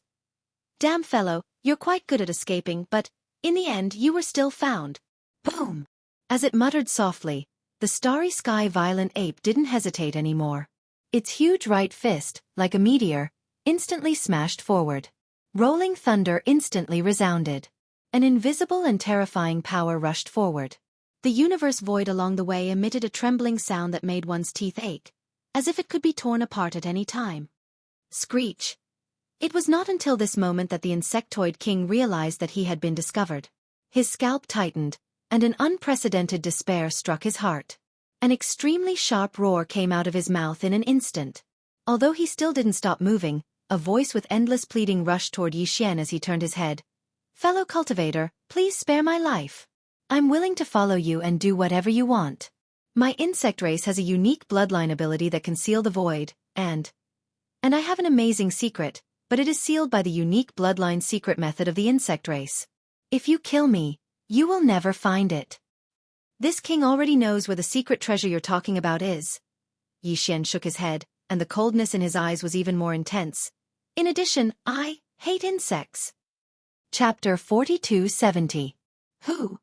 Damn fellow, you're quite good at escaping, but, in the end you were still found. Boom! As it muttered softly, the starry sky violent ape didn't hesitate anymore. Its huge right fist, like a meteor, instantly smashed forward. Rolling thunder instantly resounded. An invisible and terrifying power rushed forward. The universe void along the way emitted a trembling sound that made one's teeth ache, as if it could be torn apart at any time. Screech! It was not until this moment that the insectoid king realized that he had been discovered. His scalp tightened, and an unprecedented despair struck his heart. An extremely sharp roar came out of his mouth in an instant. Although he still didn't stop moving, a voice with endless pleading rushed toward Yi Xian as he turned his head. Fellow cultivator, please spare my life. I'm willing to follow you and do whatever you want. My insect race has a unique bloodline ability that can seal the void, and I have an amazing secret, but it is sealed by the unique bloodline secret method of the insect race. If you kill me, you will never find it. This king already knows where the secret treasure you're talking about is. Yi Xian shook his head, and the coldness in his eyes was even more intense. In addition, I hate insects. Chapter 4270. Who?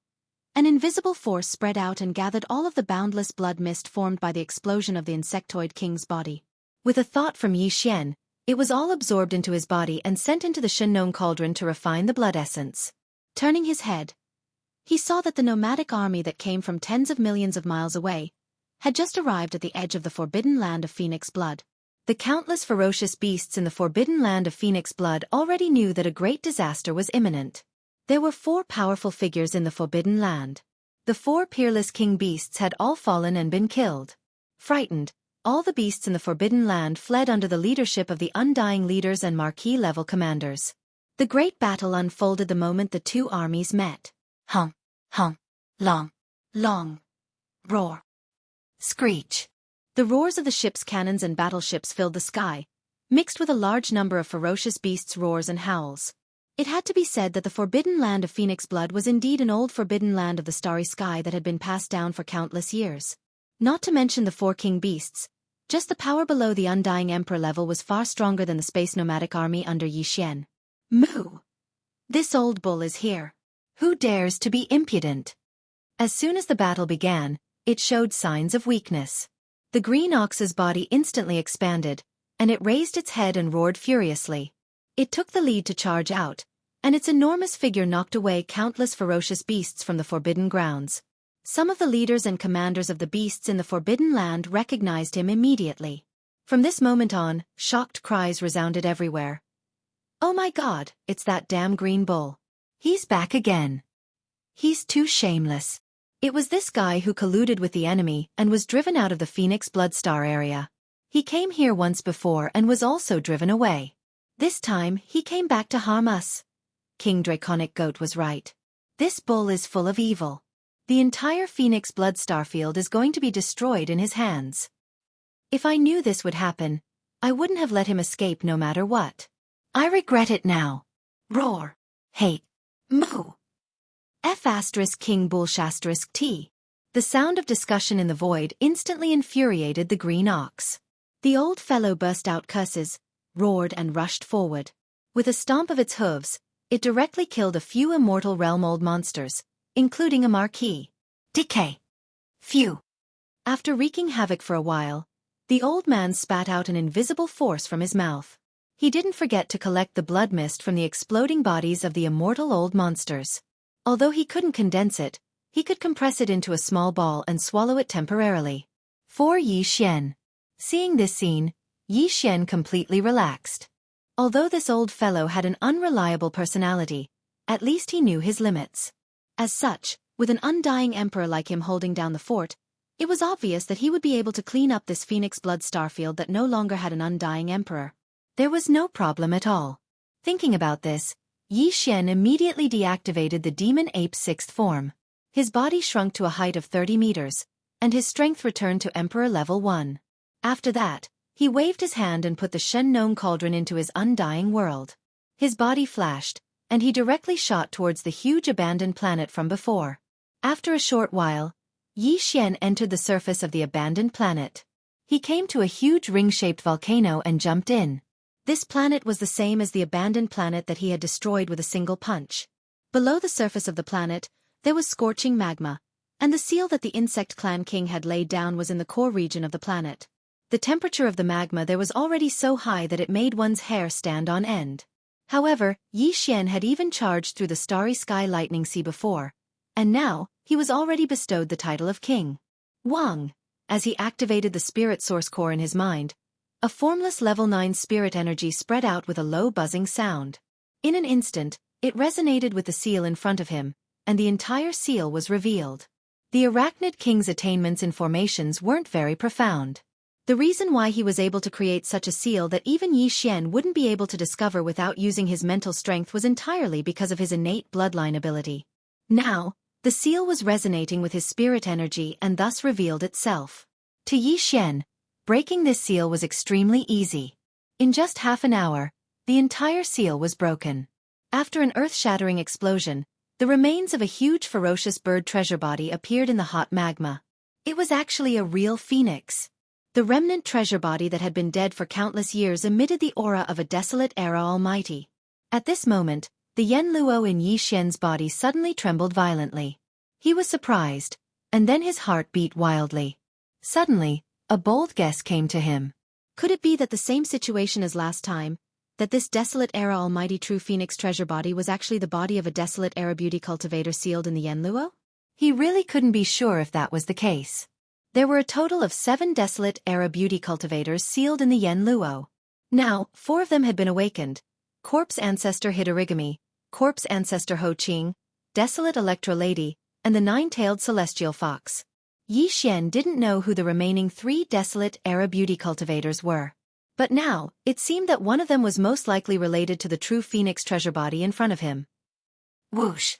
An invisible force spread out and gathered all of the boundless blood mist formed by the explosion of the insectoid king's body. With a thought from Yi Xian, it was all absorbed into his body and sent into the Shennon cauldron to refine the blood essence. Turning his head, he saw that the nomadic army that came from tens of millions of miles away had just arrived at the edge of the forbidden land of Phoenix Blood. The countless ferocious beasts in the forbidden land of Phoenix Blood already knew that a great disaster was imminent. There were 4 powerful figures in the forbidden land. The 4 peerless king beasts had all fallen and been killed. Frightened, all the beasts in the forbidden land fled under the leadership of the undying leaders and marquee-level commanders. The great battle unfolded the moment the 2 armies met. Hum, hum, long, long, roar, screech. The roars of the ship's cannons and battleships filled the sky, mixed with a large number of ferocious beasts' roars and howls. It had to be said that the forbidden land of Phoenix Blood was indeed an old forbidden land of the starry sky that had been passed down for countless years. Not to mention the 4 king beasts, just the power below the undying emperor level was far stronger than the space nomadic army under Yi Xian. Moo! This old bull is here. Who dares to be impudent? As soon as the battle began, it showed signs of weakness. The green ox's body instantly expanded, and it raised its head and roared furiously. It took the lead to charge out, and its enormous figure knocked away countless ferocious beasts from the forbidden grounds. Some of the leaders and commanders of the beasts in the forbidden land recognized him immediately. From this moment on, shocked cries resounded everywhere. Oh my God, it's that damn green bull. He's back again. He's too shameless. It was this guy who colluded with the enemy and was driven out of the Phoenix Bloodstar area. He came here once before and was also driven away. This time, he came back to harm us. King Draconic Goat was right. This bull is full of evil. The entire Phoenix Bloodstar field is going to be destroyed in his hands. If I knew this would happen, I wouldn't have let him escape no matter what. I regret it now. Roar. Hate. Moo. F** King Bullsh * T. The sound of discussion in the void instantly infuriated the green ox. The old fellow burst out curses, roared and rushed forward. With a stomp of its hooves, it directly killed a few immortal realm-old monsters, including a marquis. Decay. Phew. After wreaking havoc for a while, the old man spat out an invisible force from his mouth. He didn't forget to collect the blood mist from the exploding bodies of the immortal old monsters. Although he couldn't condense it, he could compress it into a small ball and swallow it temporarily. For Yi Xian. Seeing this scene, Yi Xian completely relaxed. Although this old fellow had an unreliable personality, at least he knew his limits. As such, with an undying emperor like him holding down the fort, it was obvious that he would be able to clean up this Phoenix Blood starfield that no longer had an undying emperor. There was no problem at all. Thinking about this, Yi Xian immediately deactivated the demon ape's 6th form. His body shrunk to a height of 30 meters, and his strength returned to Emperor Level 1. After that, he waved his hand and put the Shennon cauldron into his undying world. His body flashed, and he directly shot towards the huge abandoned planet from before. After a short while, Yi Xian entered the surface of the abandoned planet. He came to a huge ring-shaped volcano and jumped in. This planet was the same as the abandoned planet that he had destroyed with a single punch. Below the surface of the planet, there was scorching magma, and the seal that the insect clan king had laid down was in the core region of the planet. The temperature of the magma there was already so high that it made one's hair stand on end. However, Yi Xian had even charged through the starry sky lightning sea before, and now, he was already bestowed the title of king. Wang. As he activated the spirit source core in his mind, a formless level 9 spirit energy spread out with a low buzzing sound. In an instant, it resonated with the seal in front of him, and the entire seal was revealed. The Arachnid King's attainments in formations weren't very profound. The reason why he was able to create such a seal that even Yi Xian wouldn't be able to discover without using his mental strength was entirely because of his innate bloodline ability. Now, the seal was resonating with his spirit energy and thus revealed itself. To Yi Xian, breaking this seal was extremely easy. In just half an hour, the entire seal was broken. After an earth-shattering explosion, the remains of a huge ferocious bird treasure body appeared in the hot magma. It was actually a real phoenix. The remnant treasure body that had been dead for countless years emitted the aura of a desolate era almighty. At this moment, the Yen Luo in Yi Xian's body suddenly trembled violently. He was surprised, and then his heart beat wildly. Suddenly, a bold guess came to him. Could it be that the same situation as last time, that this desolate era almighty true phoenix treasure body was actually the body of a desolate era beauty cultivator sealed in the Yen Luo? He really couldn't be sure if that was the case. There were a total of 7 desolate era beauty cultivators sealed in the Yen Luo. Now, 4 of them had been awakened: Corpse Ancestor Hitorigami, Corpse Ancestor Ho Qing, Desolate Electro Lady, and the 9-tailed Celestial Fox. Yi Xian didn't know who the remaining 3 desolate era beauty cultivators were. But now, it seemed that one of them was most likely related to the true phoenix treasure body in front of him. Whoosh!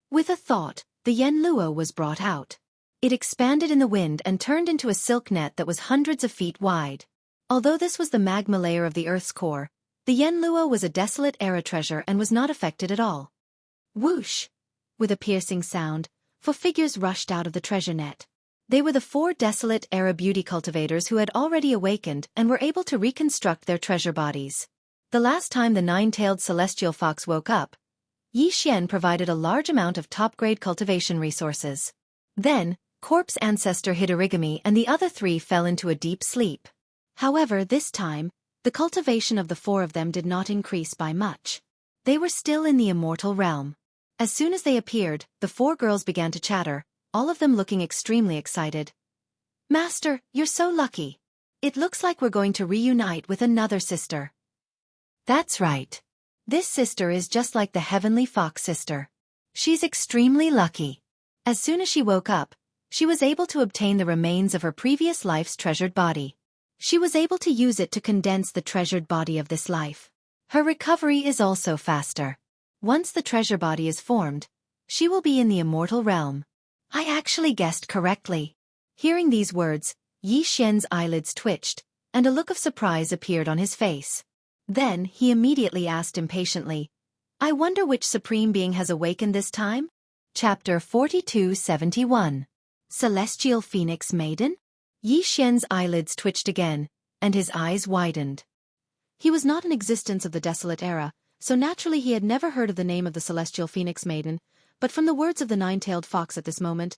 With a thought, the Yen Luo was brought out. It expanded in the wind and turned into a silk net that was hundreds of feet wide. Although this was the magma layer of the Earth's core, the Yen Luo was a desolate era treasure and was not affected at all. Whoosh! With a piercing sound, 4 figures rushed out of the treasure net. They were the 4 desolate era beauty cultivators who had already awakened and were able to reconstruct their treasure bodies. The last time the 9-tailed celestial fox woke up, Yi Xian provided a large amount of top-grade cultivation resources. Then, Corpse Ancestor Hitorigami and the other 3 fell into a deep sleep. However, this time, the cultivation of the 4 of them did not increase by much. They were still in the immortal realm. As soon as they appeared, the 4 girls began to chatter, all of them looking extremely excited. "Master, you're so lucky. It looks like we're going to reunite with another sister." "That's right. This sister is just like the Heavenly Fox sister. She's extremely lucky." As soon as she woke up, she was able to obtain the remains of her previous life's treasured body. She was able to use it to condense the treasured body of this life. Her recovery is also faster. Once the treasure body is formed, she will be in the immortal realm. I actually guessed correctly. Hearing these words, Yi Xian's eyelids twitched, and a look of surprise appeared on his face. Then, he immediately asked impatiently, "I wonder which supreme being has awakened this time?" Chapter 4271. Celestial Phoenix Maiden? Yi Xian's eyelids twitched again, and his eyes widened. He was not in existence of the desolate era, so naturally he had never heard of the name of the Celestial Phoenix Maiden, but from the words of the 9-tailed fox at this moment,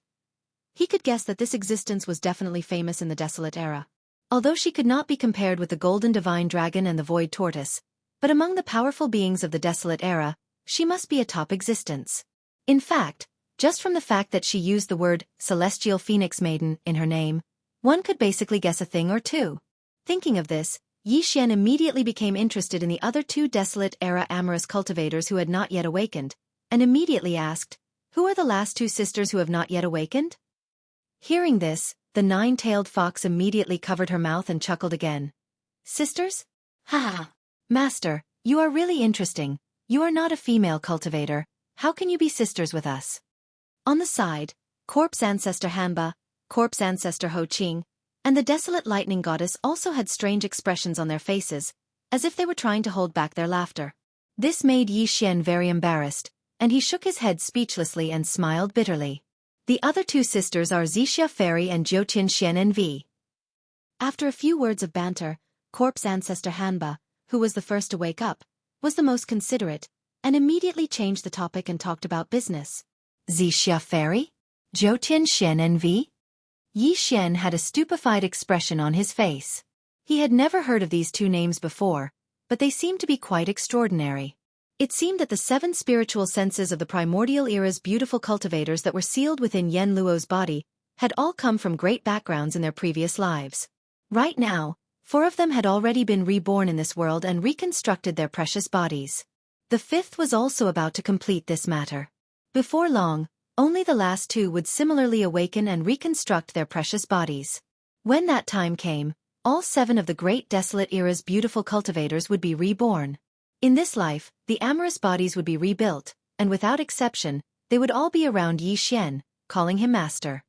he could guess that this existence was definitely famous in the desolate era. Although she could not be compared with the Golden Divine Dragon and the Void Tortoise, but among the powerful beings of the desolate era, she must be a top existence. In fact, just from the fact that she used the word Celestial Phoenix Maiden in her name, one could basically guess a thing or two. Thinking of this, Yi Xian immediately became interested in the other 2 desolate era amorous cultivators who had not yet awakened, and immediately asked, "Who are the last 2 sisters who have not yet awakened?" Hearing this, the 9-tailed fox immediately covered her mouth and chuckled again. "Sisters? Ha! Master, you are really interesting. You are not a female cultivator. How can you be sisters with us?" On the side, Corpse Ancestor Hanba, Corpse Ancestor Ho Qing, and the Desolate Lightning Goddess also had strange expressions on their faces, as if they were trying to hold back their laughter. This made Yi Xian very embarrassed, and he shook his head speechlessly and smiled bitterly. The other 2 sisters are Zixia Fairy and Jiuqin Xian Nv. After a few words of banter, corpse ancestor Hanba, who was the first to wake up, was the most considerate, and immediately changed the topic and talked about business. Zixia Fairy? Zhou Tianxian NV? Yi Xian had a stupefied expression on his face. He had never heard of these two names before, but they seemed to be quite extraordinary. It seemed that the 7 spiritual senses of the primordial era's beautiful cultivators that were sealed within Yen Luo's body had all come from great backgrounds in their previous lives. Right now, 4 of them had already been reborn in this world and reconstructed their precious bodies. The 5th was also about to complete this matter. Before long, only the last 2 would similarly awaken and reconstruct their precious bodies. When that time came, all 7 of the great desolate era's beautiful cultivators would be reborn. In this life, the amorous bodies would be rebuilt, and without exception, they would all be around Yi Xian, calling him master.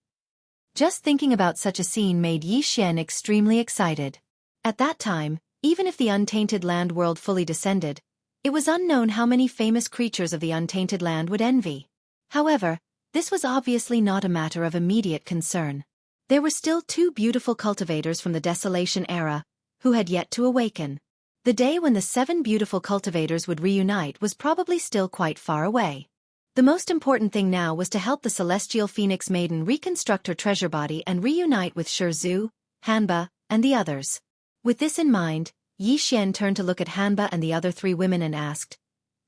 Just thinking about such a scene made Yi Xian extremely excited. At that time, even if the untainted land world fully descended, it was unknown how many famous creatures of the untainted land would envy. However, this was obviously not a matter of immediate concern. There were still 2 beautiful cultivators from the Desolation era, who had yet to awaken. The day when the 7 beautiful cultivators would reunite was probably still quite far away. The most important thing now was to help the celestial phoenix maiden reconstruct her treasure body and reunite with Zhu, Hanba, and the others. With this in mind, Yi Xian turned to look at Hanba and the other 3 women and asked,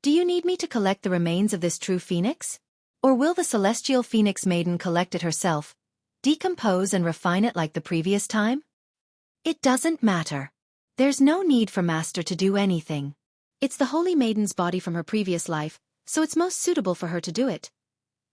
"Do you need me to collect the remains of this true phoenix? Or will the celestial phoenix maiden collect it herself, decompose and refine it like the previous time?" "It doesn't matter. There's no need for Master to do anything. It's the holy maiden's body from her previous life, so it's most suitable for her to do it."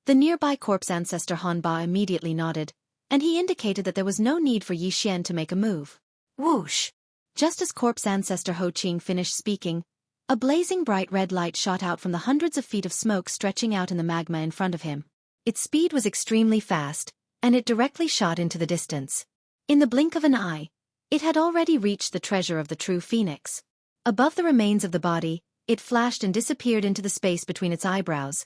The nearby corpse ancestor Hanba immediately nodded, and he indicated that there was no need for Yi Xian to make a move. Whoosh! Just as corpse ancestor Ho Qing finished speaking, a blazing bright red light shot out from the hundreds of feet of smoke stretching out in the magma in front of him. Its speed was extremely fast, and it directly shot into the distance. In the blink of an eye, it had already reached the treasure of the true phoenix. Above the remains of the body, it flashed and disappeared into the space between its eyebrows.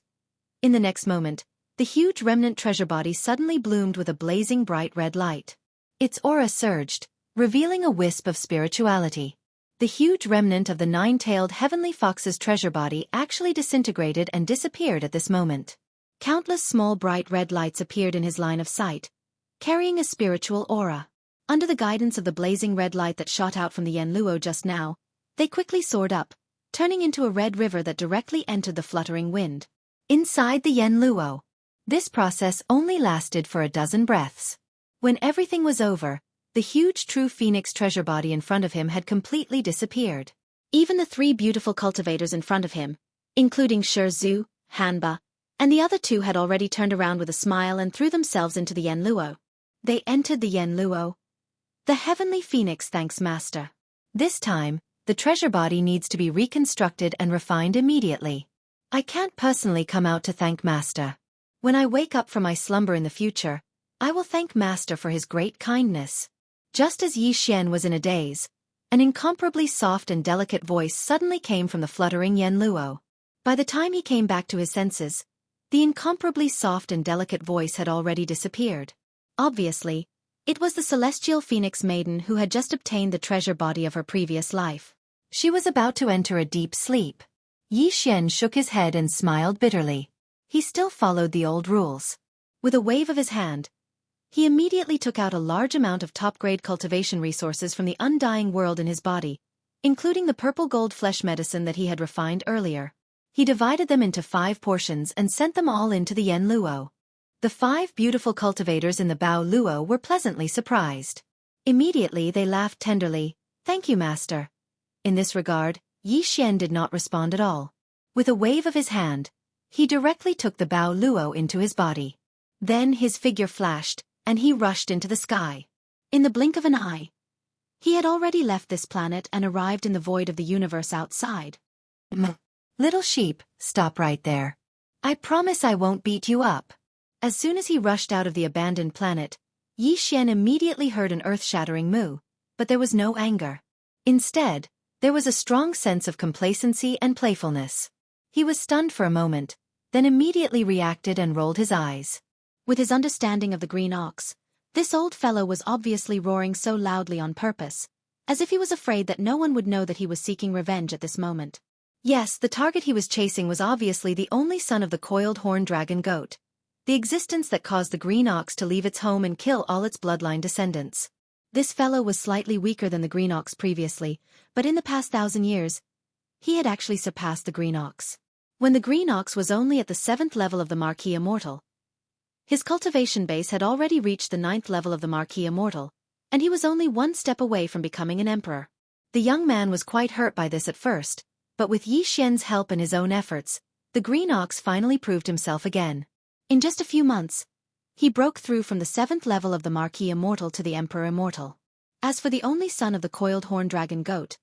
In the next moment, the huge remnant treasure body suddenly bloomed with a blazing bright red light. Its aura surged, revealing a wisp of spirituality. The huge remnant of the 9-tailed heavenly fox's treasure body actually disintegrated and disappeared at this moment. Countless small bright red lights appeared in his line of sight, carrying a spiritual aura. Under the guidance of the blazing red light that shot out from the Yen Luo just now, they quickly soared up, turning into a red river that directly entered the fluttering wind. Inside the Yen Luo. This process only lasted for a dozen breaths. When everything was over, the huge true phoenix treasure body in front of him had completely disappeared. Even the 3 beautiful cultivators in front of him, including Zhu, Hanba, and the other 2 had already turned around with a smile and threw themselves into the Yen Luo. They entered the Yen Luo. The heavenly phoenix thanks Master. This time, the treasure body needs to be reconstructed and refined immediately. I can't personally come out to thank Master. When I wake up from my slumber in the future, I will thank Master for his great kindness. Just as Yi Xian was in a daze, an incomparably soft and delicate voice suddenly came from the fluttering Yen Luo. By the time he came back to his senses, the incomparably soft and delicate voice had already disappeared. Obviously, it was the celestial phoenix maiden who had just obtained the treasure body of her previous life. She was about to enter a deep sleep. Yi Xian shook his head and smiled bitterly. He still followed the old rules. With a wave of his hand, he immediately took out a large amount of top-grade cultivation resources from the undying world in his body, including the purple gold flesh medicine that he had refined earlier. He divided them into 5 portions and sent them all into the Yen Luo. The 5 beautiful cultivators in the Bao Luo were pleasantly surprised. Immediately they laughed tenderly, "Thank you, Master." In this regard, Yi Xian did not respond at all. With a wave of his hand, he directly took the Bao Luo into his body. Then his figure flashed, and he rushed into the sky. In the blink of an eye, he had already left this planet and arrived in the void of the universe outside. Little sheep, stop right there. I promise I won't beat you up." As soon as he rushed out of the abandoned planet, Yi Xian immediately heard an earth-shattering moo, but there was no anger. Instead, there was a strong sense of complacency and playfulness. He was stunned for a moment, then immediately reacted and rolled his eyes. With his understanding of the green ox, This old fellow was obviously roaring so loudly on purpose, as if he was afraid that no one would know that he was seeking revenge at this moment. Yes, the target he was chasing was obviously the only son of the coiled horn dragon goat, the existence that caused the green ox to leave its home and kill all its bloodline descendants. This fellow was slightly weaker than the green ox previously, but in the past 1,000 years, he had actually surpassed the green ox. When the green ox was only at the 7th level of the Marquis Immortal, his cultivation base had already reached the 9th level of the Marquis Immortal, and he was only one step away from becoming an emperor. The young man was quite hurt by this at first, but with Yi Xian's help and his own efforts, the green ox finally proved himself again. In just a few months, he broke through from the 7th level of the Marquis Immortal to the Emperor Immortal. As for the only son of the coiled horn dragon goat,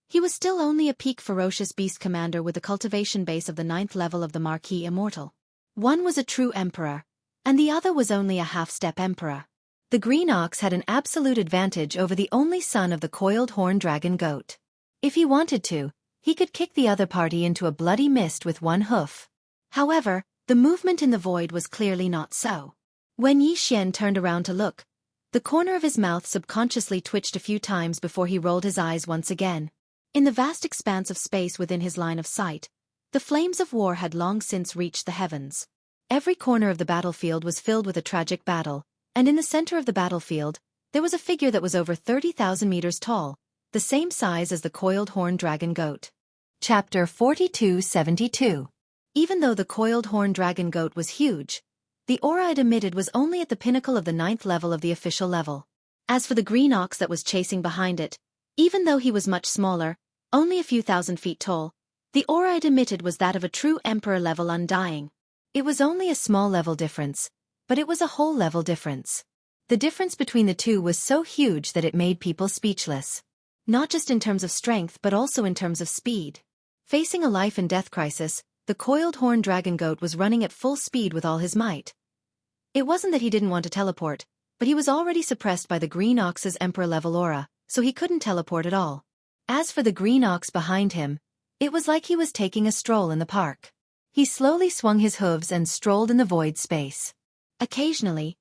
he was still only a peak ferocious beast commander with the cultivation base of the 9th level of the Marquis Immortal. One was a true emperor, and the other was only a half-step emperor. The green ox had an absolute advantage over the only son of the coiled horn dragon goat. If he wanted to, he could kick the other party into a bloody mist with one hoof. However, the movement in the void was clearly not so. When Yi Xian turned around to look, the corner of his mouth subconsciously twitched a few times before he rolled his eyes once again. In the vast expanse of space within his line of sight, the flames of war had long since reached the heavens. Every corner of the battlefield was filled with a tragic battle, and in the center of the battlefield, there was a figure that was over 30,000 meters tall, the same size as the coiled horn dragon goat. Chapter 4272. Even though the coiled horn dragon goat was huge, the aura it emitted was only at the pinnacle of the 9th level of the official level. As for the green ox that was chasing behind it, even though he was much smaller, only a few thousand feet tall, the aura it emitted was that of a true emperor level undying. It was only a small level difference, but it was a whole level difference. The difference between the two was so huge that it made people speechless. Not just in terms of strength but also in terms of speed. Facing a life and death crisis, the coiled horn dragon goat was running at full speed with all his might. It wasn't that he didn't want to teleport, but he was already suppressed by the green ox's emperor level aura, so he couldn't teleport at all. As for the green ox behind him, it was like he was taking a stroll in the park. He slowly swung his hooves and strolled in the void space. Occasionally,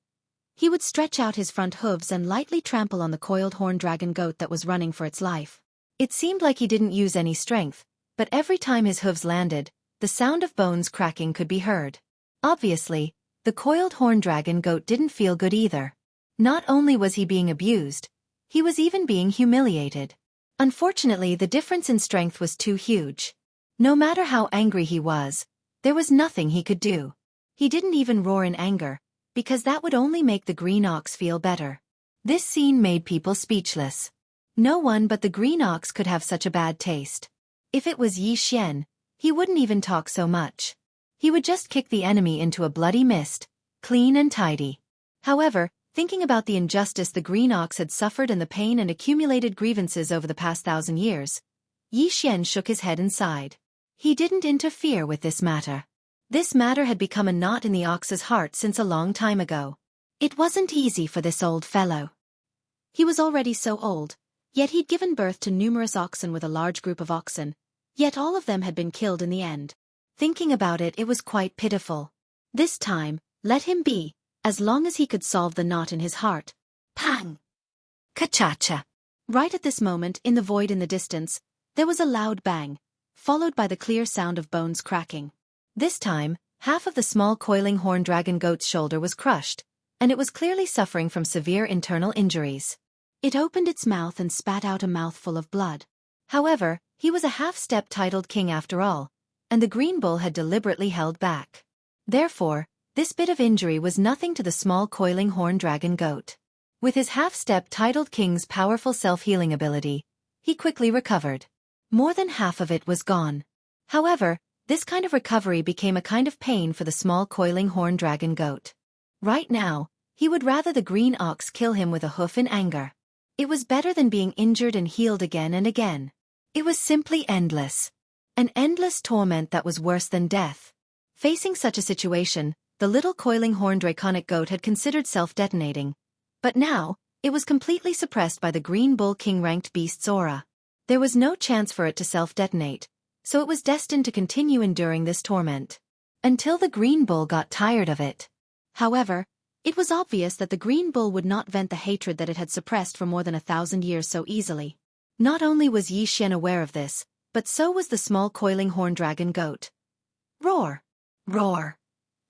he would stretch out his front hooves and lightly trample on the coiled horn dragon goat that was running for its life. It seemed like he didn't use any strength, but every time his hooves landed, the sound of bones cracking could be heard. Obviously, the coiled horn dragon goat didn't feel good either. Not only was he being abused, he was even being humiliated. Unfortunately, the difference in strength was too huge. No matter how angry he was, there was nothing he could do. He didn't even roar in anger, because that would only make the green ox feel better. This scene made people speechless. No one but the green ox could have such a bad taste. If it was Yi Xian, he wouldn't even talk so much. He would just kick the enemy into a bloody mist, clean and tidy. However, thinking about the injustice the green ox had suffered and the pain and accumulated grievances over the past 1,000 years, Yi Xian shook his head and sighed. He didn't interfere with this matter. This matter had become a knot in the ox's heart since a long time ago. It wasn't easy for this old fellow. He was already so old, yet he'd given birth to numerous oxen with a large group of oxen, yet all of them had been killed in the end. Thinking about it, it was quite pitiful. This time, let him be, as long as he could solve the knot in his heart. Pang! Ka-cha-cha! Right at this moment, in the void in the distance, there was a loud bang, followed by the clear sound of bones cracking. This time, half of the small coiling horn dragon goat's shoulder was crushed, and it was clearly suffering from severe internal injuries. It opened its mouth and spat out a mouthful of blood. However, he was a half-step titled king after all, and the green bull had deliberately held back. Therefore, this bit of injury was nothing to the small coiling horn dragon goat. With his half-step titled king's powerful self-healing ability, he quickly recovered. More than half of it was gone. However, this kind of recovery became a kind of pain for the small coiling horn dragon goat. Right now, he would rather the green ox kill him with a hoof in anger. It was better than being injured and healed again and again. It was simply endless. An endless torment that was worse than death. Facing such a situation, the little coiling horn draconic goat had considered self-detonating, but now, it was completely suppressed by the green bull king-ranked beast's aura. There was no chance for it to self-detonate, so it was destined to continue enduring this torment. Until the green bull got tired of it. However, It was obvious that the green bull would not vent the hatred that it had suppressed for more than 1,000 years so easily. Not only was Yi Xian aware of this, but so was the small coiling horn dragon goat. Roar! Roar!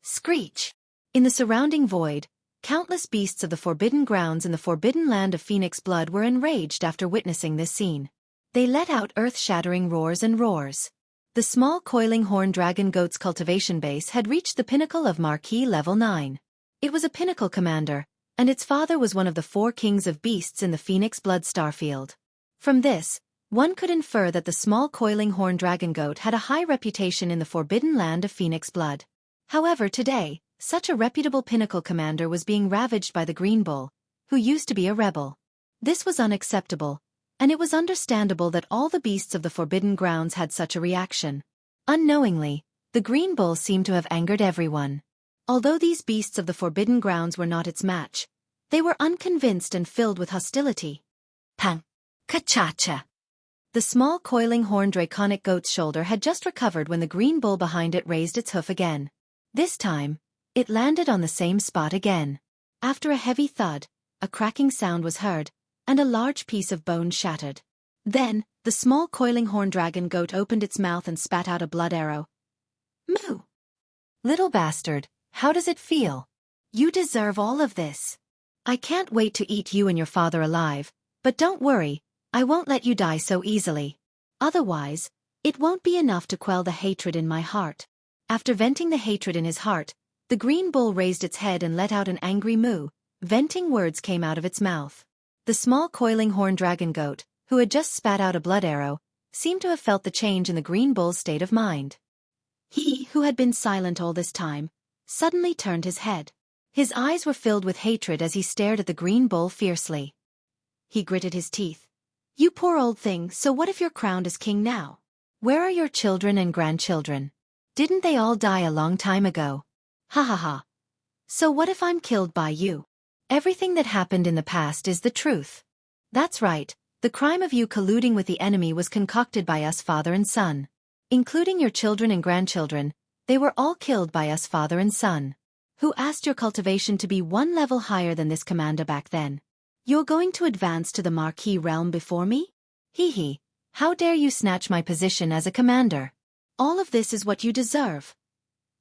Screech! In the surrounding void, countless beasts of the forbidden grounds in the forbidden land of Phoenix Blood were enraged after witnessing this scene. They let out earth-shattering roars and roars. The small coiling horn dragon goat's cultivation base had reached the pinnacle of Marquis Level 9. It was a pinnacle commander, and its father was one of the 4 kings of beasts in the Phoenix Blood starfield. From this, one could infer that the small coiling horn dragon goat had a high reputation in the forbidden land of Phoenix Blood. However, today, such a reputable pinnacle commander was being ravaged by the green bull, who used to be a rebel. This was unacceptable, and it was understandable that all the beasts of the forbidden grounds had such a reaction. Unknowingly, the green bull seemed to have angered everyone. Although these beasts of the forbidden grounds were not its match, they were unconvinced and filled with hostility. Pang! Ka-cha-cha! The small coiling horn draconic goat's shoulder had just recovered when the green bull behind it raised its hoof again. This time, it landed on the same spot again. After a heavy thud, a cracking sound was heard, and a large piece of bone shattered. Then, the small coiling horn dragon goat opened its mouth and spat out a blood arrow. Moo! Little bastard, how does it feel? You deserve all of this. I can't wait to eat you and your father alive, but don't worry, I won't let you die so easily. Otherwise, it won't be enough to quell the hatred in my heart. After venting the hatred in his heart, the green bull raised its head and let out an angry moo. Venting words came out of its mouth. The small coiling horn dragon goat, who had just spat out a blood arrow, seemed to have felt the change in the green bull's state of mind. He, who had been silent all this time, suddenly turned his head. His eyes were filled with hatred as he stared at the green bull fiercely. He gritted his teeth. You poor old thing, so what if you're crowned as king now? Where are your children and grandchildren? Didn't they all die a long time ago? Ha ha ha. So what if I'm killed by you? Everything that happened in the past is the truth. That's right, the crime of you colluding with the enemy was concocted by us father and son. Including your children and grandchildren, they were all killed by us father and son. Who asked your cultivation to be 1 level higher than this commander back then? You're going to advance to the Marquis realm before me? Hee hee, how dare you snatch my position as a commander? All of this is what you deserve.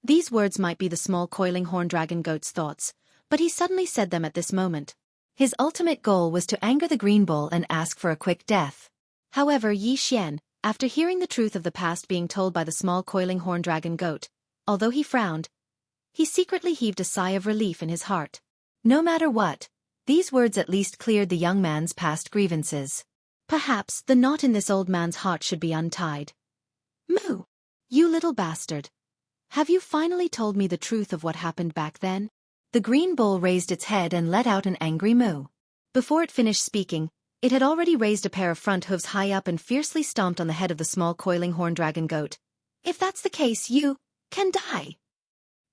These words might be the small coiling horn dragon goat's thoughts, but he suddenly said them at this moment. His ultimate goal was to anger the green bull and ask for a quick death. However, Yi Xian, after hearing the truth of the past being told by the small coiling horn dragon goat, although he frowned, he secretly heaved a sigh of relief in his heart. No matter what, these words at least cleared the young man's past grievances. Perhaps the knot in this old man's heart should be untied. Moo! You little bastard. Have you finally told me the truth of what happened back then? The green bull raised its head and let out an angry moo. Before it finished speaking, it had already raised a pair of front hooves high up and fiercely stomped on the head of the small coiling horn dragon goat. If that's the case, you can die.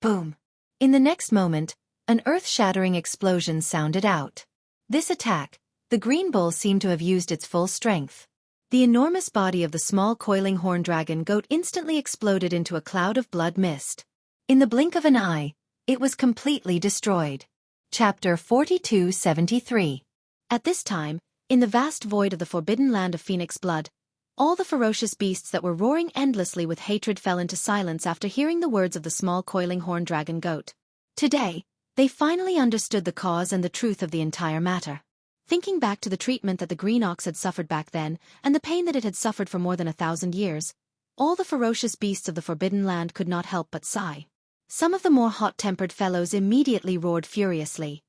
Boom. In the next moment, an earth-shattering explosion sounded out. This attack, the green bull seemed to have used its full strength. The enormous body of the small coiling horn dragon goat instantly exploded into a cloud of blood mist. In the blink of an eye, it was completely destroyed. Chapter 4273. At this time, in the vast void of the forbidden land of Phoenix Blood, all the ferocious beasts that were roaring endlessly with hatred fell into silence after hearing the words of the small coiling horn dragon goat. Today, they finally understood the cause and the truth of the entire matter. Thinking back to the treatment that the green ox had suffered back then, and the pain that it had suffered for more than 1,000 years, all the ferocious beasts of the forbidden land could not help but sigh. Some of the more hot-tempered fellows immediately roared furiously.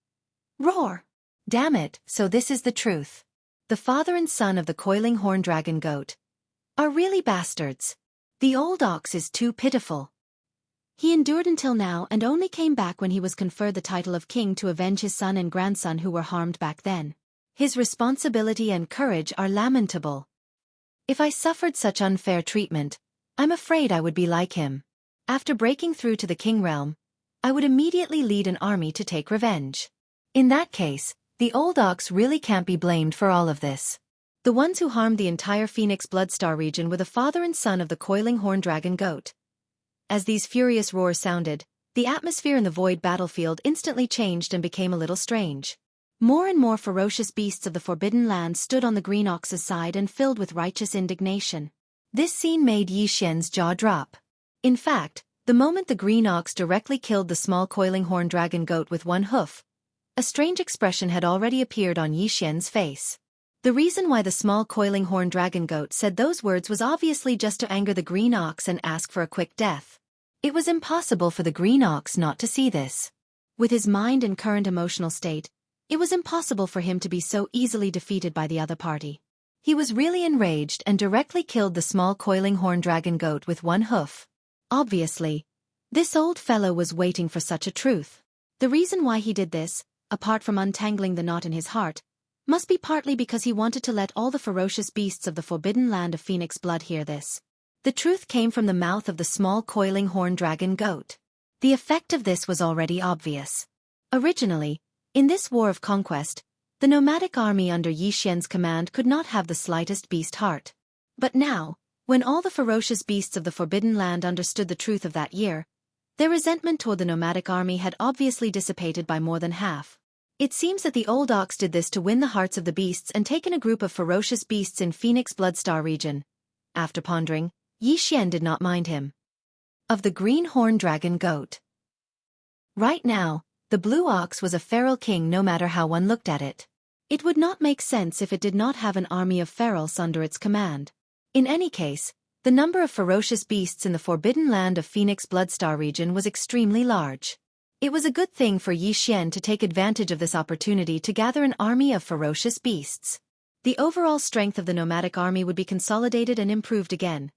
Roar! Damn it, so this is the truth. The father and son of the coiling horn dragon goat are really bastards. The old ox is too pitiful. He endured until now and only came back when he was conferred the title of king to avenge his son and grandson who were harmed back then. His responsibility and courage are lamentable. If I suffered such unfair treatment, I'm afraid I would be like him. After breaking through to the king realm, I would immediately lead an army to take revenge. In that case, the old ox really can't be blamed for all of this. The ones who harmed the entire Phoenix Bloodstar region were the father and son of the coiling horn dragon goat. As these furious roars sounded, the atmosphere in the void battlefield instantly changed and became a little strange. More and more ferocious beasts of the Forbidden Land stood on the Green Ox's side and filled with righteous indignation. This scene made Yi Xian's jaw drop. In fact, the moment the Green Ox directly killed the small coiling horn dragon goat with one hoof, a strange expression had already appeared on Yi Xian's face. The reason why the small coiling horn dragon goat said those words was obviously just to anger the Green Ox and ask for a quick death. It was impossible for the Green Ox not to see this. With his mind and current emotional state, it was impossible for him to be so easily defeated by the other party. He was really enraged and directly killed the small coiling horn dragon goat with one hoof. Obviously, this old fellow was waiting for such a truth. The reason why he did this, apart from untangling the knot in his heart, must be partly because he wanted to let all the ferocious beasts of the Forbidden Land of Phoenix blood hear this. The truth came from the mouth of the small coiling horn dragon goat. The effect of this was already obvious. Originally, in this war of conquest, the nomadic army under Yi Xian's command could not have the slightest beast heart. But now, when all the ferocious beasts of the Forbidden Land understood the truth of that year, their resentment toward the nomadic army had obviously dissipated by more than half. It seems that the old ox did this to win the hearts of the beasts and take in a group of ferocious beasts in Phoenix Bloodstar region. After pondering, Yi Xian did not mind him. Of the green horn dragon goat. Right now, the blue ox was a feral king no matter how one looked at it. It would not make sense if it did not have an army of ferals under its command. In any case, the number of ferocious beasts in the Forbidden Land of Phoenix Bloodstar region was extremely large. It was a good thing for Yi Xian to take advantage of this opportunity to gather an army of ferocious beasts. The overall strength of the nomadic army would be consolidated and improved again.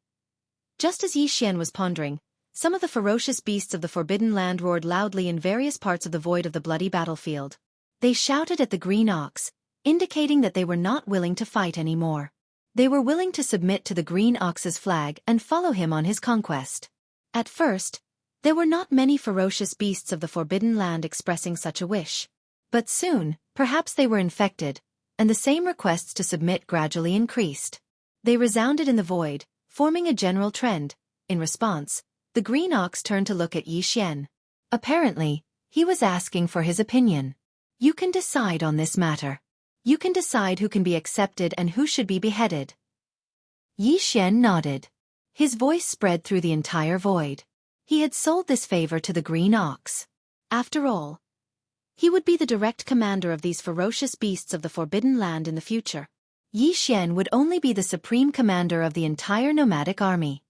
Just as Yi Xian was pondering, some of the ferocious beasts of the Forbidden Land roared loudly in various parts of the void of the bloody battlefield. They shouted at the green ox, indicating that they were not willing to fight anymore. They were willing to submit to the green ox's flag and follow him on his conquest. At first, there were not many ferocious beasts of the Forbidden Land expressing such a wish. But soon, perhaps they were infected, and the same requests to submit gradually increased. They resounded in the void, forming a general trend. In response, the green ox turned to look at Yi Xian. Apparently, he was asking for his opinion. You can decide on this matter. You can decide who can be accepted and who should be beheaded. Yi Xian nodded. His voice spread through the entire void. He had sold this favor to the green ox. After all, he would be the direct commander of these ferocious beasts of the Forbidden Land in the future. Yi Xian would only be the supreme commander of the entire nomadic army.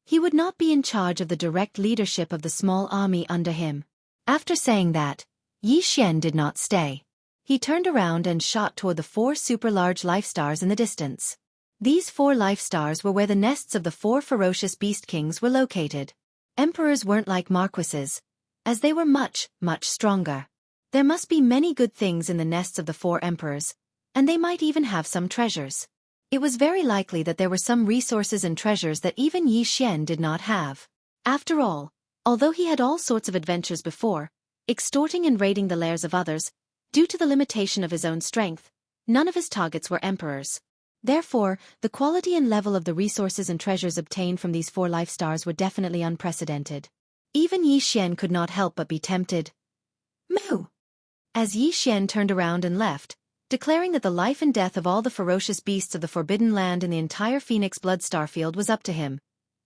He would not be in charge of the direct leadership of the small army under him. After saying that, Yi Xian did not stay. He turned around and shot toward the 4 super-large life stars in the distance. These 4 life stars were where the nests of the 4 ferocious beast kings were located. Emperors weren't like marquises, as they were much, much stronger. There must be many good things in the nests of the 4 emperors, and they might even have some treasures. It was very likely that there were some resources and treasures that even Yi Xian did not have. After all, although he had all sorts of adventures before, extorting and raiding the lairs of others, due to the limitation of his own strength, none of his targets were emperors. Therefore, the quality and level of the resources and treasures obtained from these 4 life stars were definitely unprecedented. Even Yi Xian could not help but be tempted. Moo! As Yi Xian turned around and left, declaring that the life and death of all the ferocious beasts of the Forbidden Land in the entire Phoenix Bloodstar field was up to him,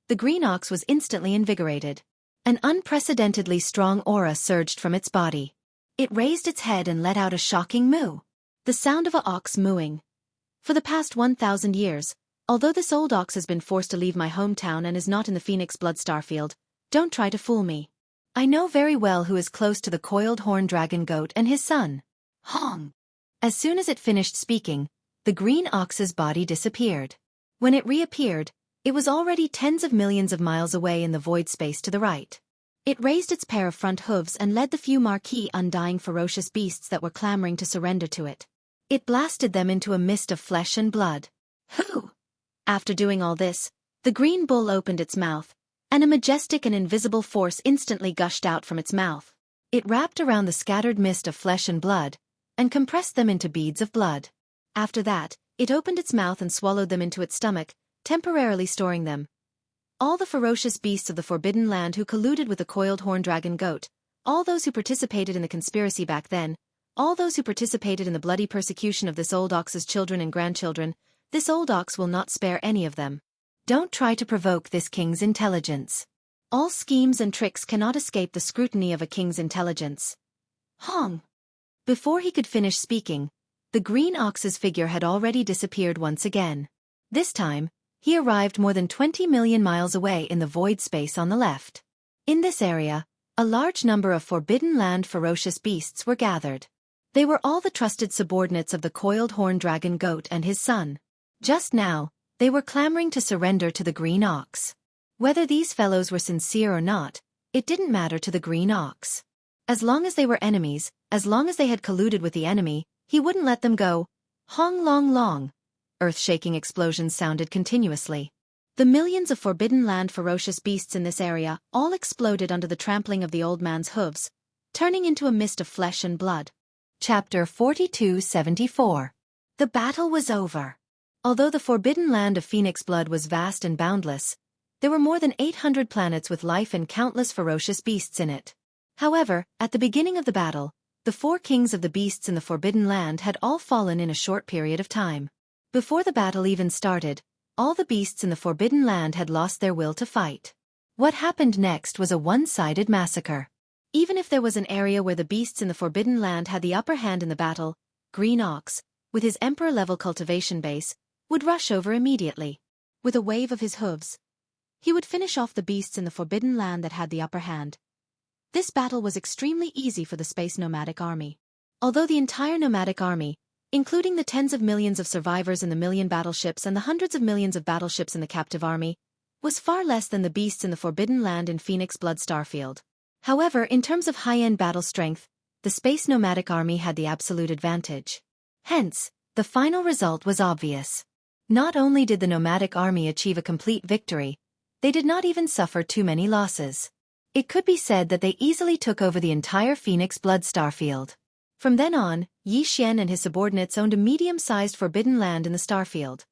the green ox was instantly invigorated. An unprecedentedly strong aura surged from its body. It raised its head and let out a shocking moo. The sound of an ox mooing. For the past 1,000 years, although this old ox has been forced to leave my hometown and is not in the Phoenix Bloodstar field, don't try to fool me. I know very well who is close to the coiled horn dragon goat and his son. Hong! As soon as it finished speaking, the green ox's body disappeared. When it reappeared, it was already tens of millions of miles away in the void space to the right. It raised its pair of front hooves and led the few marquee undying ferocious beasts that were clamoring to surrender to it. It blasted them into a mist of flesh and blood. Who? After doing all this, the green bull opened its mouth, and a majestic and invisible force instantly gushed out from its mouth. It wrapped around the scattered mist of flesh and blood, and compressed them into beads of blood. After that, it opened its mouth and swallowed them into its stomach, temporarily storing them. All the ferocious beasts of the Forbidden Land who colluded with the coiled horn dragon goat, all those who participated in the conspiracy back then, all those who participated in the bloody persecution of this old ox's children and grandchildren, this old ox will not spare any of them. Don't try to provoke this king's intelligence. All schemes and tricks cannot escape the scrutiny of a king's intelligence. Hong! Before he could finish speaking, the green ox's figure had already disappeared once again. This time, he arrived more than 20 million miles away in the void space on the left. In this area, a large number of Forbidden Land ferocious beasts were gathered. They were all the trusted subordinates of the coiled horn dragon goat and his son. Just now, they were clamoring to surrender to the green ox. Whether these fellows were sincere or not, it didn't matter to the green ox. As long as they were enemies, as long as they had colluded with the enemy, he wouldn't let them go. Hong long long. Earth-shaking explosions sounded continuously. The millions of Forbidden Land ferocious beasts in this area all exploded under the trampling of the old man's hooves, turning into a mist of flesh and blood. Chapter 4274. The battle was over. Although the Forbidden Land of Phoenix Blood was vast and boundless, there were more than 800 planets with life and countless ferocious beasts in it. However, at the beginning of the battle, the 4 kings of the beasts in the Forbidden Land had all fallen in a short period of time. Before the battle even started, all the beasts in the Forbidden Land had lost their will to fight. What happened next was a one-sided massacre. Even if there was an area where the beasts in the Forbidden Land had the upper hand in the battle, Green Ox, with his emperor-level cultivation base, would rush over immediately. With a wave of his hooves, he would finish off the beasts in the Forbidden Land that had the upper hand. This battle was extremely easy for the Space Nomadic Army. Although the entire Nomadic Army, including the tens of millions of survivors in the million battleships and the hundreds of millions of battleships in the captive army, was far less than the beasts in the Forbidden Land in Phoenix Blood Starfield. However, in terms of high-end battle strength, the Space Nomadic Army had the absolute advantage. Hence, the final result was obvious. Not only did the Nomadic Army achieve a complete victory, they did not even suffer too many losses. It could be said that they easily took over the entire Phoenix Blood Starfield. From then on, Yi Xian and his subordinates owned a medium-sized Forbidden Land in the Starfield.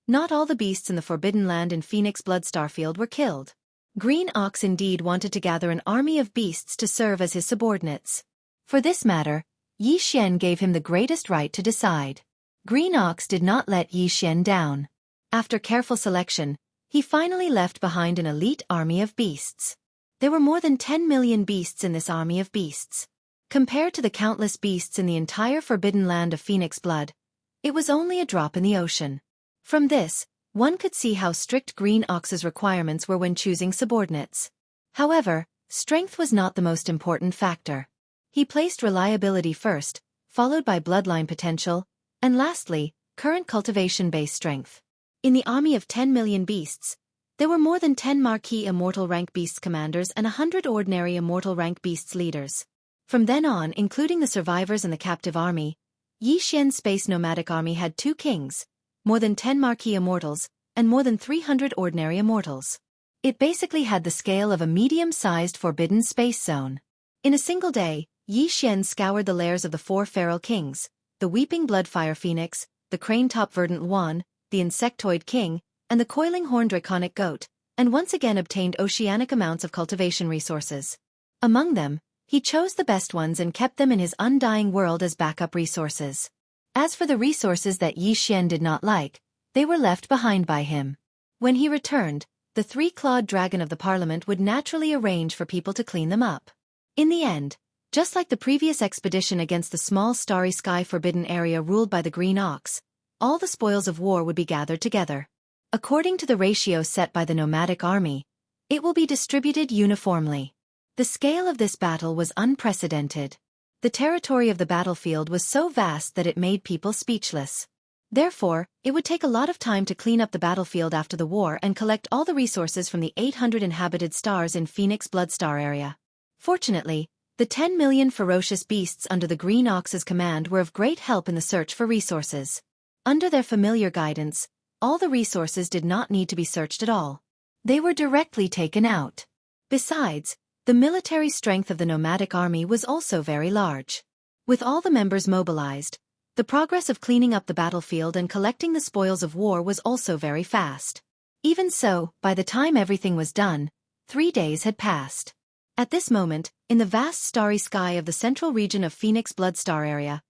Not all the beasts in the Forbidden Land in Phoenix Blood Starfield were killed. Green Ox indeed wanted to gather an army of beasts to serve as his subordinates. For this matter, Yi Xian gave him the greatest right to decide. Green Ox did not let Yi Xian down. After careful selection, he finally left behind an elite army of beasts. There were more than 10 million beasts in this army of beasts. Compared to the countless beasts in the entire Forbidden Land of Phoenix Blood, it was only a drop in the ocean. From this, one could see how strict Green Ox's requirements were when choosing subordinates. However, strength was not the most important factor. He placed reliability first, followed by bloodline potential, and lastly, current cultivation-based strength. In the army of 10 million beasts, there were more than 10 Marquis Immortal Rank Beasts commanders and 100 ordinary Immortal Rank Beasts leaders. From then on, including the survivors and the captive army, Yi Xian's Space Nomadic Army had 2 kings, more than 10 Marquis Immortals, and more than 300 ordinary Immortals. It basically had the scale of a medium-sized forbidden space zone. In a single day, Yi Xian scoured the lairs of the 4 feral kings, the Weeping Bloodfire Phoenix, the Crane-Top Verdant Yuan, the Insectoid King, and the Coiling Horn Draconic Goat, and once again obtained oceanic amounts of cultivation resources. Among them, he chose the best ones and kept them in his undying world as backup resources. As for the resources that Yi Xian did not like, they were left behind by him. When he returned, the 3-clawed dragon of the Parliament would naturally arrange for people to clean them up. In the end, just like the previous expedition against the small Starry Sky Forbidden area ruled by the Green Ox, all the spoils of war would be gathered together. According to the ratio set by the Nomadic Army, it will be distributed uniformly. The scale of this battle was unprecedented. The territory of the battlefield was so vast that it made people speechless. Therefore, it would take a lot of time to clean up the battlefield after the war and collect all the resources from the 800 inhabited stars in Phoenix Blood Star area. Fortunately, the 10 million ferocious beasts under the Green Ox's command were of great help in the search for resources. Under their familiar guidance, all the resources did not need to be searched at all. They were directly taken out. Besides, the military strength of the Nomadic Army was also very large. With all the members mobilized, the progress of cleaning up the battlefield and collecting the spoils of war was also very fast. Even so, by the time everything was done, 3 days had passed. At this moment, in the vast starry sky of the central region of Phoenix Bloodstar area,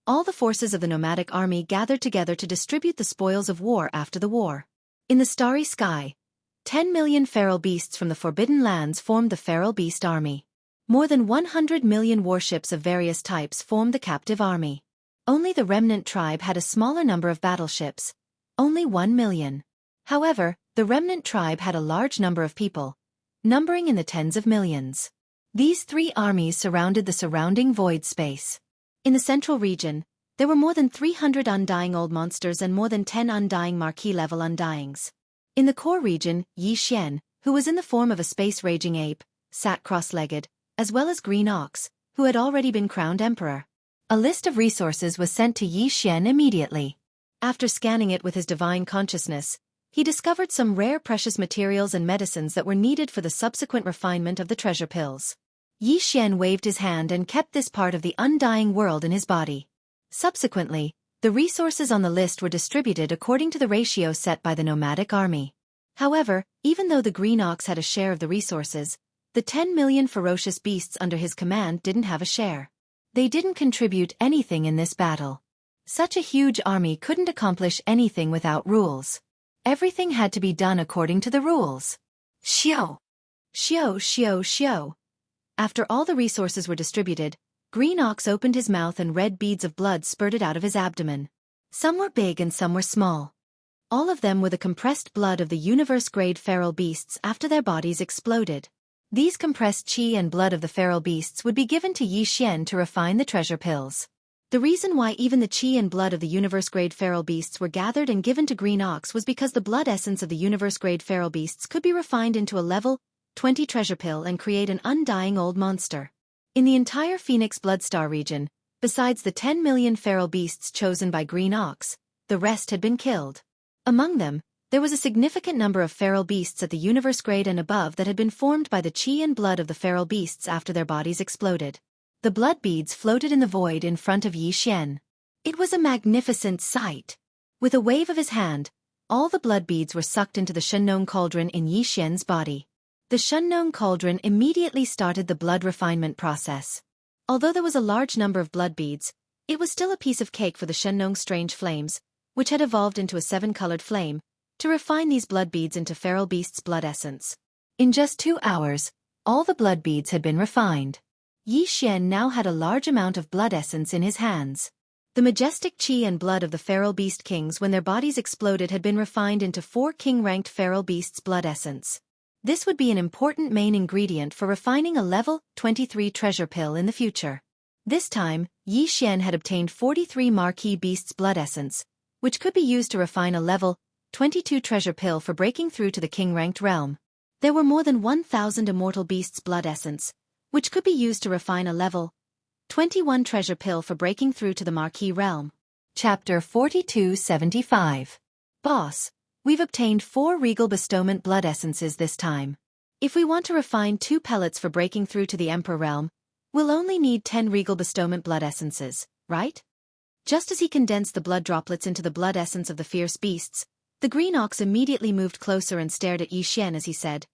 all the forces of the nomadic army gathered together to distribute the spoils of war after the war. In the starry sky, 10 million feral beasts from the Forbidden Lands formed the Feral Beast Army. More than 100 million warships of various types formed the captive army. Only the remnant tribe had a smaller number of battleships, only 1 million. However, the remnant tribe had a large number of people, numbering in the tens of millions. These 3 armies surrounded the surrounding void space. In the central region, there were more than 300 undying old monsters and more than 10 undying marquee-level undyings. In the core region, Yi Xian, who was in the form of a space-raging ape, sat cross-legged, as well as Green Ox, who had already been crowned emperor. A list of resources was sent to Yi Xian immediately. After scanning it with his divine consciousness, he discovered some rare precious materials and medicines that were needed for the subsequent refinement of the treasure pills. Yi Xian waved his hand and kept this part of the undying world in his body. Subsequently, the resources on the list were distributed according to the ratio set by the nomadic army. However, even though the Green Ox had a share of the resources, the 10 million ferocious beasts under his command didn't have a share. They didn't contribute anything in this battle. Such a huge army couldn't accomplish anything without rules. Everything had to be done according to the rules. Xiao! Xiao, xiao, xiao. After all the resources were distributed, Green Ox opened his mouth and red beads of blood spurted out of his abdomen. Some were big and some were small. All of them were the compressed blood of the universe-grade feral beasts after their bodies exploded. These compressed qi and blood of the feral beasts would be given to Yi Xian to refine the treasure pills. The reason why even the qi and blood of the universe-grade feral beasts were gathered and given to Green Ox was because the blood essence of the universe-grade feral beasts could be refined into a level 20 treasure pill and create an undying old monster. In the entire Phoenix Bloodstar region, besides the 10 million feral beasts chosen by Green Ox, the rest had been killed. Among them, there was a significant number of feral beasts at the universe grade and above that had been formed by the qi and blood of the feral beasts after their bodies exploded. The blood beads floated in the void in front of Yi Xian. It was a magnificent sight. With a wave of his hand, all the blood beads were sucked into the Shunnong cauldron in Yi Xian's body. The Shunnong cauldron immediately started the blood refinement process. Although there was a large number of blood beads, it was still a piece of cake for the Shunnong strange flames, which had evolved into a 7-colored flame, to refine these blood beads into feral beasts' blood essence. In just 2 hours, all the blood beads had been refined. Yi Xian now had a large amount of blood essence in his hands. The majestic qi and blood of the feral beast kings when their bodies exploded had been refined into 4 king-ranked feral beasts' blood essence. This would be an important main ingredient for refining a level 23 treasure pill in the future. This time, Yi Xian had obtained 43 marquee beasts' blood essence, which could be used to refine a level 22 treasure pill for breaking through to the king-ranked realm. There were more than 1,000 immortal beasts' blood essence, which could be used to refine a level 21 treasure pill for breaking through to the marquee realm. Chapter 4275. Boss, we've obtained 4 regal bestowment blood essences this time. If we want to refine 2 pellets for breaking through to the Emperor realm, we'll only need 10 regal bestowment blood essences, right? Just as he condensed the blood droplets into the blood essence of the fierce beasts, the Green Ox immediately moved closer and stared at Yi Xian as he said,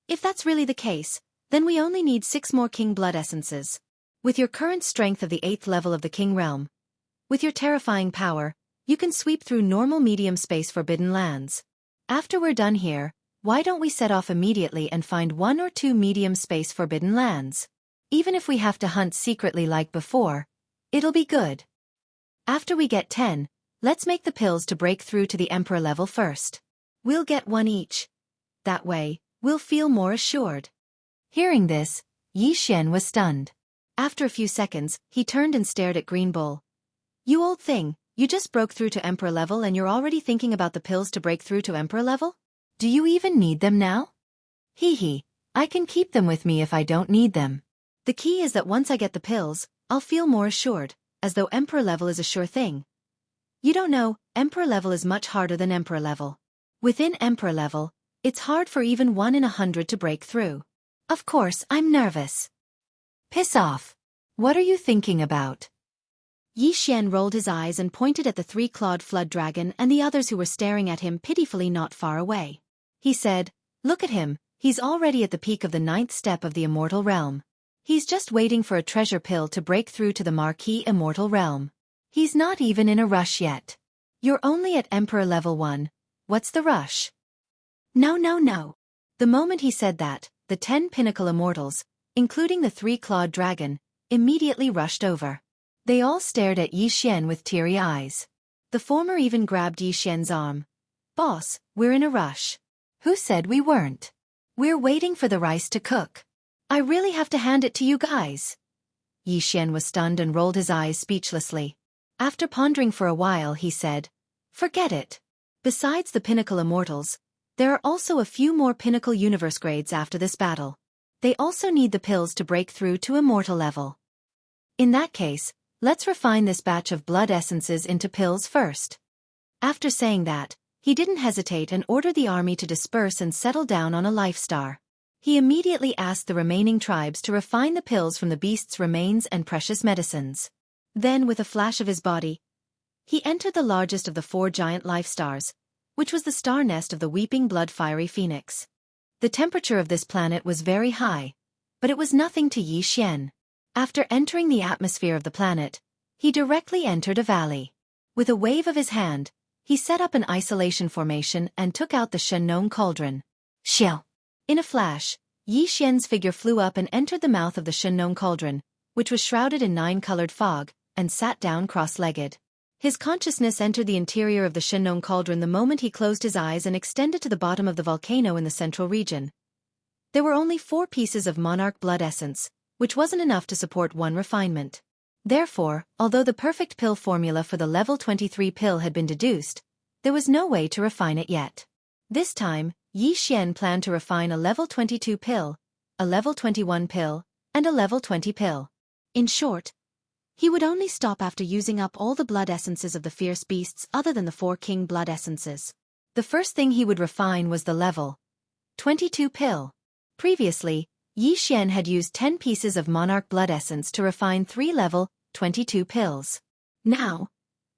"If that's really the case, then we only need 6 more king blood essences. With your current strength of the 8th level of the king realm, with your terrifying power, you can sweep through normal medium space Forbidden Lands. After we're done here, why don't we set off immediately and find 1 or 2 medium space Forbidden Lands? Even if we have to hunt secretly like before, it'll be good. After we get 10, let's make the pills to break through to the Emperor level first. We'll get 1 each. That way, we'll feel more assured." Hearing this, Yi Xian was stunned. After a few seconds, he turned and stared at Green Bull. "You old thing, you just broke through to Emperor level and you're already thinking about the pills to break through to Emperor level? Do you even need them now?" "Hee hee, I can keep them with me if I don't need them. The key is that once I get the pills, I'll feel more assured, as though Emperor level is a sure thing. You don't know, Emperor level is much harder than Emperor level. Within Emperor level, it's hard for even 1 in 100 to break through. Of course, I'm nervous." "Piss off. What are you thinking about?" Yi Xian rolled his eyes and pointed at the 3-clawed flood dragon and the others who were staring at him pitifully not far away. He said, "Look at him, he's already at the peak of the 9th step of the immortal realm. He's just waiting for a treasure pill to break through to the marquee immortal realm. He's not even in a rush yet. You're only at Emperor level 1, what's the rush?" No, no, no. The moment he said that, the 10 pinnacle immortals, including the 3-clawed dragon, immediately rushed over. They all stared at Yi Xian with teary eyes. The former even grabbed Yi Xian's arm. "Boss, we're in a rush." "Who said we weren't? We're waiting for the rice to cook. I really have to hand it to you guys." Yi Xian was stunned and rolled his eyes speechlessly. After pondering for a while, he said, "Forget it. Besides the pinnacle immortals, there are also a few more pinnacle universe grades after this battle. They also need the pills to break through to immortal level. In that case, let's refine this batch of blood essences into pills first." After saying that, he didn't hesitate and ordered the army to disperse and settle down on a life star. He immediately asked the remaining tribes to refine the pills from the beast's remains and precious medicines. Then, with a flash of his body, he entered the largest of the 4 giant life stars, which was the star nest of the weeping blood-fiery phoenix. The temperature of this planet was very high, but it was nothing to Yi Xian. After entering the atmosphere of the planet, he directly entered a valley. With a wave of his hand, he set up an isolation formation and took out the Shenong cauldron. Xiao! In a flash, Yi Xian's figure flew up and entered the mouth of the Shenong cauldron, which was shrouded in 9-colored fog, and sat down cross-legged. His consciousness entered the interior of the Shenong cauldron the moment he closed his eyes and extended to the bottom of the volcano in the central region. There were only 4 pieces of monarch blood essence, which wasn't enough to support 1 refinement. Therefore, although the perfect pill formula for the level 23 pill had been deduced, there was no way to refine it yet. This time, Yi Xian planned to refine a level 22 pill, a level 21 pill, and a level 20 pill. In short, he would only stop after using up all the blood essences of the fierce beasts other than the 4 king blood essences. The first thing he would refine was the level 22 pill. Previously, Yi Xian had used 10 pieces of monarch blood essence to refine 3 level 22 pills. Now,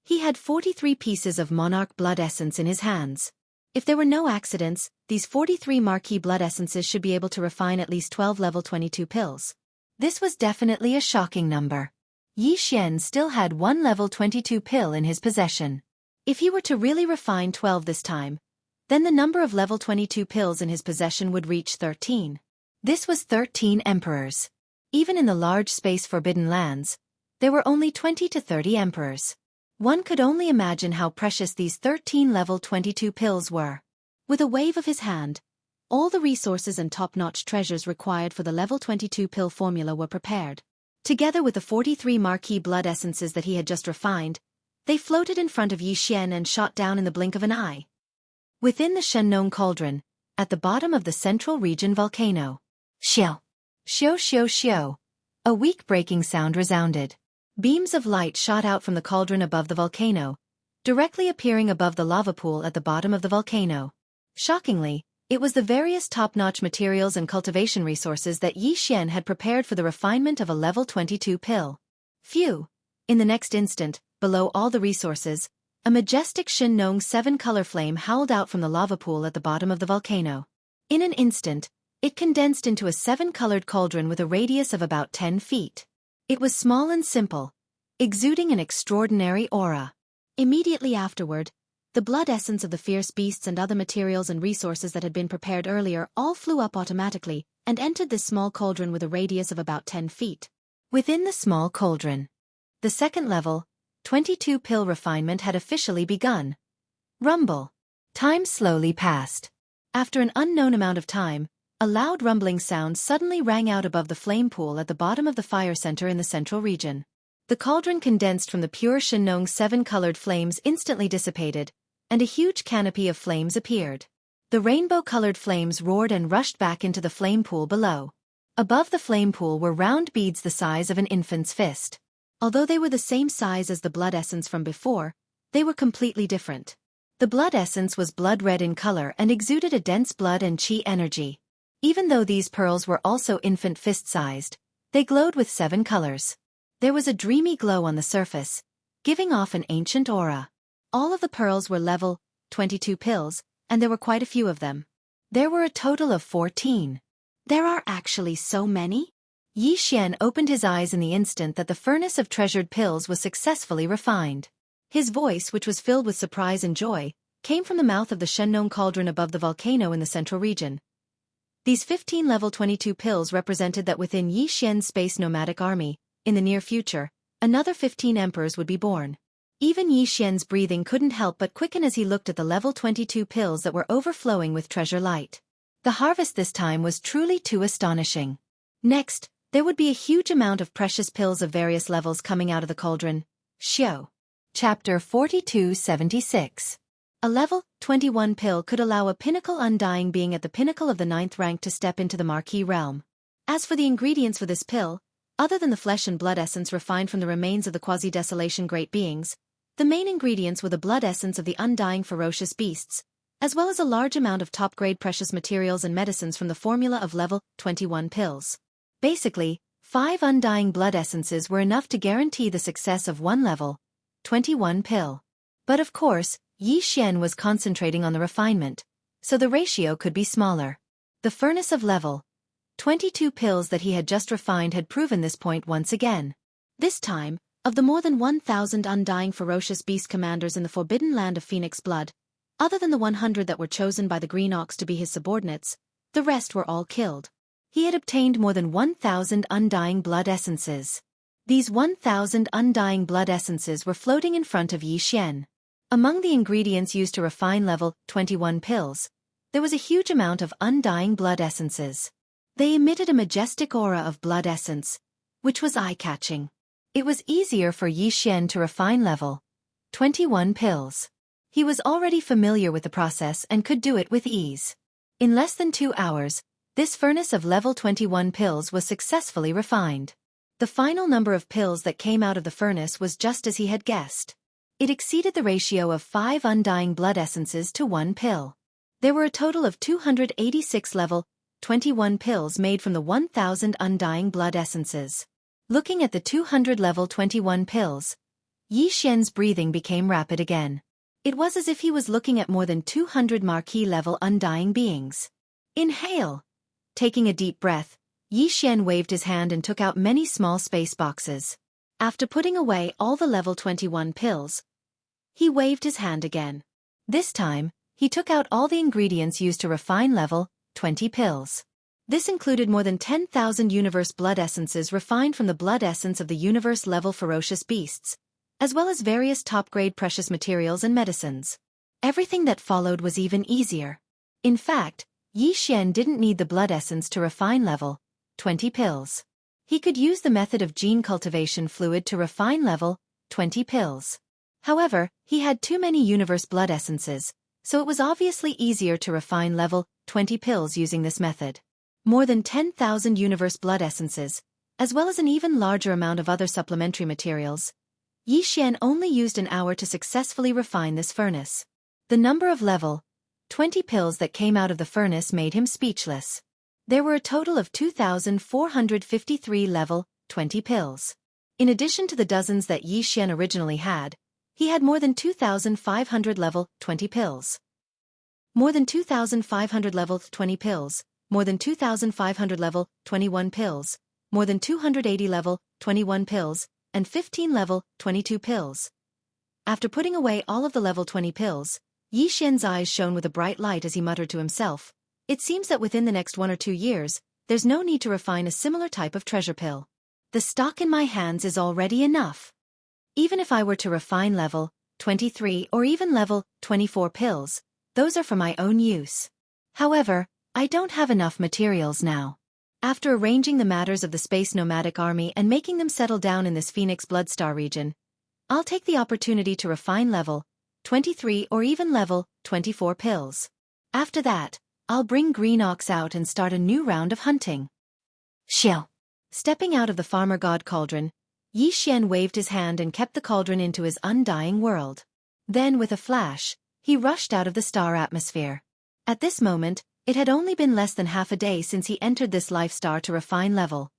he had 43 pieces of monarch blood essence in his hands. If there were no accidents, these 43 marquee blood essences should be able to refine at least 12 level 22 pills. This was definitely a shocking number. Yi Xian still had 1 level 22 pill in his possession. If he were to really refine 12 this time, then the number of level 22 pills in his possession would reach 13. This was 13 emperors. Even in the large space forbidden lands, there were only 20 to 30 emperors. One could only imagine how precious these 13 level 22 pills were. With a wave of his hand, all the resources and top-notch treasures required for the level 22 pill formula were prepared. Together with the 43 marquee blood essences that he had just refined, they floated in front of Yi Xian and shot down in the blink of an eye. Within the Shenong cauldron, at the bottom of the central region volcano. Xiao! Xiao xiao xiao! A weak breaking sound resounded. Beams of light shot out from the cauldron above the volcano, directly appearing above the lava pool at the bottom of the volcano. Shockingly, it was the various top-notch materials and cultivation resources that Yi Xian had prepared for the refinement of a level 22 pill. Phew! In the next instant, below all the resources, a majestic Shenong 7-color flame howled out from the lava pool at the bottom of the volcano. In an instant, it condensed into a 7-colored cauldron with a radius of about 10 feet. It was small and simple, exuding an extraordinary aura. Immediately afterward, the blood essence of the fierce beasts and other materials and resources that had been prepared earlier all flew up automatically and entered this small cauldron with a radius of about 10 feet. Within the small cauldron, the second level, 22 pill refinement had officially begun. Rumble. Time slowly passed. After an unknown amount of time, a loud rumbling sound suddenly rang out above the flame pool at the bottom of the fire center in the central region. The cauldron condensed from the pure Shenong 7-colored flames instantly dissipated, and a huge canopy of flames appeared. The rainbow-colored flames roared and rushed back into the flame pool below. Above the flame pool were round beads the size of an infant's fist. Although they were the same size as the blood essence from before, they were completely different. The blood essence was blood-red in color and exuded a dense blood and chi energy. Even though these pearls were also infant fist-sized, they glowed with 7 colors. There was a dreamy glow on the surface, giving off an ancient aura. All of the pearls were level 22 pills, and there were quite a few of them. There were a total of 14. There are actually so many? Yi Xian opened his eyes in the instant that the furnace of treasured pills was successfully refined. His voice, which was filled with surprise and joy, came from the mouth of the Shennon cauldron above the volcano in the central region. These 15 level 22 pills represented that within Yi Xian's space nomadic army, in the near future, another 15 emperors would be born. Even Yi Xian's breathing couldn't help but quicken as he looked at the level 22 pills that were overflowing with treasure light. The harvest this time was truly too astonishing. Next, there would be a huge amount of precious pills of various levels coming out of the cauldron. Xiao. Chapter 4276. A level 21 pill could allow a pinnacle undying being at the pinnacle of the 9th rank to step into the marquee realm. As for the ingredients for this pill, other than the flesh and blood essence refined from the remains of the quasi-desolation great beings, the main ingredients were the blood essence of the undying ferocious beasts, as well as a large amount of top-grade precious materials and medicines from the formula of level 21 pills. Basically, 5 undying blood essences were enough to guarantee the success of one level 21 pill. But of course, Yi Xian was concentrating on the refinement, so the ratio could be smaller. The furnace of level 22 pills that he had just refined had proven this point once again. This time, of the more than 1,000 undying ferocious beast commanders in the forbidden land of Phoenix blood, other than the 100 that were chosen by the Green Ox to be his subordinates, the rest were all killed. He had obtained more than 1,000 undying blood essences. These 1,000 undying blood essences were floating in front of Yi Xian. Among the ingredients used to refine level 21 pills, there was a huge amount of undying blood essences. They emitted a majestic aura of blood essence, which was eye-catching. It was easier for Yi Xian to refine level 21 pills. He was already familiar with the process and could do it with ease. In less than 2 hours, this furnace of level 21 pills was successfully refined. The final number of pills that came out of the furnace was just as he had guessed. It exceeded the ratio of 5 undying blood essences to 1 pill. There were a total of 286 level 21 pills made from the 1,000 undying blood essences. Looking at the 200 level 21 pills, Yi Xian's breathing became rapid again. It was as if he was looking at more than 200 marquee level undying beings. Inhale. Taking a deep breath, Yi Xian waved his hand and took out many small space boxes. After putting away all the level 21 pills, he waved his hand again. This time, he took out all the ingredients used to refine level 20 pills. This included more than 10,000 universe blood essences refined from the blood essence of the universe level ferocious beasts, as well as various top-grade precious materials and medicines. Everything that followed was even easier. In fact, Yi Xian didn't need the blood essence to refine level 20 pills. He could use the method of gene cultivation fluid to refine level 20 pills. However, he had too many universe blood essences, so it was obviously easier to refine level 20 pills using this method. More than 10,000 universe blood essences, as well as an even larger amount of other supplementary materials. Yi Xian only used an hour to successfully refine this furnace. The number of level 20 pills that came out of the furnace made him speechless. There were a total of 2,453 level 20 pills. In addition to the dozens that Yi Xian originally had, he had more than 2,500 level 20 pills. More than 2,500 level 20 pills, more than 2,500 level 21 pills, more than 280 level 21 pills, and 15 level 22 pills. After putting away all of the level 20 pills, Yi Xian's eyes shone with a bright light as he muttered to himself, "It seems that within the next 1 or 2 years, there's no need to refine a similar type of treasure pill. The stock in my hands is already enough. Even if I were to refine level 23 or even level 24 pills, those are for my own use. However, I don't have enough materials now." After arranging the matters of the space nomadic army and making them settle down in this Phoenix Bloodstar region, I'll take the opportunity to refine level 23 or even level 24 pills. After that, I'll bring Green Ox out and start a new round of hunting. Xiao. Stepping out of the farmer god cauldron, Yi Xian waved his hand and kept the cauldron into his undying world. Then with a flash, he rushed out of the star atmosphere. At this moment, it had only been less than half a day since he entered this life star to refine level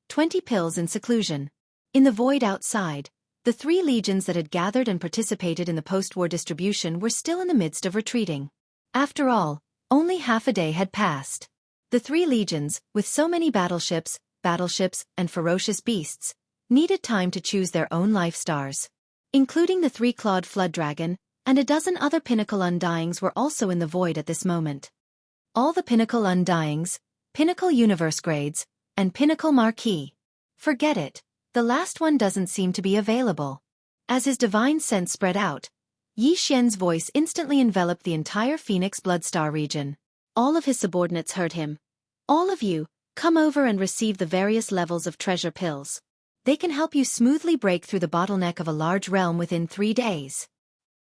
20 pills in seclusion. In the void outside, the 3 legions that had gathered and participated in the post-war distribution were still in the midst of retreating. After all, Only half a day had passed. The three legions, with so many battleships, and ferocious beasts, needed time to choose their own life stars. Including the three-clawed flood dragon, and a dozen other pinnacle undyings were also in the void at this moment. All the pinnacle undyings, pinnacle universe grades, and pinnacle marquee. Forget it, the last one doesn't seem to be available. As his divine sense spread out, Yi Xian's voice instantly enveloped the entire Phoenix Bloodstar region. All of his subordinates heard him. All of you, come over and receive the various levels of treasure pills. They can help you smoothly break through the bottleneck of a large realm within 3 days.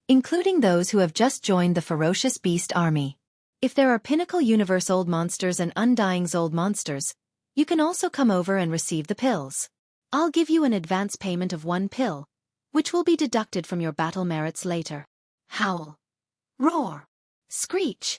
Including those who have just joined the ferocious beast army. If there are pinnacle universe old monsters and undyings old monsters, you can also come over and receive the pills. I'll give you an advance payment of 1 pill, which will be deducted from your battle merits later. Howl. Roar. Screech.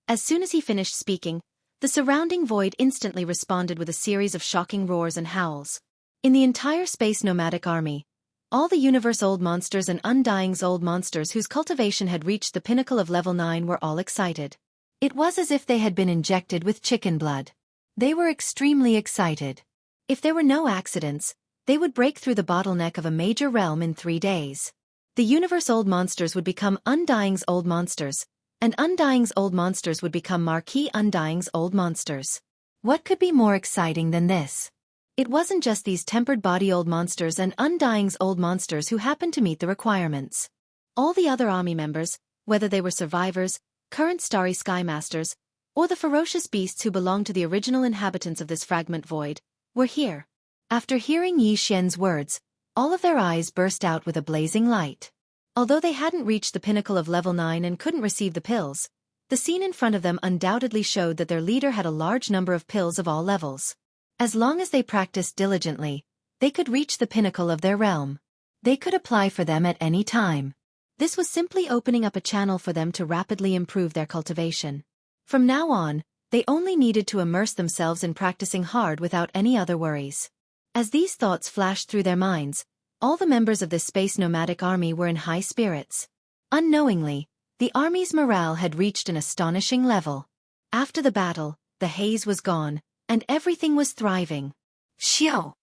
As soon as he finished speaking, the surrounding void instantly responded with a series of shocking roars and howls. In the entire space nomadic army, all the universe old monsters and undyings old monsters whose cultivation had reached the pinnacle of level 9 were all excited. It was as if they had been injected with chicken blood. They were extremely excited. If there were no accidents, they would break through the bottleneck of a major realm in 3 days. The universe old monsters would become undyings old monsters, and undyings old monsters would become marquee undyings old monsters. What could be more exciting than this? It wasn't just these tempered body old monsters and undyings old monsters who happened to meet the requirements. All the other army members, whether they were survivors, current starry sky masters, or the ferocious beasts who belonged to the original inhabitants of this fragment void, were here. After hearing Yi Xian's words, all of their eyes burst out with a blazing light. Although they hadn't reached the pinnacle of level 9 and couldn't receive the pills, the scene in front of them undoubtedly showed that their leader had a large number of pills of all levels. As long as they practiced diligently, they could reach the pinnacle of their realm. They could apply for them at any time. This was simply opening up a channel for them to rapidly improve their cultivation. From now on, they only needed to immerse themselves in practicing hard without any other worries. As these thoughts flashed through their minds, all the members of this space nomadic army were in high spirits. Unknowingly, the army's morale had reached an astonishing level. After the battle, the haze was gone, and everything was thriving. Xiao!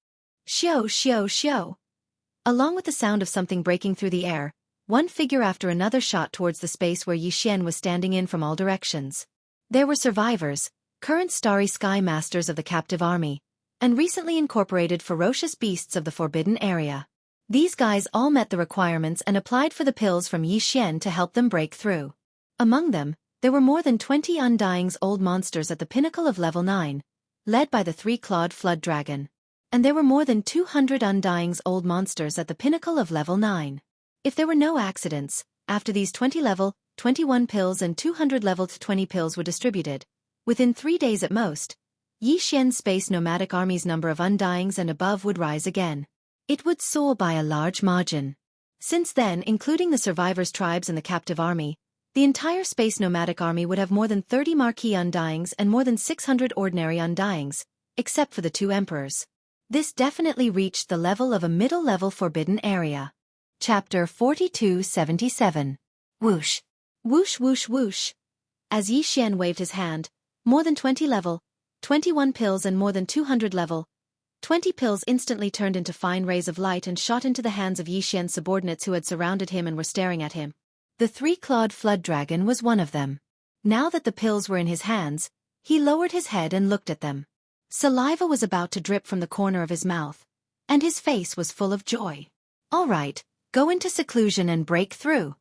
Xiao, xiao, xiao! Along with the sound of something breaking through the air, one figure after another shot towards the space where Yi Xian was standing in from all directions. There were survivors, current starry sky masters of the captive army, and recently incorporated ferocious beasts of the forbidden area. These guys all met the requirements and applied for the pills from Yi Xian to help them break through. Among them, there were more than 20 undyings old monsters at the pinnacle of level 9, led by the three-clawed flood dragon. And there were more than 200 undyings old monsters at the pinnacle of level 9. If there were no accidents, after these 20 level, 21 pills and 200 level 20 pills were distributed, within 3 days at most, Yi Xian's space nomadic army's number of undyings and above would rise again. It would soar by a large margin. Since then, including the survivors' tribes and the captive army, the entire space nomadic army would have more than 30 marquee undyings and more than 600 ordinary undyings, except for the 2 emperors. This definitely reached the level of a middle-level forbidden area. Chapter 4277. Whoosh. Whoosh whoosh whoosh. As Yi Xian waved his hand, more than 20 level, 21 pills and more than 200 level, 20 pills instantly turned into fine rays of light and shot into the hands of Yi Xian's subordinates who had surrounded him and were staring at him. The three-clawed flood dragon was one of them. Now that the pills were in his hands, he lowered his head and looked at them. Saliva was about to drip from the corner of his mouth, and his face was full of joy. All right, go into seclusion and break through.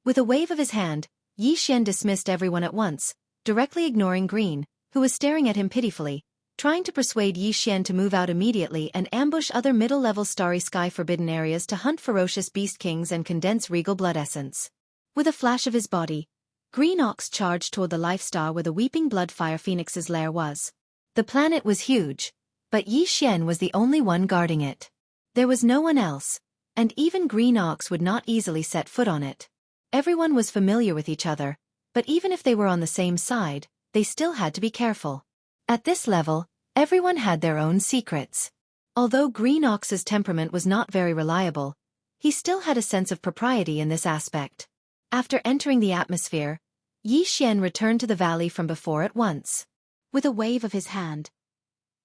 With a wave of his hand, Yi Xian dismissed everyone at once, directly ignoring Green, who was staring at him pitifully, trying to persuade Yi Xian to move out immediately and ambush other middle-level starry sky forbidden areas to hunt ferocious beast kings and condense regal blood essence. With a flash of his body, Green Ox charged toward the life star where the weeping blood fire phoenix's lair was. The planet was huge, but Yi Xian was the only one guarding it. There was no one else, and even Green Ox would not easily set foot on it. Everyone was familiar with each other, but even if they were on the same side, they still had to be careful. At this level, everyone had their own secrets. Although Green Ox's temperament was not very reliable, he still had a sense of propriety in this aspect. After entering the atmosphere, Yi Xian returned to the valley from before at once. With a wave of his hand,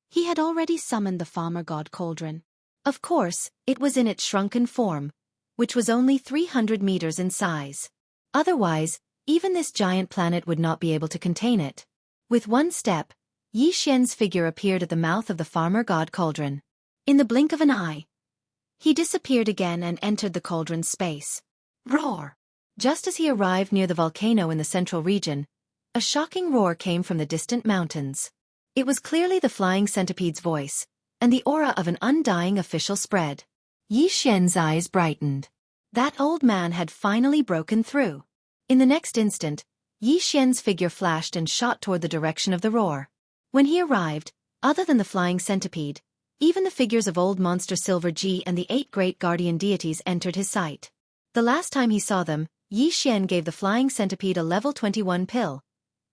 he had already summoned the farmer god cauldron. Of course, it was in its shrunken form, which was only 300 meters in size. Otherwise, even this giant planet would not be able to contain it. With one step, Yi Xian's figure appeared at the mouth of the farmer god cauldron. In the blink of an eye, he disappeared again and entered the cauldron's space. Roar! Just as he arrived near the volcano in the central region, a shocking roar came from the distant mountains. It was clearly the flying centipede's voice, and the aura of an undying official spread. Yi Xian's eyes brightened. That old man had finally broken through. In the next instant, Yi Xian's figure flashed and shot toward the direction of the roar. When he arrived, other than the flying centipede, even the figures of Old Monster Silver G and the 8 great guardian deities entered his sight. The last time he saw them, Yi Xian gave the flying centipede a level 21 pill,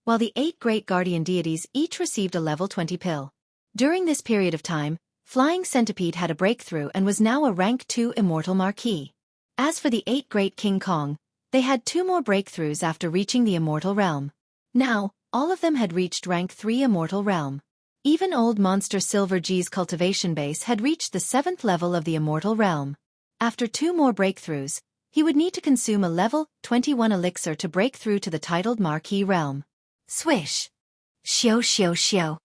while the 8 great guardian deities each received a level 20 pill. During this period of time, Flying Centipede had a breakthrough and was now a rank 2 immortal marquis. As for the 8 great King Kong, they had 2 more breakthroughs after reaching the immortal realm. Now, all of them had reached rank 3 immortal realm. Even Old Monster Silver G's cultivation base had reached the 7th level of the immortal realm. After 2 more breakthroughs, he would need to consume a level 21 elixir to break through to the titled marquis realm. Swish! Shio shio shio!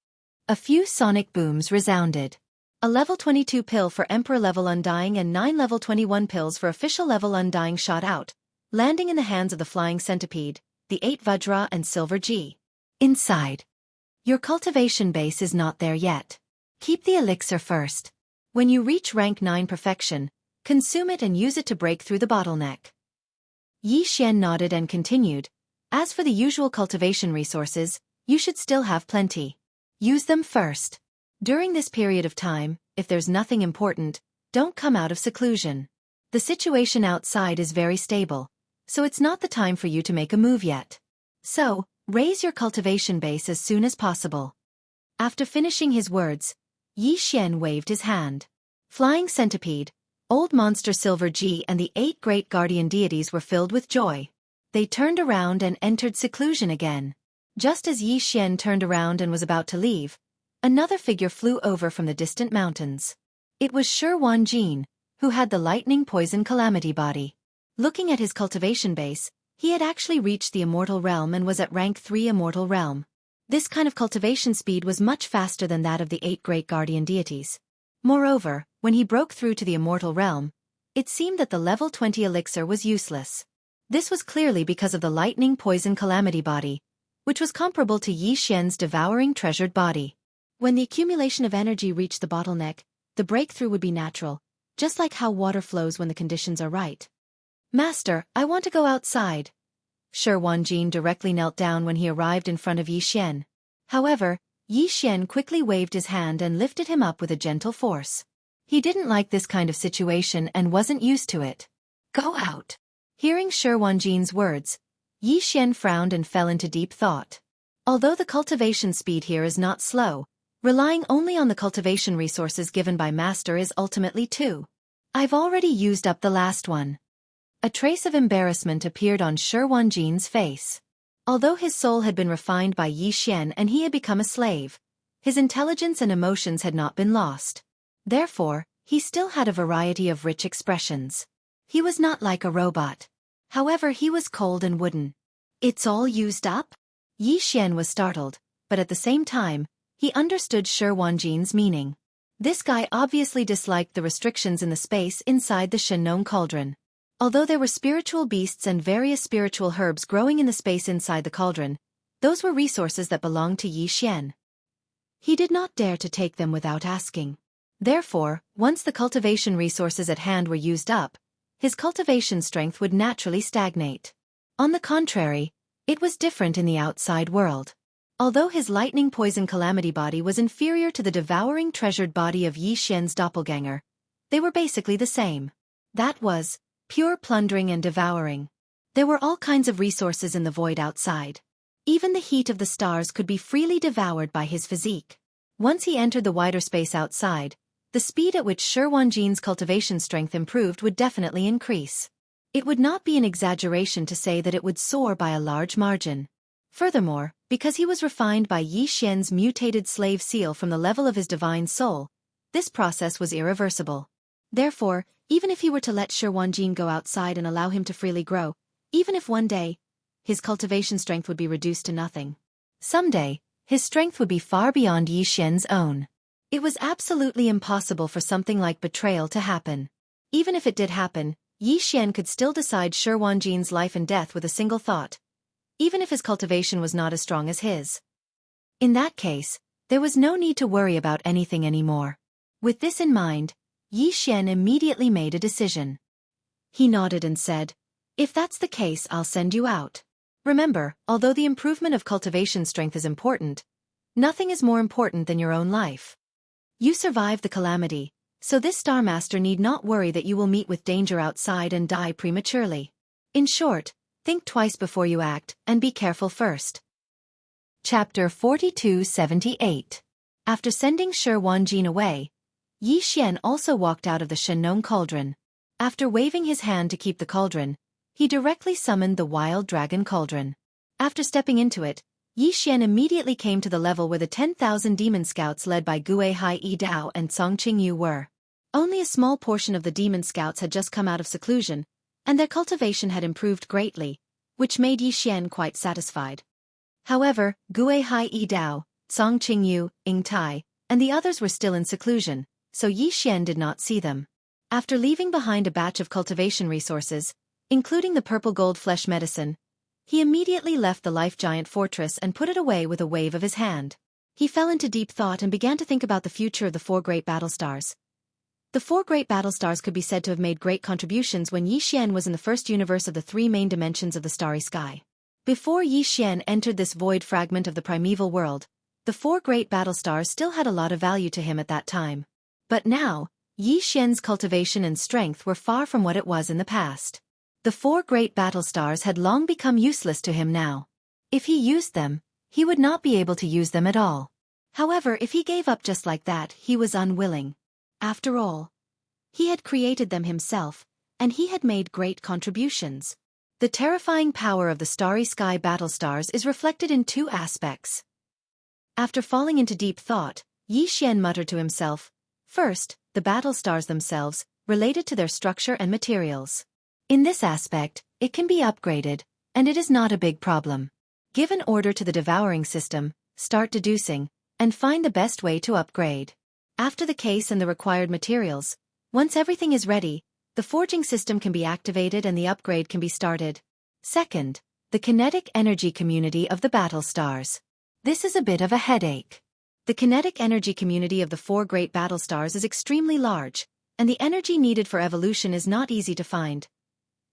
A few sonic booms resounded. A level 22 pill for Emperor level Undying and 9 level 21 pills for official level Undying shot out, landing in the hands of the Flying Centipede, the 8 Vajra and Silver G. Inside. Your cultivation base is not there yet. Keep the elixir first. When you reach rank 9 perfection, consume it and use it to break through the bottleneck. Yi Xian nodded and continued. As for the usual cultivation resources, you should still have plenty. Use them first. During this period of time, if there's nothing important, don't come out of seclusion. The situation outside is very stable, so it's not the time for you to make a move yet. So, raise your cultivation base as soon as possible. After finishing his words, Yi Xian waved his hand. Flying Centipede, Old Monster Silver G and the 8 great guardian deities were filled with joy. They turned around and entered seclusion again. Just as Yi Xian turned around and was about to leave, another figure flew over from the distant mountains. It was Shi Wanjin, who had the lightning poison calamity body. Looking at his cultivation base, he had actually reached the immortal realm and was at rank 3 immortal realm. This kind of cultivation speed was much faster than that of the 8 great guardian deities. Moreover, when he broke through to the immortal realm, it seemed that the level 20 elixir was useless. This was clearly because of the lightning poison calamity body, which was comparable to Yi Xian's devouring treasured body. When the accumulation of energy reached the bottleneck, the breakthrough would be natural, just like how water flows when the conditions are right. Master, I want to go outside. Shi Wanjin directly knelt down when he arrived in front of Yi Xian. However, Yi Xian quickly waved his hand and lifted him up with a gentle force. He didn't like this kind of situation and wasn't used to it. Go out. Hearing Shi Wanjin's words, Yi Xian frowned and fell into deep thought. Although the cultivation speed here is not slow, relying only on the cultivation resources given by Master is ultimately too. I've already used up the last one. A trace of embarrassment appeared on Shi Wanjin's face. Although his soul had been refined by Yi Xian and he had become a slave, his intelligence and emotions had not been lost. Therefore, he still had a variety of rich expressions. He was not like a robot. However, he was cold and wooden. It's all used up? Yi Xian was startled, but at the same time, he understood Shi Wanjin's meaning. This guy obviously disliked the restrictions in the space inside the Shenong cauldron. Although there were spiritual beasts and various spiritual herbs growing in the space inside the cauldron, those were resources that belonged to Yi Xian. He did not dare to take them without asking. Therefore, once the cultivation resources at hand were used up, his cultivation strength would naturally stagnate. On the contrary, it was different in the outside world. Although his lightning poison calamity body was inferior to the devouring treasured body of Yi Xian's doppelganger, they were basically the same. That was pure plundering and devouring. There were all kinds of resources in the void outside. Even the heat of the stars could be freely devoured by his physique. Once he entered the wider space outside, the speed at which Shi Wanjin's cultivation strength improved would definitely increase. It would not be an exaggeration to say that it would soar by a large margin. Furthermore, because he was refined by Yi Xian's mutated slave seal from the level of his divine soul, this process was irreversible. Therefore, even if he were to let Shi Wanjin go outside and allow him to freely grow, even if one day, his cultivation strength would be reduced to nothing, someday, his strength would be far beyond Yi Xian's own. It was absolutely impossible for something like betrayal to happen. Even if it did happen, Yi Xian could still decide Shi Wanjin's life and death with a single thought, even if his cultivation was not as strong as his. In that case, there was no need to worry about anything anymore. With this in mind, Yi Xian immediately made a decision. He nodded and said, "If that's the case, I'll send you out. Remember, although the improvement of cultivation strength is important, nothing is more important than your own life. You survived the calamity, so this Star Master need not worry that you will meet with danger outside and die prematurely. In short, think twice before you act, and be careful first." Chapter 4278. After sending Shi Wanjin away, Yi Xian also walked out of the Shenong cauldron. After waving his hand to keep the cauldron, he directly summoned the wild dragon cauldron. After stepping into it, Yi Xian immediately came to the level where the 10,000 demon scouts led by Gui Hai Yi Dao and Song Qingyu were. Only a small portion of the demon scouts had just come out of seclusion, and their cultivation had improved greatly, which made Yi Xian quite satisfied. However, Gui Hai Yi Dao, Song Qingyu, Ying Tai, and the others were still in seclusion, so Yi Xian did not see them. After leaving behind a batch of cultivation resources, including the purple gold flesh medicine, he immediately left the life giant fortress and put it away with a wave of his hand. He fell into deep thought and began to think about the future of the four great battle stars. The four great battle stars could be said to have made great contributions when Yi Xian was in the first universe of the three main dimensions of the starry sky. Before Yi Xian entered this void fragment of the primeval world, the four great battle stars still had a lot of value to him at that time. But now, Yi Xian's cultivation and strength were far from what it was in the past. The four great battle stars had long become useless to him now. If he used them, he would not be able to use them at all. However, if he gave up just like that, he was unwilling. After all, he had created them himself, and he had made great contributions. The terrifying power of the starry sky battle stars is reflected in two aspects. After falling into deep thought, Yi Xian muttered to himself, first, the battle stars themselves, related to their structure and materials. In this aspect, it can be upgraded, and it is not a big problem. Give an order to the devouring system, start deducing, and find the best way to upgrade. After the case and the required materials, once everything is ready, the forging system can be activated and the upgrade can be started. Second, the kinetic energy community of the battle stars. This is a bit of a headache. The kinetic energy community of the four great battle stars is extremely large, and the energy needed for evolution is not easy to find.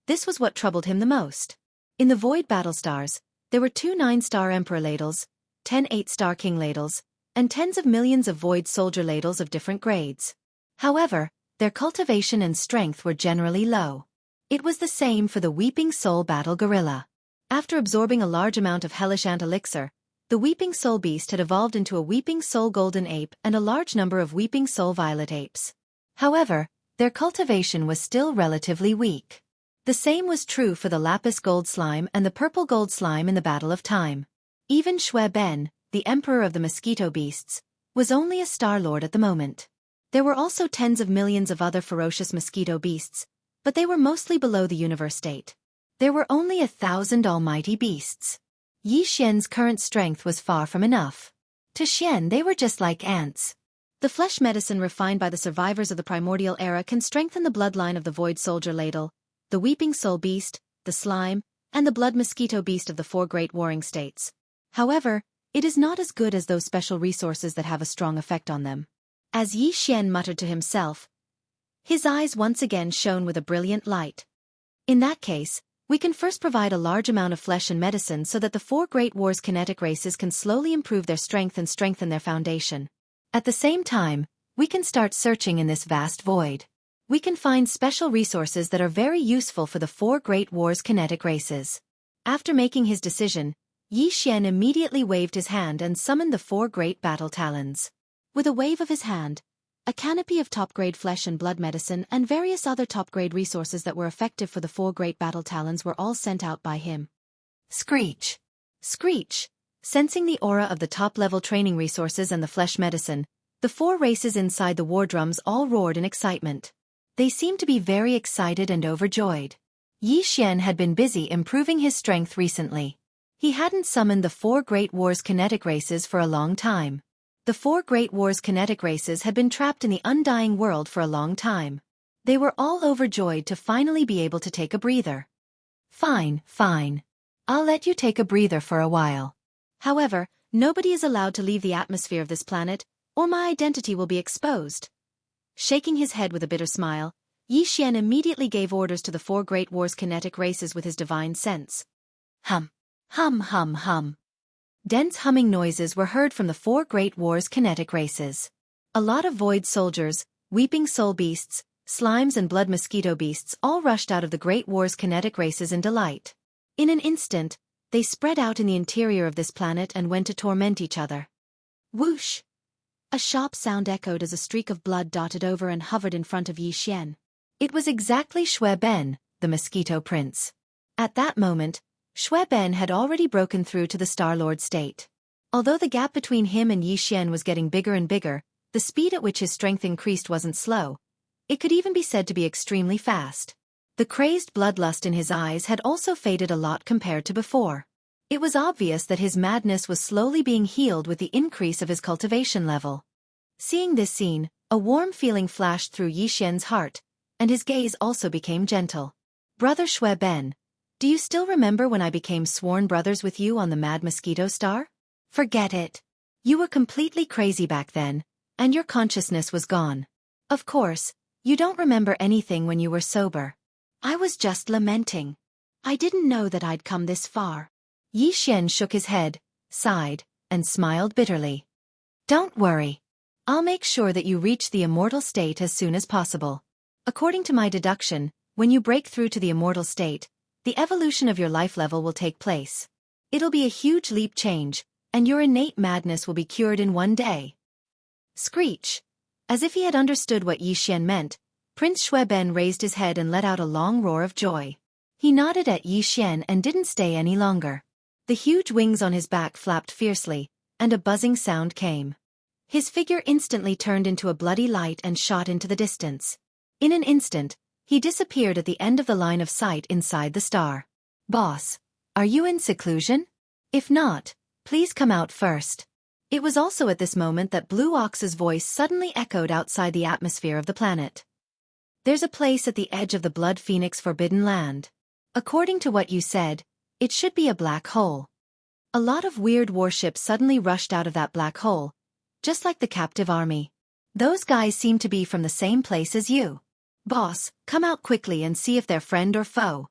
This was what troubled him the most. In the void battle stars, there were 2 9-star emperor ladles, 10 8-star king ladles, and tens of millions of void soldier ladles of different grades. However, their cultivation and strength were generally low. It was the same for the Weeping Soul battle gorilla. After absorbing a large amount of hellish ant elixir, the Weeping Soul beast had evolved into a Weeping Soul golden ape and a large number of Weeping Soul violet apes. However, their cultivation was still relatively weak. The same was true for the lapis gold slime and the purple gold slime in the Battle of Time. Even Shui Ben, the emperor of the mosquito beasts, was only a star lord at the moment. There were also tens of millions of other ferocious mosquito beasts, but they were mostly below the universe state. There were only 1,000 almighty beasts. Yi Xian's current strength was far from enough. To Xian they were just like ants. The flesh medicine refined by the survivors of the primordial era can strengthen the bloodline of the void soldier ladle, the weeping soul beast, the slime, and the blood mosquito beast of the four great warring states. However, it is not as good as those special resources that have a strong effect on them. As Yi Xian muttered to himself, his eyes once again shone with a brilliant light. In that case, we can first provide a large amount of flesh and medicine so that the four great wars kinetic races can slowly improve their strength and strengthen their foundation. At the same time, we can start searching in this vast void. We can find special resources that are very useful for the four great wars kinetic races. After making his decision, Yi Xian immediately waved his hand and summoned the four great battle talons. With a wave of his hand, A canopy of top-grade flesh and blood medicine and various other top-grade resources that were effective for the 4 great battle talons were all sent out by him. Screech! Screech! Sensing the aura of the top-level training resources and the flesh medicine, the 4 races inside the war drums all roared in excitement. They seemed to be very excited and overjoyed. Yi Xian had been busy improving his strength recently. He hadn't summoned the 4 Great Wars kinetic races for a long time. The 4 Great Wars kinetic races had been trapped in the undying world for a long time. They were all overjoyed to finally be able to take a breather. Fine, fine. I'll let you take a breather for a while. However, nobody is allowed to leave the atmosphere of this planet, or my identity will be exposed. Shaking his head with a bitter smile, Yi Xian immediately gave orders to the 4 Great Wars kinetic races with his divine sense. Hum, hum, hum, hum. Dense humming noises were heard from the 4 Great Wars kinetic races. A lot of void soldiers, weeping soul beasts, slimes and blood mosquito beasts all rushed out of the Great Wars kinetic races in delight. In an instant, they spread out in the interior of this planet and went to torment each other. Whoosh! A sharp sound echoed as a streak of blood darted over and hovered in front of Yi Xian. It was exactly Shui Ben, the Mosquito Prince. At that moment, Shui Ben had already broken through to the Star-Lord state. Although the gap between him and Yi Xian was getting bigger and bigger, the speed at which his strength increased wasn't slow. It could even be said to be extremely fast. The crazed bloodlust in his eyes had also faded a lot compared to before. It was obvious that his madness was slowly being healed with the increase of his cultivation level. Seeing this scene, a warm feeling flashed through Yi Xian's heart, and his gaze also became gentle. Brother Shui Ben, do you still remember when I became sworn brothers with you on the Mad Mosquito Star? Forget it. You were completely crazy back then, and your consciousness was gone. Of course, you don't remember anything when you were sober. I was just lamenting. I didn't know that I'd come this far. Yi Xian shook his head, sighed, and smiled bitterly. Don't worry. I'll make sure that you reach the immortal state as soon as possible. According to my deduction, when you break through to the immortal state, the evolution of your life level will take place. It'll be a huge leap change, and your innate madness will be cured in one day. Screech! As if he had understood what Yi Xian meant, Prince Shui Ben raised his head and let out a long roar of joy. He nodded at Yi Xian and didn't stay any longer. The huge wings on his back flapped fiercely, and a buzzing sound came. His figure instantly turned into a bloody light and shot into the distance. In an instant, he disappeared at the end of the line of sight inside the star. Boss, are you in seclusion? If not, please come out first. It was also at this moment that Blue Ox's voice suddenly echoed outside the atmosphere of the planet. There's a place at the edge of the Blood Phoenix Forbidden Land. According to what you said, it should be a black hole. A lot of weird warships suddenly rushed out of that black hole, just like the captive army. Those guys seem to be from the same place as you. Boss, come out quickly and see if they're friend or foe.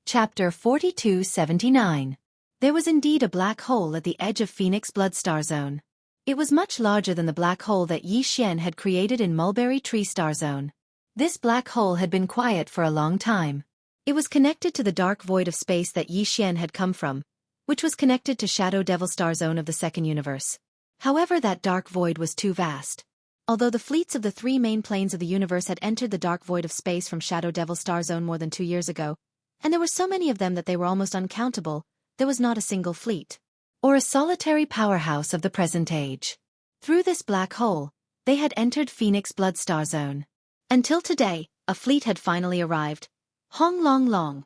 Chapter 4279. There was indeed a black hole at the edge of Phoenix Blood Star Zone. It was much larger than the black hole that Yi Xian had created in Mulberry Tree Star Zone. This black hole had been quiet for a long time. It was connected to the dark void of space that Yi Xian had come from, which was connected to Shadow Devil Star Zone of the second universe. However, that dark void was too vast. Although the fleets of the 3 main planes of the universe had entered the dark void of space from Shadow Devil Star Zone more than 2 years ago, and there were so many of them that they were almost uncountable, there was not a single fleet, or a solitary powerhouse of the present age. Through this black hole, they had entered Phoenix Blood Star Zone. Until today, a fleet had finally arrived. Hong long long.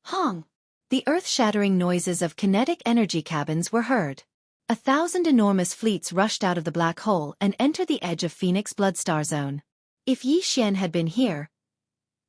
Hong! The earth-shattering noises of kinetic energy cabins were heard. 1,000 enormous fleets rushed out of the black hole and entered the edge of Phoenix Blood Star Zone. If Yi Xian had been here,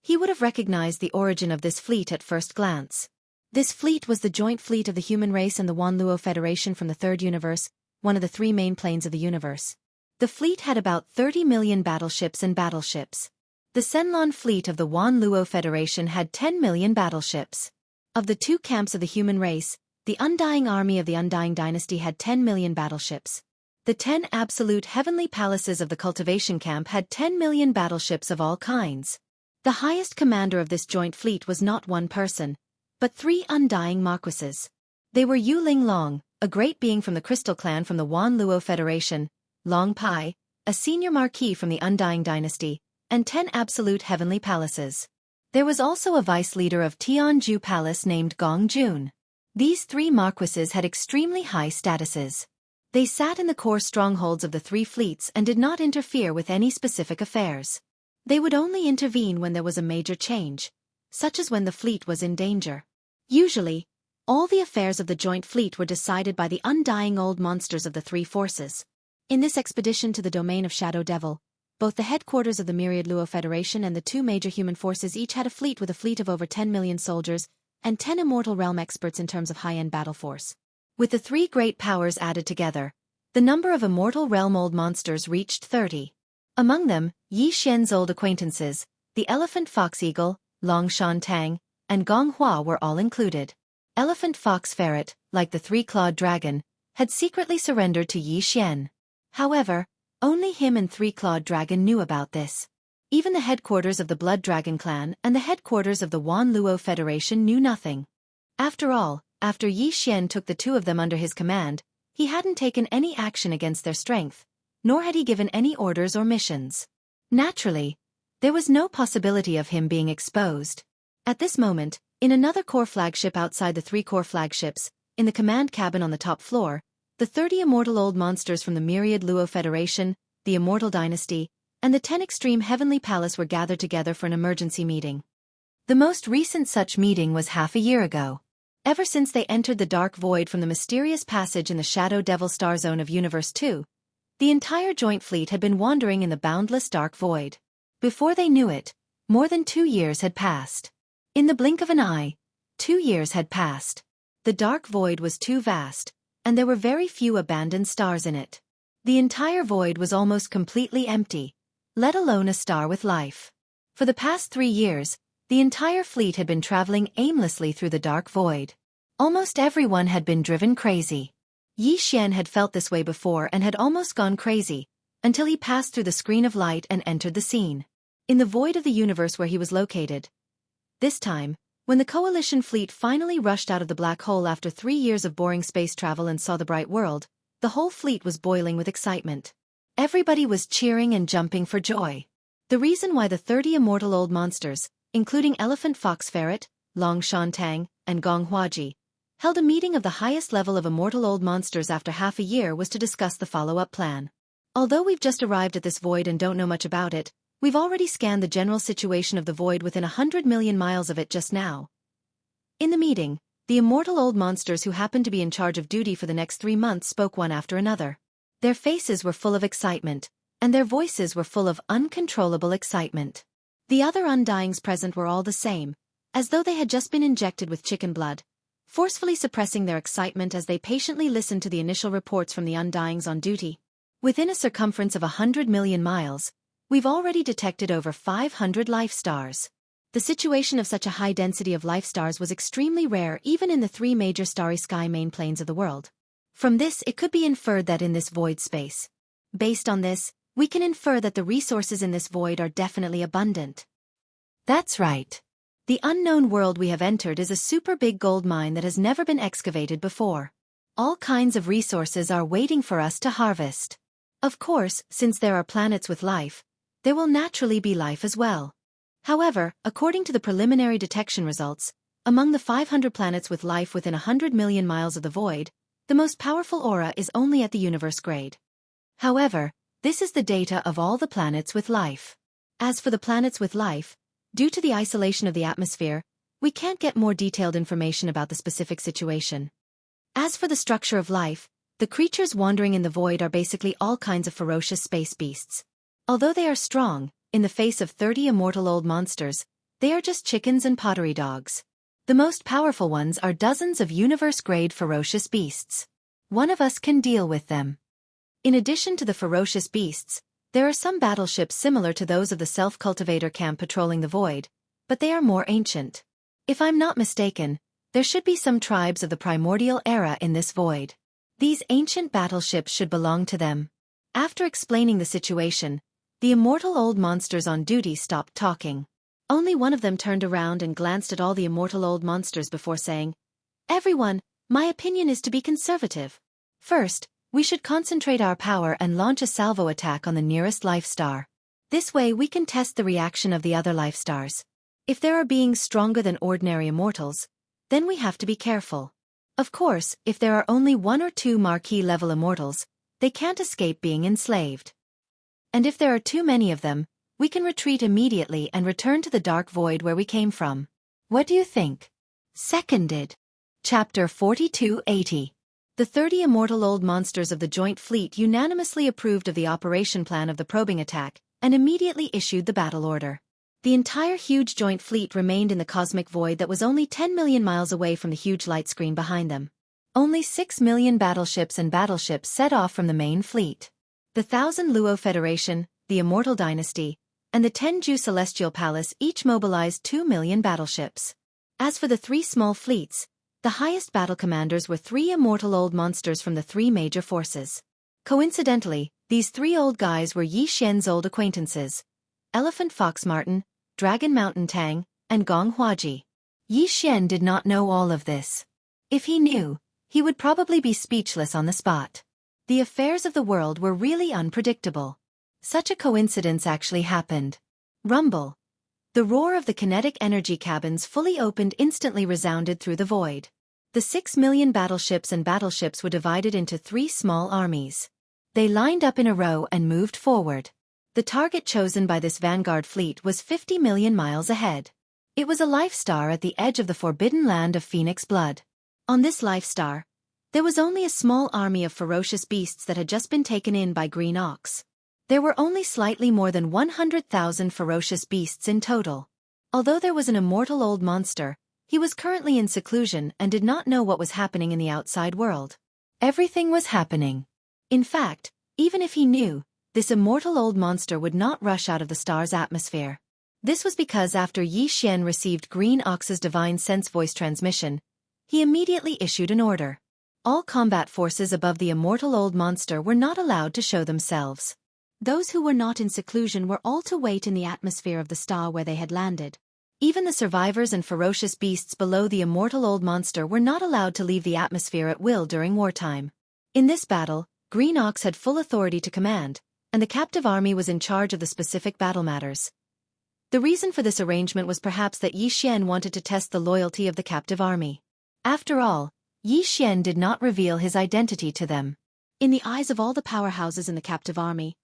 he would have recognized the origin of this fleet at first glance. This fleet was the joint fleet of the human race and the Wanluo Federation from the Third Universe, one of the 3 main planes of the universe. The fleet had about 30 million battleships and battleships. The Senlon fleet of the Wanluo Federation had 10 million battleships. Of the 2 camps of the human race, the Undying Army of the Undying Dynasty had 10 million battleships. The 10 absolute heavenly palaces of the Cultivation Camp had 10 million battleships of all kinds. The highest commander of this joint fleet was not one person, but 3 undying marquises. They were Yu Ling Long, a great being from the Crystal Clan from the Wanluo Federation, Long Pai, a senior marquis from the Undying dynasty, and 10 absolute heavenly palaces. There was also a vice-leader of Tianju Palace named Gong Jun. These 3 marquises had extremely high statuses. They sat in the core strongholds of the 3 fleets and did not interfere with any specific affairs. They would only intervene when there was a major change, such as when the fleet was in danger. Usually, all the affairs of the joint fleet were decided by the undying old monsters of the 3 forces. In this expedition to the domain of Shadow Devil, both the headquarters of the Myriad Luo Federation and the 2 major human forces each had a fleet with a fleet of over 10 million soldiers and 10 Immortal Realm experts in terms of high-end battle force. With the 3 great powers added together, the number of Immortal Realm old monsters reached 30. Among them, Yi Xian's old acquaintances, the Elephant Fox Eagle, Long Shan Tang, and Gong Hua were all included. Elephant Fox Ferret, like the 3-clawed dragon, had secretly surrendered to Yi Xian. However, only him and 3-clawed dragon knew about this. Even the headquarters of the Blood Dragon clan and the headquarters of the Wan Luo Federation knew nothing. After all, after Yi Xian took the 2 of them under his command, he hadn't taken any action against their strength, nor had he given any orders or missions. Naturally, there was no possibility of him being exposed. At this moment, in another core flagship outside the 3 core flagships, in the command cabin on the top floor, the 30 immortal old monsters from the Myriad Luo Federation, the Immortal Dynasty, and the 10 Extreme Heavenly Palace were gathered together for an emergency meeting. The most recent such meeting was half a year ago. Ever since they entered the Dark Void from the mysterious passage in the Shadow Devil Star Zone of Universe 2, the entire joint fleet had been wandering in the boundless Dark Void. Before they knew it, more than 2 years had passed. In the blink of an eye, 2 years had passed. The Dark Void was too vast, and there were very few abandoned stars in it. The entire void was almost completely empty, let alone a star with life. For the past 3 years, the entire fleet had been traveling aimlessly through the Dark Void. Almost everyone had been driven crazy. Yi Xian had felt this way before and had almost gone crazy, until he passed through the screen of light and entered the scene. In the void of the universe where he was located. This time, when the Coalition fleet finally rushed out of the black hole after 3 years of boring space travel and saw the bright world, the whole fleet was boiling with excitement. Everybody was cheering and jumping for joy. The reason why the 30 immortal old monsters, including Elephant Fox Ferret, Long Shan Tang, and Gong Huaji, held a meeting of the highest level of immortal old monsters after half a year was to discuss the follow-up plan. Although we've just arrived at this void and don't know much about it, we've already scanned the general situation of the void within 100 million miles of it just now. In the meeting, the immortal old monsters who happened to be in charge of duty for the next 3 months spoke one after another. Their faces were full of excitement, and their voices were full of uncontrollable excitement. The other Undyings present were all the same, as though they had just been injected with chicken blood, forcefully suppressing their excitement as they patiently listened to the initial reports from the Undyings on duty. Within a circumference of 100 million miles, we've already detected over 500 life stars. The situation of such a high density of life stars was extremely rare even in the 3 major starry sky main planes of the world. From this it could be inferred that in this void space. Based on this, we can infer that the resources in this void are definitely abundant. That's right. The unknown world we have entered is a super big gold mine that has never been excavated before. All kinds of resources are waiting for us to harvest. Of course, since there are planets with life, there will naturally be life as well. However, according to the preliminary detection results, among the 500 planets with life within 100 million miles of the void, the most powerful aura is only at the universe grade. However, this is the data of all the planets with life. As for the planets with life, due to the isolation of the atmosphere, we can't get more detailed information about the specific situation. As for the structure of life, the creatures wandering in the void are basically all kinds of ferocious space beasts. Although they are strong, in the face of 30 immortal old monsters, they are just chickens and pottery dogs. The most powerful ones are dozens of universe-grade ferocious beasts. One of us can deal with them. In addition to the ferocious beasts, there are some battleships similar to those of the self-cultivator camp patrolling the void, but they are more ancient. If I'm not mistaken, there should be some tribes of the primordial era in this void. These ancient battleships should belong to them. After explaining the situation, the immortal old monsters on duty stopped talking. Only one of them turned around and glanced at all the immortal old monsters before saying, "Everyone, my opinion is to be conservative. First, We should concentrate our power and launch a salvo attack on the nearest life star. This way we can test the reaction of the other life stars. If there are beings stronger than ordinary immortals, then we have to be careful. Of course, if there are only 1 or 2 marquee-level immortals, they can't escape being enslaved. And if there are too many of them, we can retreat immediately and return to the dark void where we came from. What do you think? Seconded. Chapter 4280. The 30 immortal old monsters of the Joint Fleet unanimously approved of the operation plan of the probing attack, and immediately issued the battle order. The entire huge Joint Fleet remained in the cosmic void that was only 10 million miles away from the huge light screen behind them. Only 6 million battleships set off from the main fleet. The 1,000 Luo Federation, the Immortal Dynasty, and the Tenju Celestial Palace each mobilized 2 million battleships. As for the 3 small fleets, the highest battle commanders were 3 immortal old monsters from the 3 major forces. Coincidentally, these 3 old guys were Yi Xian's old acquaintances: Elephant Fox Martin, Dragon Mountain Tang, and Gong Huaji. Yi Xian did not know all of this. If he knew, he would probably be speechless on the spot. The affairs of the world were really unpredictable. Such a coincidence actually happened. Rumble. The roar of the kinetic energy cabins fully opened instantly resounded through the void. The 6 million battleships were divided into 3 small armies. They lined up in a row and moved forward. The target chosen by this vanguard fleet was 50 million miles ahead. It was a life star at the edge of the forbidden land of Phoenix Blood. On this life star, there was only a small army of ferocious beasts that had just been taken in by Green Ox. There were only slightly more than 100,000 ferocious beasts in total. Although there was an immortal old monster, he was currently in seclusion and did not know what was happening in the outside world. Everything was happening. In fact, even if he knew, this immortal old monster would not rush out of the star's atmosphere. This was because after Yi Xian received Green Ox's divine sense voice transmission, he immediately issued an order. All combat forces above the immortal old monster were not allowed to show themselves. Those who were not in seclusion were all to wait in the atmosphere of the star where they had landed. Even the survivors and ferocious beasts below the immortal old monster were not allowed to leave the atmosphere at will during wartime. In this battle, Green Ox had full authority to command, and the captive army was in charge of the specific battle matters. The reason for this arrangement was perhaps that Yi Xian wanted to test the loyalty of the captive army. After all, Yi Xian did not reveal his identity to them. In the eyes of all the powerhouses in the captive army,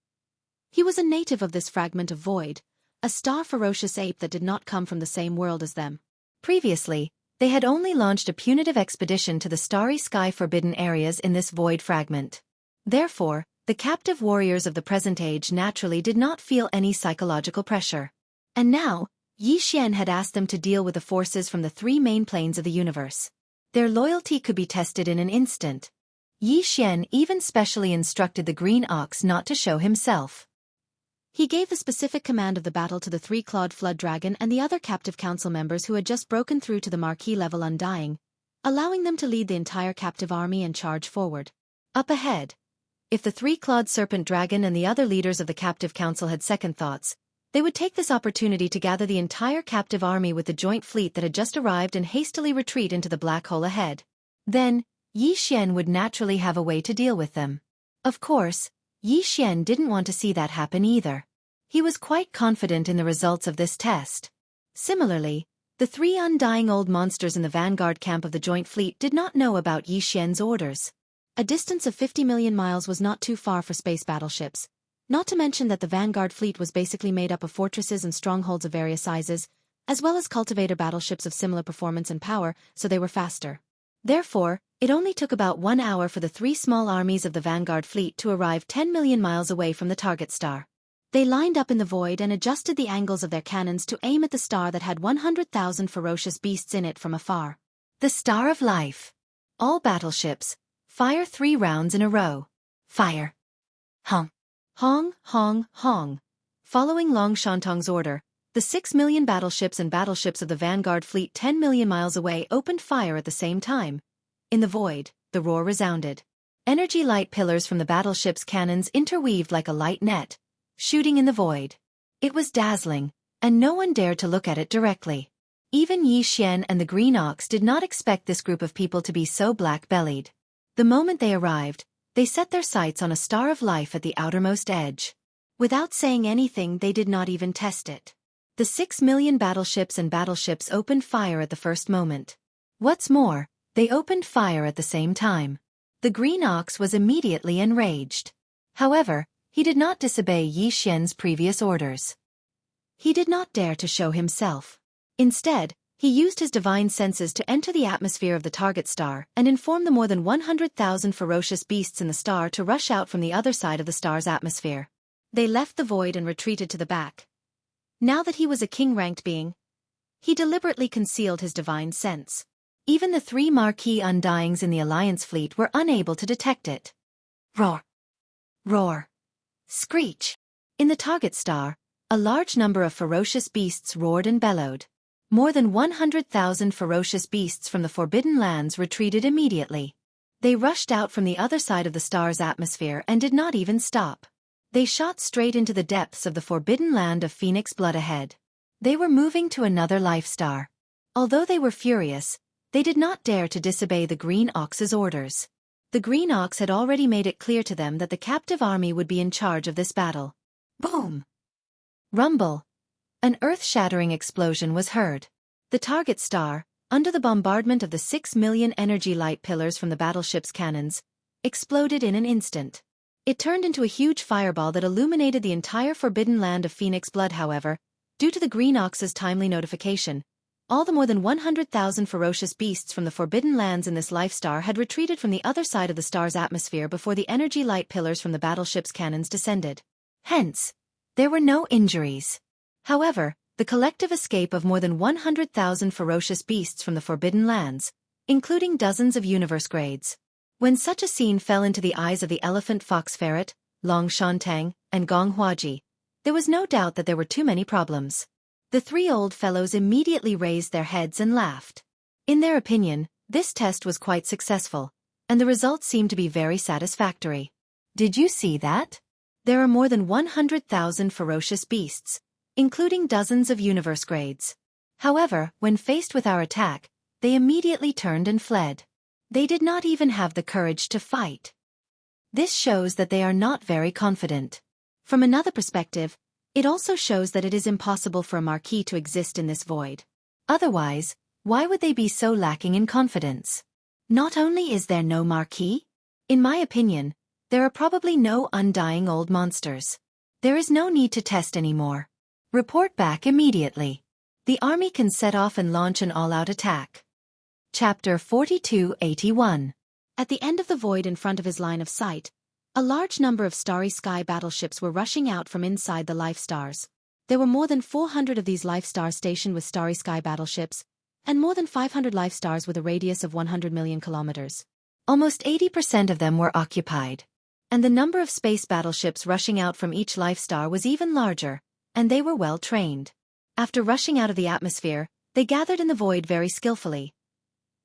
he was a native of this fragment of void, a star-ferocious ape that did not come from the same world as them. Previously, they had only launched a punitive expedition to the starry sky forbidden areas in this void fragment. Therefore, the captive warriors of the present age naturally did not feel any psychological pressure. And now, Yi Xian had asked them to deal with the forces from the 3 main planes of the universe. Their loyalty could be tested in an instant. Yi Xian even specially instructed the Green Ox not to show himself. He gave the specific command of the battle to the 3-clawed Flood Dragon and the other captive council members who had just broken through to the marquee level Undying, allowing them to lead the entire captive army and charge forward. Up ahead, if the 3-clawed Serpent Dragon and the other leaders of the captive council had second thoughts, they would take this opportunity to gather the entire captive army with the joint fleet that had just arrived and hastily retreat into the black hole ahead. Then, Yi Xian would naturally have a way to deal with them. Of course, Yi Xian didn't want to see that happen either. He was quite confident in the results of this test. Similarly, the 3 undying old monsters in the vanguard camp of the joint fleet did not know about Yi Xian's orders. A distance of 50 million miles was not too far for space battleships, not to mention that the vanguard fleet was basically made up of fortresses and strongholds of various sizes, as well as cultivator battleships of similar performance and power, so they were faster. Therefore, it only took about 1 hour for the 3 small armies of the vanguard fleet to arrive 10 million miles away from the target star. They lined up in the void and adjusted the angles of their cannons to aim at the star that had 100,000 ferocious beasts in it from afar. The Star of Life. All battleships, fire 3 rounds in a row. Fire. Hong. Hong, hong, hong. Following Long Shantong's order, the 6 million battleships of the vanguard fleet 10 million miles away opened fire at the same time. In the void, the roar resounded. Energy light pillars from the battleship's cannons interweaved like a light net, shooting in the void. It was dazzling, and no one dared to look at it directly. Even Yi Xian and the Green Ox did not expect this group of people to be so black-bellied. The moment they arrived, They set their sights on a star of life at the outermost edge. Without saying anything, they did not even test it. The 6 million battleships opened fire at the first moment. What's more, they opened fire at the same time. The Green Ox was immediately enraged. However, he did not disobey Yi Xian's previous orders. He did not dare to show himself. Instead, he used his divine senses to enter the atmosphere of the target star and inform the more than 100,000 ferocious beasts in the star to rush out from the other side of the star's atmosphere. They left the void and retreated to the back. Now that he was a king-ranked being, he deliberately concealed his divine sense. Even the 3 marquee Undyings in the Alliance fleet were unable to detect it. Roar! Roar! Screech! In the target star, a large number of ferocious beasts roared and bellowed. More than 100,000 ferocious beasts from the Forbidden Lands retreated immediately. They rushed out from the other side of the star's atmosphere and did not even stop. They shot straight into the depths of the Forbidden Land of Phoenix Blood ahead. They were moving to another life star. Although they were furious, they did not dare to disobey the Green Ox's orders. The Green Ox had already made it clear to them that the captive army would be in charge of this battle. Boom! Rumble! An earth-shattering explosion was heard. The target star, under the bombardment of the 6 million energy light pillars from the battleship's cannons, exploded in an instant. It turned into a huge fireball that illuminated the entire Forbidden Land of Phoenix Blood. However, due to the Green Ox's timely notification, all the more than 100,000 ferocious beasts from the Forbidden Lands in this life star had retreated from the other side of the star's atmosphere before the energy light pillars from the battleship's cannons descended. Hence, there were no injuries. However, the collective escape of more than 100,000 ferocious beasts from the Forbidden Lands, including dozens of universe grades. When such a scene fell into the eyes of the elephant fox ferret, Long Shantang, and Gong Huaji, there was no doubt that there were too many problems. The 3 old fellows immediately raised their heads and laughed. In their opinion, this test was quite successful, and the results seemed to be very satisfactory. Did you see that? There are more than 100,000 ferocious beasts, including dozens of universe grades. However, when faced with our attack, they immediately turned and fled. They did not even have the courage to fight. This shows that they are not very confident. From another perspective, it also shows that it is impossible for a marquis to exist in this void. Otherwise, why would they be so lacking in confidence? Not only is there no marquis, in my opinion, there are probably no undying old monsters. There is no need to test anymore. Report back immediately. The army can set off and launch an all-out attack. Chapter 4281. At the end of the void in front of his line of sight, a large number of starry sky battleships were rushing out from inside the life stars. There were more than 400 of these life stars stationed with starry sky battleships, and more than 500 life stars with a radius of 100 million kilometers. Almost 80% of them were occupied. And the number of space battleships rushing out from each life star was even larger, and they were well trained. After rushing out of the atmosphere, they gathered in the void very skillfully.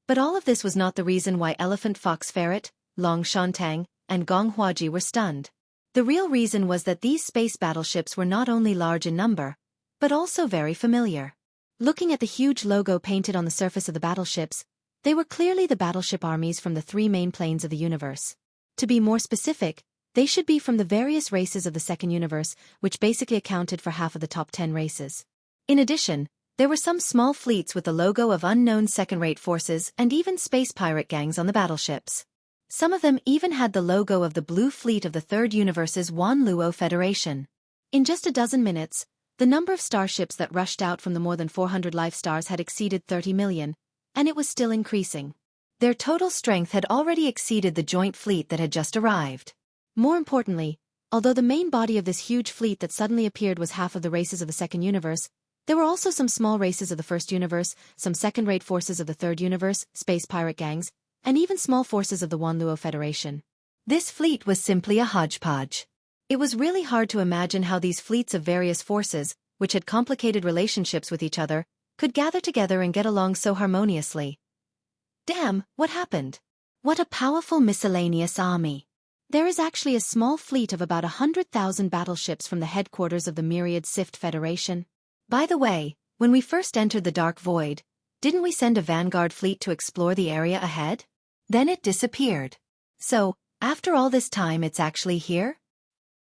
But all of this was not the reason why Elephant Fox Ferret, Long Shantang, and Gong Huaji were stunned. The real reason was that these space battleships were not only large in number, but also very familiar. Looking at the huge logo painted on the surface of the battleships, they were clearly the battleship armies from the 3 main planes of the universe. To be more specific, they should be from the various races of the second universe, which basically accounted for half of the top 10 races. In addition, there were some small fleets with the logo of unknown second-rate forces and even space pirate gangs on the battleships. Some of them even had the logo of the Blue Fleet of the Third Universe's Wan Luo Federation. In just a dozen minutes, the number of starships that rushed out from the more than 400 life stars had exceeded 30 million, and it was still increasing. Their total strength had already exceeded the joint fleet that had just arrived. More importantly, although the main body of this huge fleet that suddenly appeared was half of the races of the second universe, there were also some small races of the first universe, some second-rate forces of the third universe, space pirate gangs, and even small forces of the Wan Luo Federation. This fleet was simply a hodgepodge. It was really hard to imagine how these fleets of various forces, which had complicated relationships with each other, could gather together and get along so harmoniously. Damn, what happened? What a powerful miscellaneous army. There is actually a small fleet of about 100,000 battleships from the headquarters of the Myriad Sift Federation. By the way, when we first entered the Dark Void, didn't we send a vanguard fleet to explore the area ahead? Then it disappeared. So, After all this time it's actually here?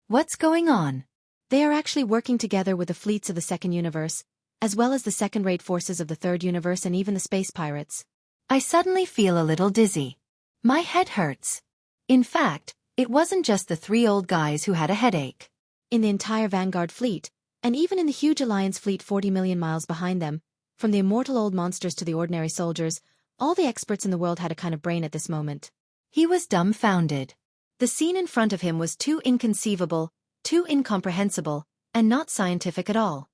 What's going on? They are actually working together with the fleets of the second universe, as well as the second-rate forces of the third universe and even the space pirates. I suddenly feel a little dizzy. My head hurts. In fact, it wasn't just the three old guys who had a headache. In the entire Vanguard fleet, and even in the huge Alliance fleet 40 million miles behind them, from the immortal old monsters to the ordinary soldiers, all the experts in the world had a kind of brain at this moment. He was dumbfounded. The scene in front of him was too inconceivable, too incomprehensible, and not scientific at all.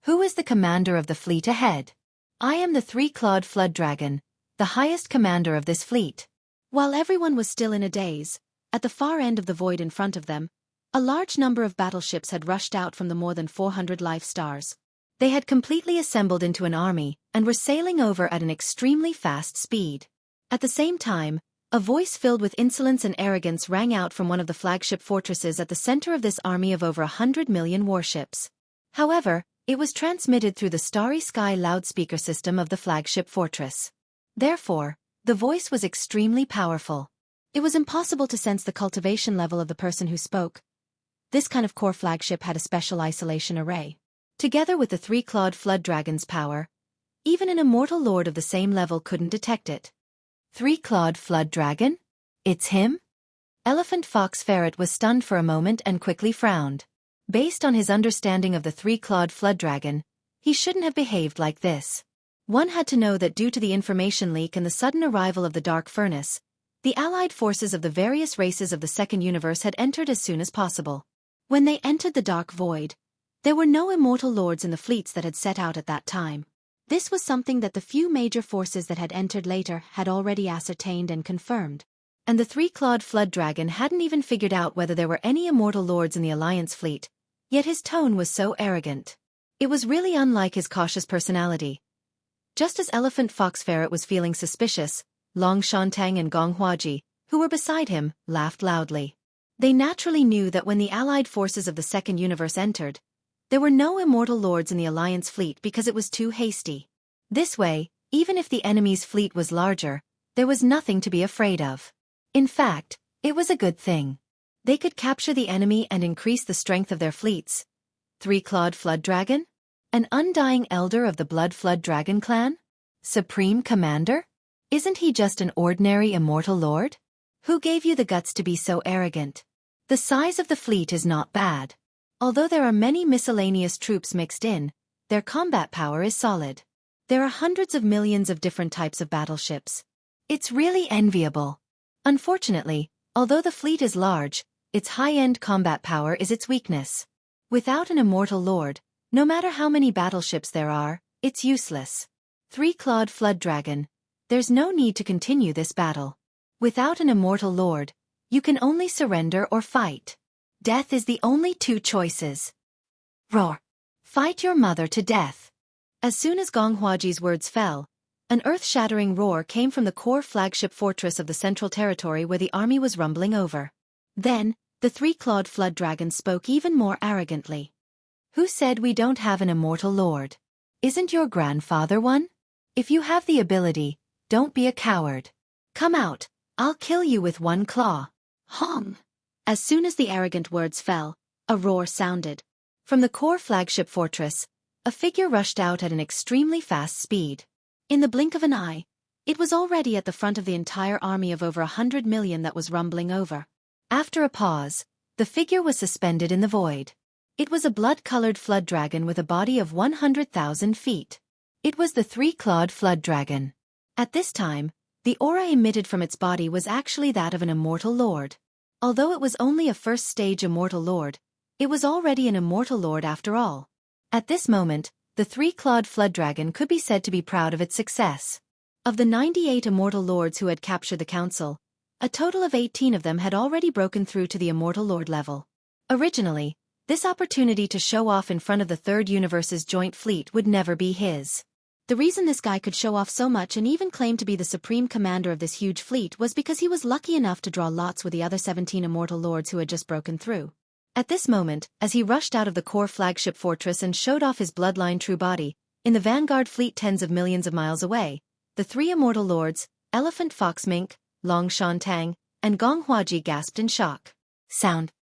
Who is the commander of the fleet ahead? I am the three-clawed flood dragon, the highest commander of this fleet. While everyone was still in a daze, at the far end of the void in front of them, a large number of battleships had rushed out from the more than 400 life stars. They had completely assembled into an army and were sailing over at an extremely fast speed. At the same time, a voice filled with insolence and arrogance rang out from one of the flagship fortresses at the center of this army of over 100 million warships. However, it was transmitted through the starry sky loudspeaker system of the flagship fortress. Therefore, the voice was extremely powerful. It was impossible to sense the cultivation level of the person who spoke. This kind of core flagship had a special isolation array. Together with the three-clawed flood dragon's power, even an immortal lord of the same level couldn't detect it. Three-clawed flood dragon? It's him? Elephant Fox Ferret was stunned for a moment and quickly frowned. Based on his understanding of the three-clawed flood dragon, he shouldn't have behaved like this. One had to know that due to the information leak and the sudden arrival of the Dark Furnace, the allied forces of the various races of the second universe had entered as soon as possible. When they entered the Dark Void, there were no immortal lords in the fleets that had set out at that time. This was something that the few major forces that had entered later had already ascertained and confirmed. And the three-clawed flood dragon hadn't even figured out whether there were any immortal lords in the Alliance fleet, yet his tone was so arrogant. It was really unlike his cautious personality. Just as Elephant Fox Ferret was feeling suspicious, Long Shantang and Gong Huaji, who were beside him, laughed loudly. They naturally knew that when the allied forces of the second universe entered, there were no immortal lords in the Alliance fleet because it was too hasty. This way, even if the enemy's fleet was larger, there was nothing to be afraid of. In fact, it was a good thing. They could capture the enemy and increase the strength of their fleets. Three-clawed flood dragon? An undying elder of the Blood Flood Dragon clan? Supreme commander? Isn't he just an ordinary immortal lord? Who gave you the guts to be so arrogant? The size of the fleet is not bad. Although there are many miscellaneous troops mixed in, their combat power is solid. There are hundreds of millions of different types of battleships. It's really enviable. Unfortunately, although the fleet is large, its high-end combat power is its weakness. Without an immortal lord, no matter how many battleships there are, it's useless. Three-clawed flood dragon, there's no need to continue this battle. Without an immortal lord, you can only surrender or fight. Death is the only two choices. Roar. Fight your mother to death. As soon as Gong Huaji's words fell, an earth-shattering roar came from the core flagship fortress of the Central Territory where the army was rumbling over. Then, the three-clawed flood dragon spoke even more arrogantly. Who said we don't have an immortal lord? Isn't your grandfather one? If you have the ability, don't be a coward. Come out, I'll kill you with one claw. Hong! As soon as the arrogant words fell, a roar sounded. From the core flagship fortress, a figure rushed out at an extremely fast speed. In the blink of an eye, it was already at the front of the entire army of over 100 million that was rumbling over. After a pause, the figure was suspended in the void. It was a blood-colored flood dragon with a body of 100,000 feet. It was the three-clawed flood dragon. At this time, the aura emitted from its body was actually that of an immortal lord. Although it was only a first-stage immortal lord, it was already an immortal lord after all. At this moment, the three-clawed flood dragon could be said to be proud of its success. Of the 98 immortal lords who had captured the council, a total of 18 of them had already broken through to the immortal lord level. Originally, this opportunity to show off in front of the Third Universe's joint fleet would never be his. The reason this guy could show off so much and even claim to be the supreme commander of this huge fleet was because he was lucky enough to draw lots with the other 17 immortal lords who had just broken through. At this moment, as he rushed out of the core flagship fortress and showed off his bloodline true body, in the Vanguard fleet tens of millions of miles away, the three immortal lords, Elephant Fox Mink, Long Shantang, and Gong Huaji gasped in shock. Sound.